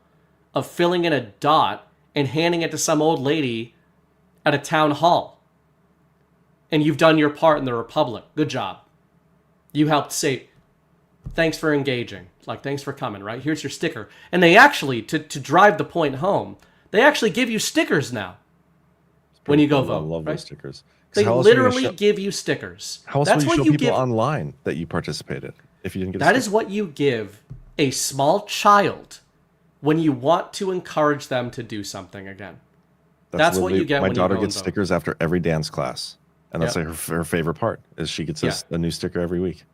of filling in a dot and handing it to some old lady at a town hall. And you've done your part in the republic. Good job. You helped say, thanks for engaging. Like, thanks for coming, right? Here's your sticker. And they actually, to drive the point home, they actually give you stickers now when you go vote. I love right? those stickers. They literally give you stickers. How else That's will you what show you people give. online that you participated if you didn't get a That sticker? is what you give a small child when you want to encourage them to do something again. That's what you get My when you daughter go gets and vote. stickers after every dance class. And that's Yep. like her favorite part is she gets Yeah. a new sticker every week.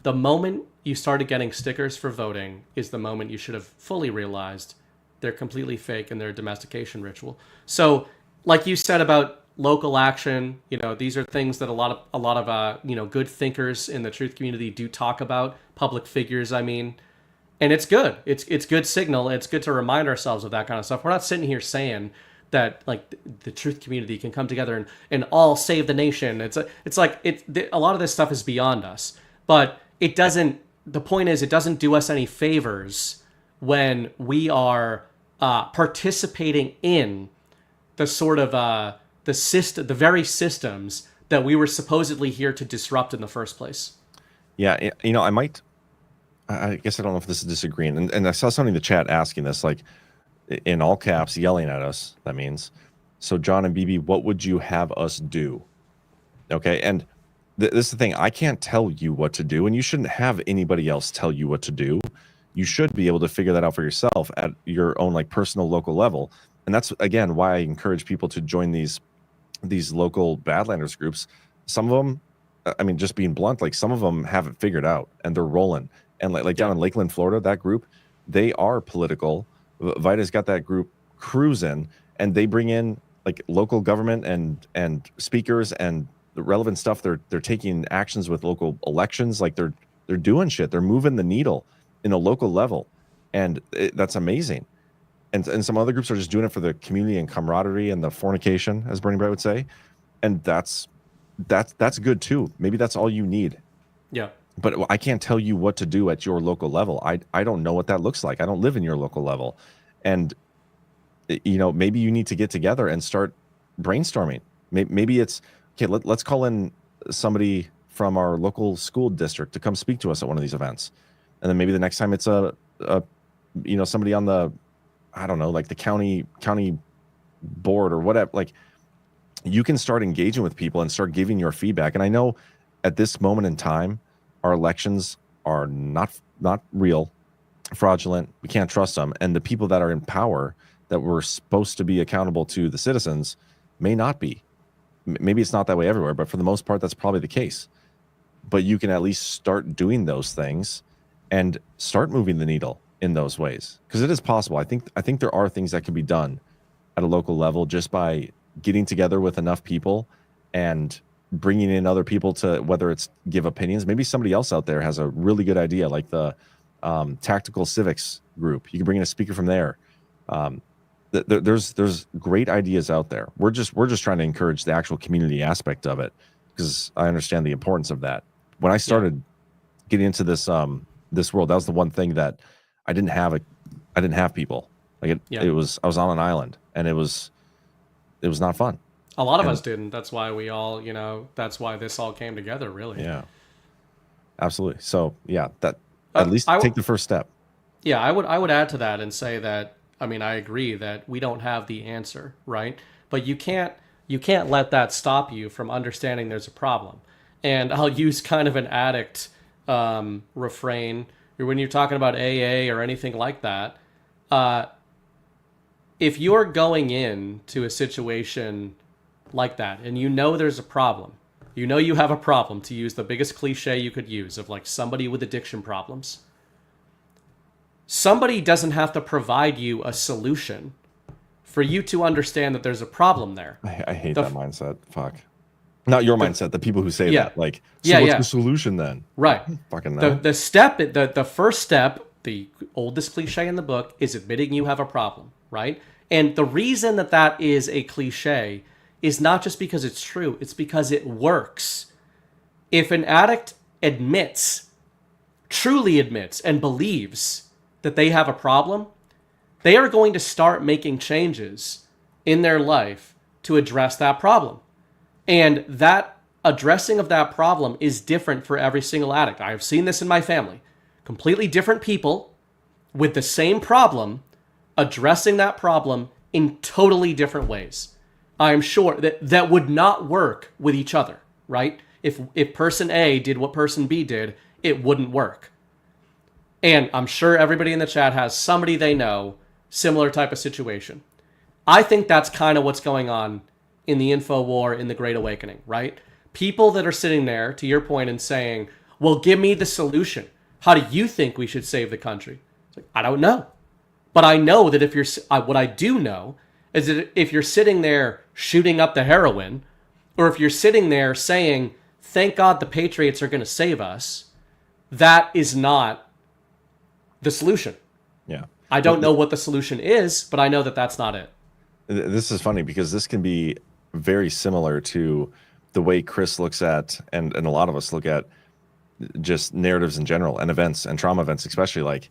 The moment you started getting stickers for voting is the moment you should have fully realized they're completely fake and they're a domestication ritual. So, like you said about local action, these are things that a lot of good thinkers in the truth community do talk about, public figures, I mean. And it's good. It's good signal. It's good to remind ourselves of that kind of stuff. We're not sitting here saying that like the truth community can come together and all save the nation. It's like a lot of this stuff is beyond us. But it doesn't. The point is, it doesn't do us any favors when we are participating in the sort of the very systems that we were supposedly here to disrupt in the first place. Yeah, I guess I don't know if this is disagreeing. And I saw somebody in the chat asking this, like in all caps, yelling at us. That means, so John and BB, what would you have us do? Okay, and this is the thing. I can't tell you what to do, and you shouldn't have anybody else tell you what to do. You should be able to figure that out for yourself at your own like personal local level. And that's, again, why I encourage people to join these local Badlanders groups. Some of them, I mean, just being blunt, like some of them have it figured out and they're rolling. And like down in Lakeland, Florida, that group, they are political. Vita's got that group cruising, and they bring in like local government and speakers and the relevant stuff. They're taking actions with local elections. Like they're doing shit. They're moving the needle in a local level, and that's amazing. And some other groups are just doing it for the community and camaraderie and the fornication, as Burning Bright would say. And that's good too. Maybe that's all you need. Yeah. But I can't tell you what to do at your local level. I don't know what that looks like. I don't live in your local level. And, maybe you need to get together and start brainstorming. Maybe it's, okay, let's call in somebody from our local school district to come speak to us at one of these events. And then maybe the next time it's somebody on the, I don't know, like the county board or whatever. Like you can start engaging with people and start giving your feedback. And I know at this moment in time, our elections are not real, fraudulent. We can't trust them. And the people that are in power that we're supposed to be accountable to the citizens may not be. Maybe it's not that way everywhere, but for the most part, that's probably the case. But you can at least start doing those things and start moving the needle in those ways, because it is possible. I think there are things that can be done at a local level just by getting together with enough people and bringing in other people to, whether it's give opinions. Maybe somebody else out there has a really good idea, like the tactical civics group. You can bring in a speaker from there. There's great ideas out there. We're just trying to encourage the actual community aspect of it, because I understand the importance of that. When I started getting into this world, that was the one thing that I didn't have people. Like I was on an island, and it was not fun. A lot of us didn't. That's why we all, that's why this all came together, really. Yeah, absolutely. So yeah, that at least take the first step. Yeah, I would add to that and say that, I mean, I agree that we don't have the answer, right? But you can't let that stop you from understanding there's a problem. And I'll use kind of an addict refrain when you're talking about AA or anything like that. If you're going into a situation like that and there's a problem, you have a problem, to use the biggest cliche you could use of like somebody with addiction problems, somebody doesn't have to provide you a solution for you to understand that there's a problem there. I hate that mindset. Fuck. Not your mindset, the people who say that. Like, so yeah, what's yeah. the solution then? Right. Fucking no. The first step, the oldest cliche in the book, is admitting you have a problem, right? And the reason that that is a cliche is not just because it's true, it's because it works. If an addict truly admits, and believes that they have a problem, they are going to start making changes in their life to address that problem. And that addressing of that problem is different for every single addict. I have seen this in my family. Completely different people with the same problem, addressing that problem in totally different ways. I am sure that that would not work with each other, right? If person A did what person B did, it wouldn't work. And I'm sure everybody in the chat has somebody they know, similar type of situation. I think that's kind of what's going on in the info war, in the Great Awakening, right? People that are sitting there, to your point, and saying, well, give me the solution. How do you think we should save the country? It's like, I don't know. But I know that what I do know is that if you're sitting there shooting up the heroin, or if you're sitting there saying, thank God the Patriots are going to save us, that is not the solution. Yeah. I don't know what the solution is, but I know that that's not it. This is funny because this can be very similar to the way Chris looks at, and a lot of us look at, just narratives in general and events and trauma events, especially. Like,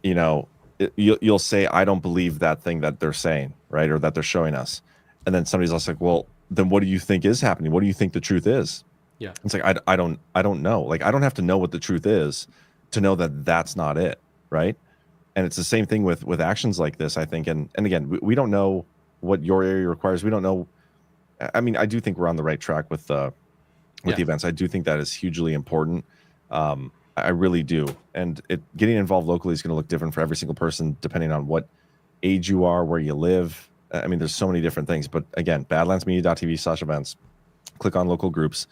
you know, you'll say, I don't believe that thing that they're saying, right? Or that they're showing us. And then somebody's also like, well, then what do you think is happening? What do you think the truth is? Yeah. It's like, I don't know. Like, I don't have to know what the truth is to know that that's not it. Right. And it's the same thing with actions like this, I think. And again, we don't know what your area requires. We don't know. I mean, I do think we're on the right track with the events. I do think that is hugely important. I really do. And getting involved locally is going to look different for every single person, depending on what age you are, where you live. I mean, there's so many different things. But again, badlandsmedia.tv/events, click on local groups.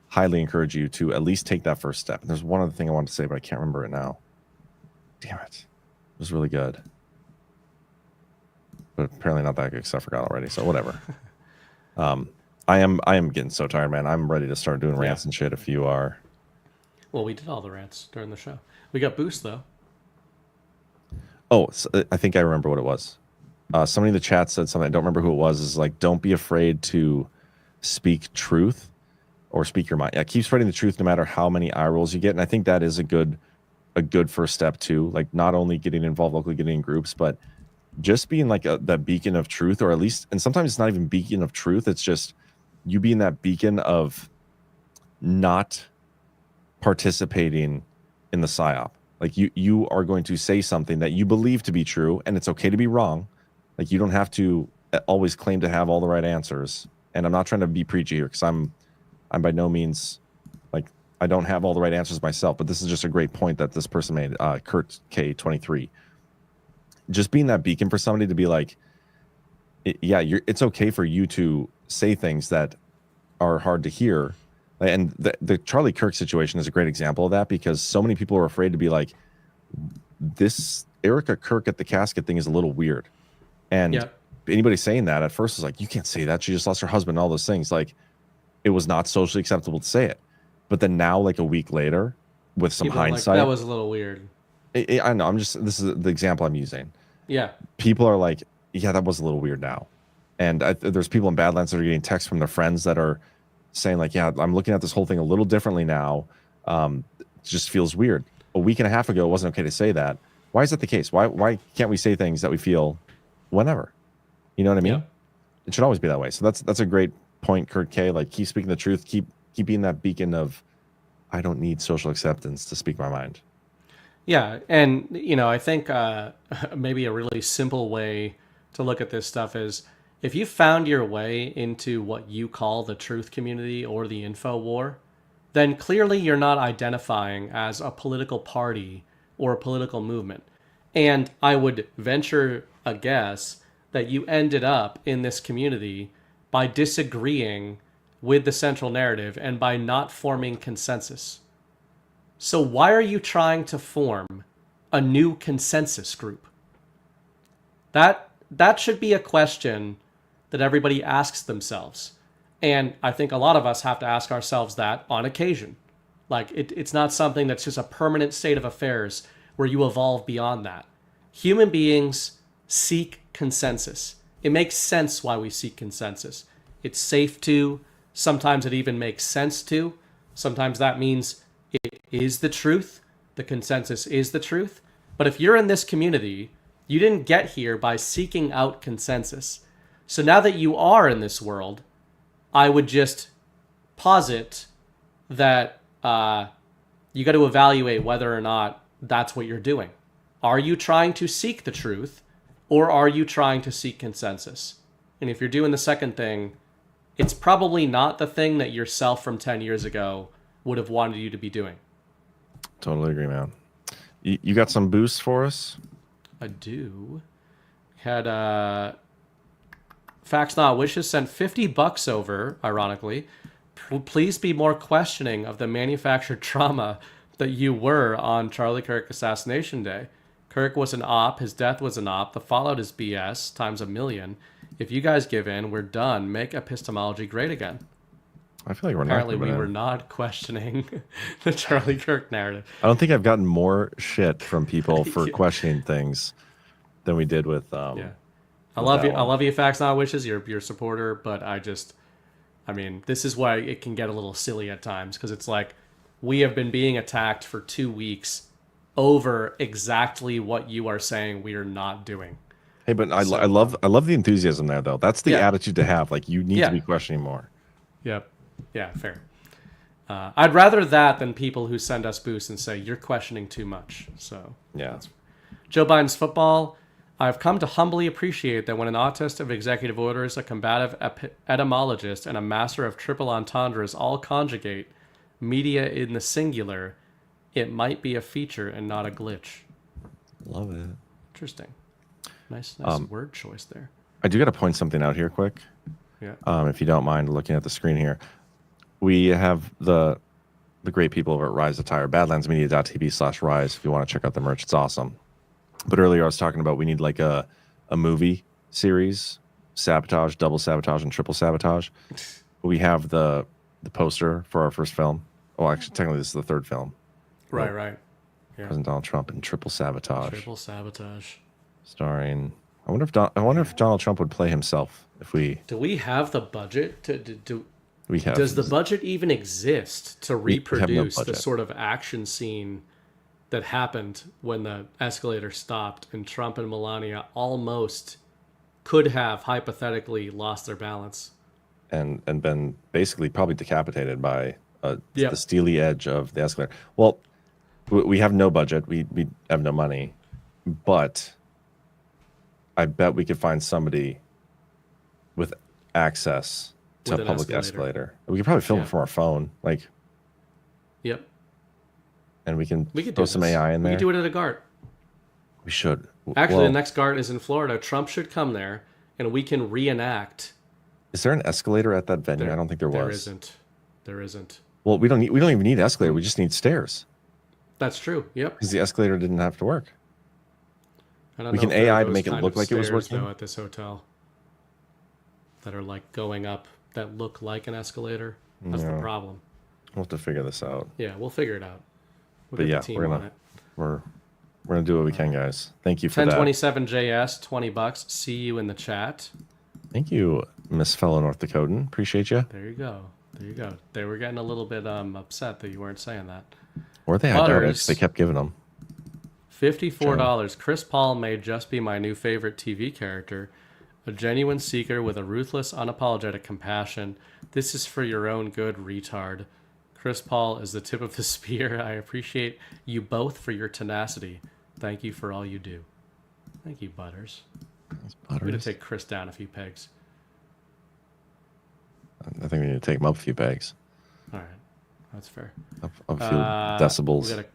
Highly encourage you to at least take that first step. And there's one other thing I wanted to say, but I can't remember it now. Damn it. It was really good. But apparently not that good because I forgot already. So whatever. I am getting so tired, man. I'm ready to start doing rants and shit if you are. Well, we did all the rants during the show. We got boost, though. Oh, so I think I remember what it was. Somebody in the chat said something. I don't remember who it was. Is like, don't be afraid to speak truth or speak your mind. Yeah, keep spreading the truth no matter how many eye rolls you get. And I think that is a good first step too. Like, not only getting involved locally, getting in groups, but just being like that beacon of truth, or at least, and sometimes it's not even beacon of truth. It's just you being that beacon of not participating in the psyop. Like, you are going to say something that you believe to be true, and it's okay to be wrong. Like, you don't have to always claim to have all the right answers. And I'm not trying to be preachy here, because I'm by no means, like, I don't have all the right answers myself. But this is just a great point that this person made, Kurt K23. Just being that beacon for somebody to be like, it's okay for you to say things that are hard to hear. And the Charlie Kirk situation is a great example of that, because so many people are afraid to be like, this Erica Kirk at the casket thing is a little weird. And anybody saying that at first was like, you can't say that. She just lost her husband and all those things. Like, it was not socially acceptable to say it. But then now, like a week later, with some hindsight, like, that was a little weird. I know. This is the example I'm using. Yeah. People are like, yeah, that was a little weird now. And there's people in Badlands that are getting texts from their friends that are saying like, yeah, I'm looking at this whole thing a little differently now. It just feels weird. A week and a half ago, it wasn't okay to say that. Why is that the case? Why can't we say things that we feel whenever? You know what I mean? Yeah. It should always be that way. So that's a great point, Kurt K. Like, keep speaking the truth. Keep being that beacon of, I don't need social acceptance to speak my mind. Yeah, and I think maybe a really simple way to look at this stuff is, if you found your way into what you call the truth community or the info war, then clearly you're not identifying as a political party or a political movement. And I would venture a guess that you ended up in this community by disagreeing with the central narrative and by not forming consensus. So why are you trying to form a new consensus group? That should be a question that everybody asks themselves. And I think a lot of us have to ask ourselves that on occasion. Like, it's not something that's just a permanent state of affairs where you evolve beyond that. Human beings seek consensus. It makes sense why we seek consensus. It's safe to. Sometimes it even makes sense to. Sometimes that means it is the truth. The consensus is the truth. But if you're in this community, you didn't get here by seeking out consensus. So now that you are in this world, I would just posit that you got to evaluate whether or not that's what you're doing. Are you trying to seek the truth, or are you trying to seek consensus? And if you're doing the second thing, it's probably not the thing that yourself from 10 years ago would have wanted you to be doing. Totally agree, man. You got some boosts for us? I do. Had Facts Not Wishes sent $50 over, ironically. Please be more questioning of the manufactured trauma that you were on Charlie Kirk Assassination Day. Kirk was an op. His death was an op. The fallout is BS times 1,000,000. If you guys give in, we're done. Make epistemology great again. I feel like we're Apparently not. we were not questioning the Charlie Kirk narrative. I don't think I've gotten more shit from people for questioning things than we did with. Yeah, I love you. I love you, Facts Not Wishes. You're a supporter, but I mean, this is why it can get a little silly at times, because it's like we have been being attacked for 2 weeks over exactly what you are saying we are not doing. Hey, but I love the enthusiasm there, though. That's the attitude to have. Like, you need to be questioning more. Yep. Yeah, fair. I'd rather that than people who send us boosts and say you're questioning too much. So yeah. Joe Biden's football. I've come to humbly appreciate that when an autist of executive orders, a combative etymologist, and a master of triple entendres all conjugate media in the singular, it might be a feature and not a glitch. Love it. Interesting. Nice word choice there. I do got to point something out here quick. Yeah. If you don't mind looking at the screen here. We have the great people over at Rise Attire, badlandsmedia.tv/rise if you want to check out the merch. It's awesome. But earlier I was talking about we need like a movie series, Sabotage, Double Sabotage, and Triple Sabotage. We have the poster for our first film. Oh, actually, technically this is the third film. Right. Yeah. President Donald Trump in Triple Sabotage. Triple Sabotage. Starring... I wonder if Donald Trump would play himself if we... Do we have the budget to do... We have. Does the budget even exist to reproduce no the sort of action scene that happened when the escalator stopped and Trump and Melania almost could have hypothetically lost their balance? And been basically probably decapitated by the steely edge of the escalator. Well, we have no budget. We have no money. But I bet we could find somebody with access to a public escalator. We could probably film it from our phone, like. Yep. And we can throw throw some AI in there. We could do it at a GART. We should. Actually, the next GART is in Florida. Trump should come there, and we can reenact. Is there an escalator at that venue? I don't think there was. There isn't. Well, we don't even need escalator. We just need stairs. That's true. Yep. Because the escalator didn't have to work. We can AI to make it look like it was working. Though, at this hotel, that are like going up, that look like an escalator. That's the problem. We'll have to figure this out. Yeah, we'll figure it out. We're gonna do what we can, guys. Thank you for 1027 JS, $20. See you in the chat. Thank you, Miss Fellow North Dakotan. Appreciate you. There you go. They were getting a little bit upset that you weren't saying that. Or they had it. They kept giving them. $54. Chris Paul may just be my new favorite TV character. A genuine seeker with a ruthless, unapologetic compassion. This is for your own good, retard. Chris Paul is the tip of the spear. I appreciate you both for your tenacity. Thank you for all you do. Thank you, Butters. I'm going to take Chris down a few pegs. I think we need to take him up a few pegs. All right. That's fair. A few decibels. We got a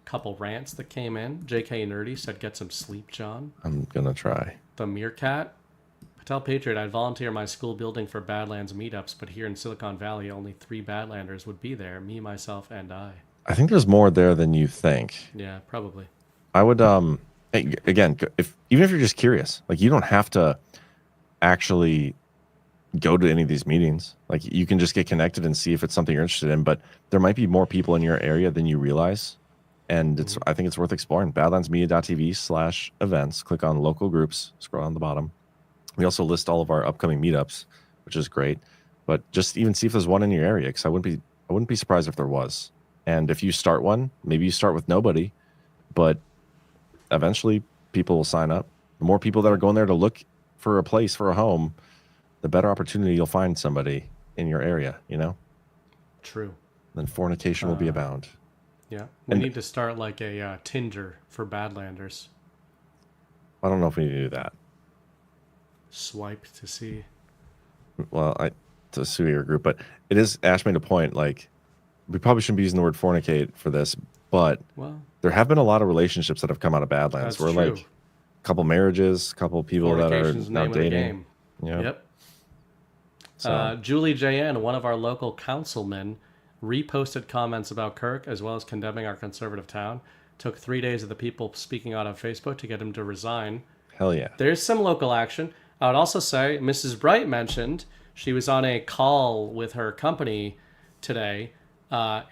couple rants that came in. JK Nerdy said, get some sleep, John. I'm going to try. The Meerkat. Patel Patriot, I'd volunteer my school building for Badlands meetups, but here in Silicon Valley, only 3 Badlanders would be there. Me, myself, and I. I think there's more there than you think. Yeah, probably. I would again, even if you're just curious, like you don't have to actually go to any of these meetings. Like you can just get connected and see if it's something you're interested in. But there might be more people in your area than you realize, and I think it's worth exploring. Badlandsmedia.tv/events. Click on local groups. Scroll on the bottom. We also list all of our upcoming meetups, which is great. But just even see if there's one in your area, because I wouldn't be surprised if there was. And if you start one, maybe you start with nobody, but eventually people will sign up. The more people that are going there to look for a place, for a home, the better opportunity you'll find somebody in your area, you know? True. Then fornication will be abound. Yeah. We need to start like a Tinder for Badlanders. I don't know if we need to do that. Swipe to see. Well, to sue your group, but it is, Ash made a point, like, we probably shouldn't be using the word fornicate for this, but there have been a lot of relationships that have come out of Badlands. That's where true. like a couple marriages, a couple people that are Fornication's now name of the dating. game. Yep. So. Julie JN, one of our local councilmen, reposted comments about Kirk as well as condemning our conservative town. Took 3 days of the people speaking out on Facebook to get him to resign. Hell yeah. There's some local action. I would also say Mrs. Bright mentioned she was on a call with her company today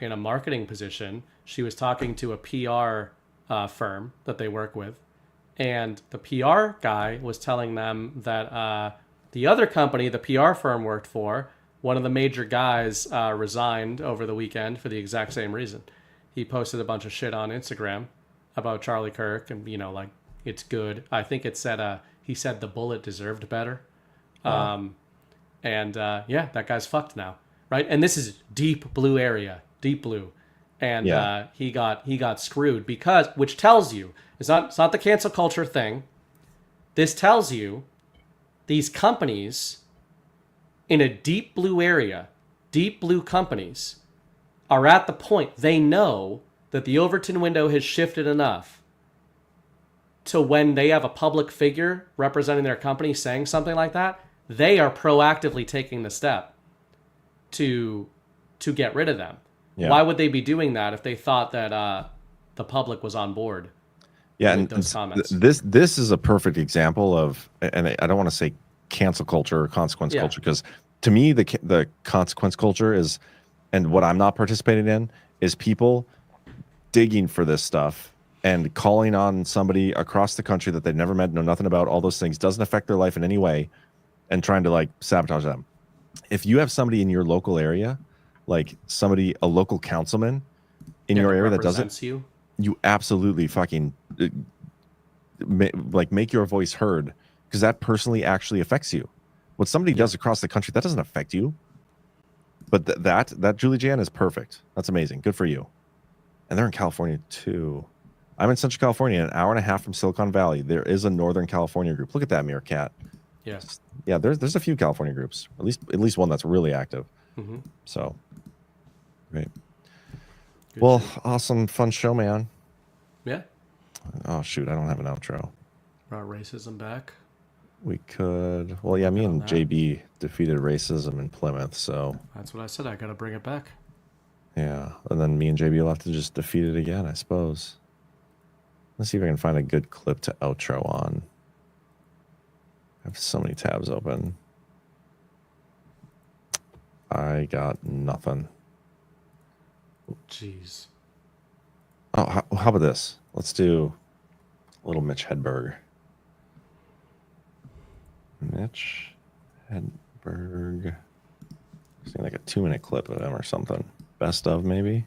in a marketing position. She was talking to a PR firm that they work with. And the PR guy was telling them that the other company the PR firm worked for, one of the major guys resigned over the weekend for the exact same reason. He posted a bunch of shit on Instagram about Charlie Kirk and, you know, like, it's good. I think it said, he said the bullet deserved better. Wow. Yeah, that guy's fucked now, right? And this is deep blue area, deep blue. And he got screwed because, which tells you, it's not the cancel culture thing. This tells you these companies in a deep blue area, deep blue companies, are at the point they know that the Overton window has shifted enough to when they have a public figure representing their company saying something like that, they are proactively taking the step to get rid of them. Yeah. Why would they be doing that if they thought that the public was on board? Yeah, with and those comments? this is a perfect example of, and I don't want to say cancel culture or consequence culture, because to me the consequence culture is, and what I'm not participating in, is people digging for this stuff and calling on somebody across the country that they've never met, know nothing about, all those things, doesn't affect their life in any way, and trying to like sabotage them. If you have somebody in your local area, like somebody, a local councilman in your area that doesn't, you absolutely fucking make your voice heard, because that personally actually affects you. What somebody does across the country, that doesn't affect you. But that Julie Jan is perfect. That's amazing. Good for you. And they're in California too. I'm in Central California, an hour and a half from Silicon Valley. There is a Northern California group. Look at that, Meerkat. Yes. Yeah, there's a few California groups. At least one that's really active. Mm-hmm. So great. Good Well, shit. awesome, fun show, man. Yeah. Oh shoot, I don't have an outro. Brought racism back. We could. Well, yeah, me and JB defeated racism in Plymouth, so That's what I said. I got to bring it back. yeah. And then me and JB will have to just defeat it again, I suppose. Let's see if I can find a good clip to outro on. I have so many tabs open. I got nothing. Jeez. Oh, how about this? Let's do a little Mitch Hedberg. Mitch Hedberg. See, like a 2-minute clip of him or something. Best of, maybe.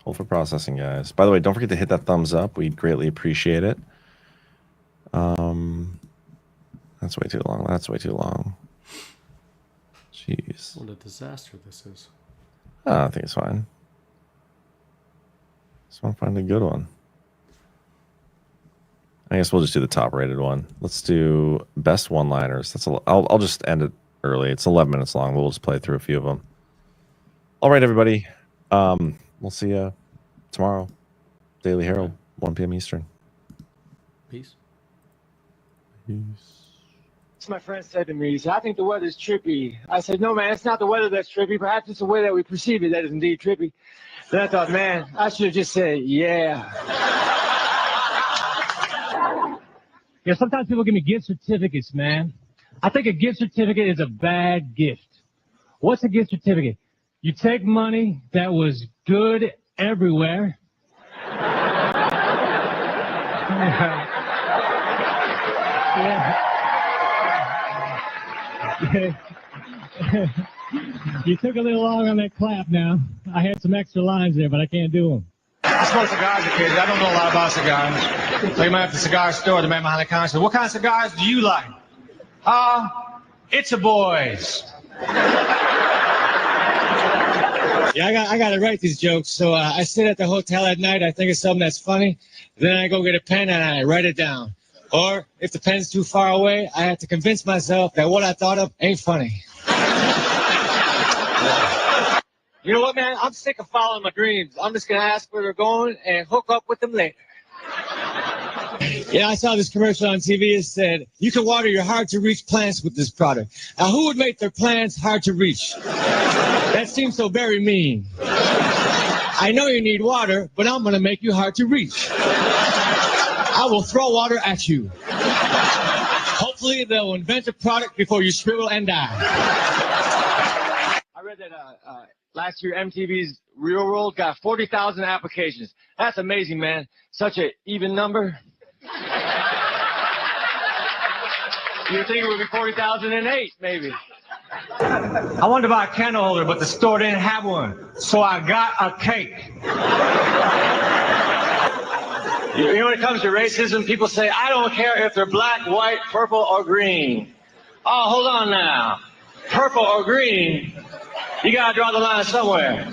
Hold for processing, guys. By the way, don't forget to hit that thumbs up. We'd greatly appreciate it. That's way too long. That's way too long. Jeez. What a disaster this is. I think it's fine. Just want to find a good one. I guess we'll just do the top rated one. Let's do best one-liners. I'll just end it early. It's 11 minutes long. We'll just play through a few of them. All right, everybody. We'll see you tomorrow. Daily Herald, 1 p.m. Eastern. Peace. My friend said to me, he said, I think the weather's trippy. I said, no, man, it's not the weather that's trippy. Perhaps it's the way that we perceive it that is indeed trippy. Then I thought, man, I should have just said, yeah. Yeah, sometimes people give me gift certificates, man. I think a gift certificate is a bad gift. What's a gift certificate? You take money that was good everywhere. You took a little long on that clap now. I had some extra lines there, but I can't do them. I smoke cigars occasionally. I don't know a lot about cigars. So you might have the cigar store, the man behind the counter said, what kind of cigars do you like? It's a boys. Yeah, I got to write these jokes. So I sit at the hotel at night. I think of something that's funny. Then I go get a pen and I write it down. Or if the pen's too far away, I have to convince myself that what I thought of ain't funny. You know what, man? I'm sick of following my dreams. I'm just going to ask where they're going and hook up with them later. Yeah, I saw this commercial on TV. It said, you can water your hard-to-reach plants with this product. Now, who would make their plants hard to reach? That seems so very mean. I know you need water, but I'm going to make you hard to reach. I will throw water at you. Hopefully, they'll invent a product before you shrivel and die. I read that last year MTV's Real World got 40,000 applications. That's amazing, man. Such an even number. You would think it would be 40,008, maybe. I wanted to buy a candle holder, but the store didn't have one. So I got a cake. You know, when it comes to racism, people say, I don't care if they're black, white, purple, or green. Oh, hold on now. Purple or green, you gotta draw the line somewhere.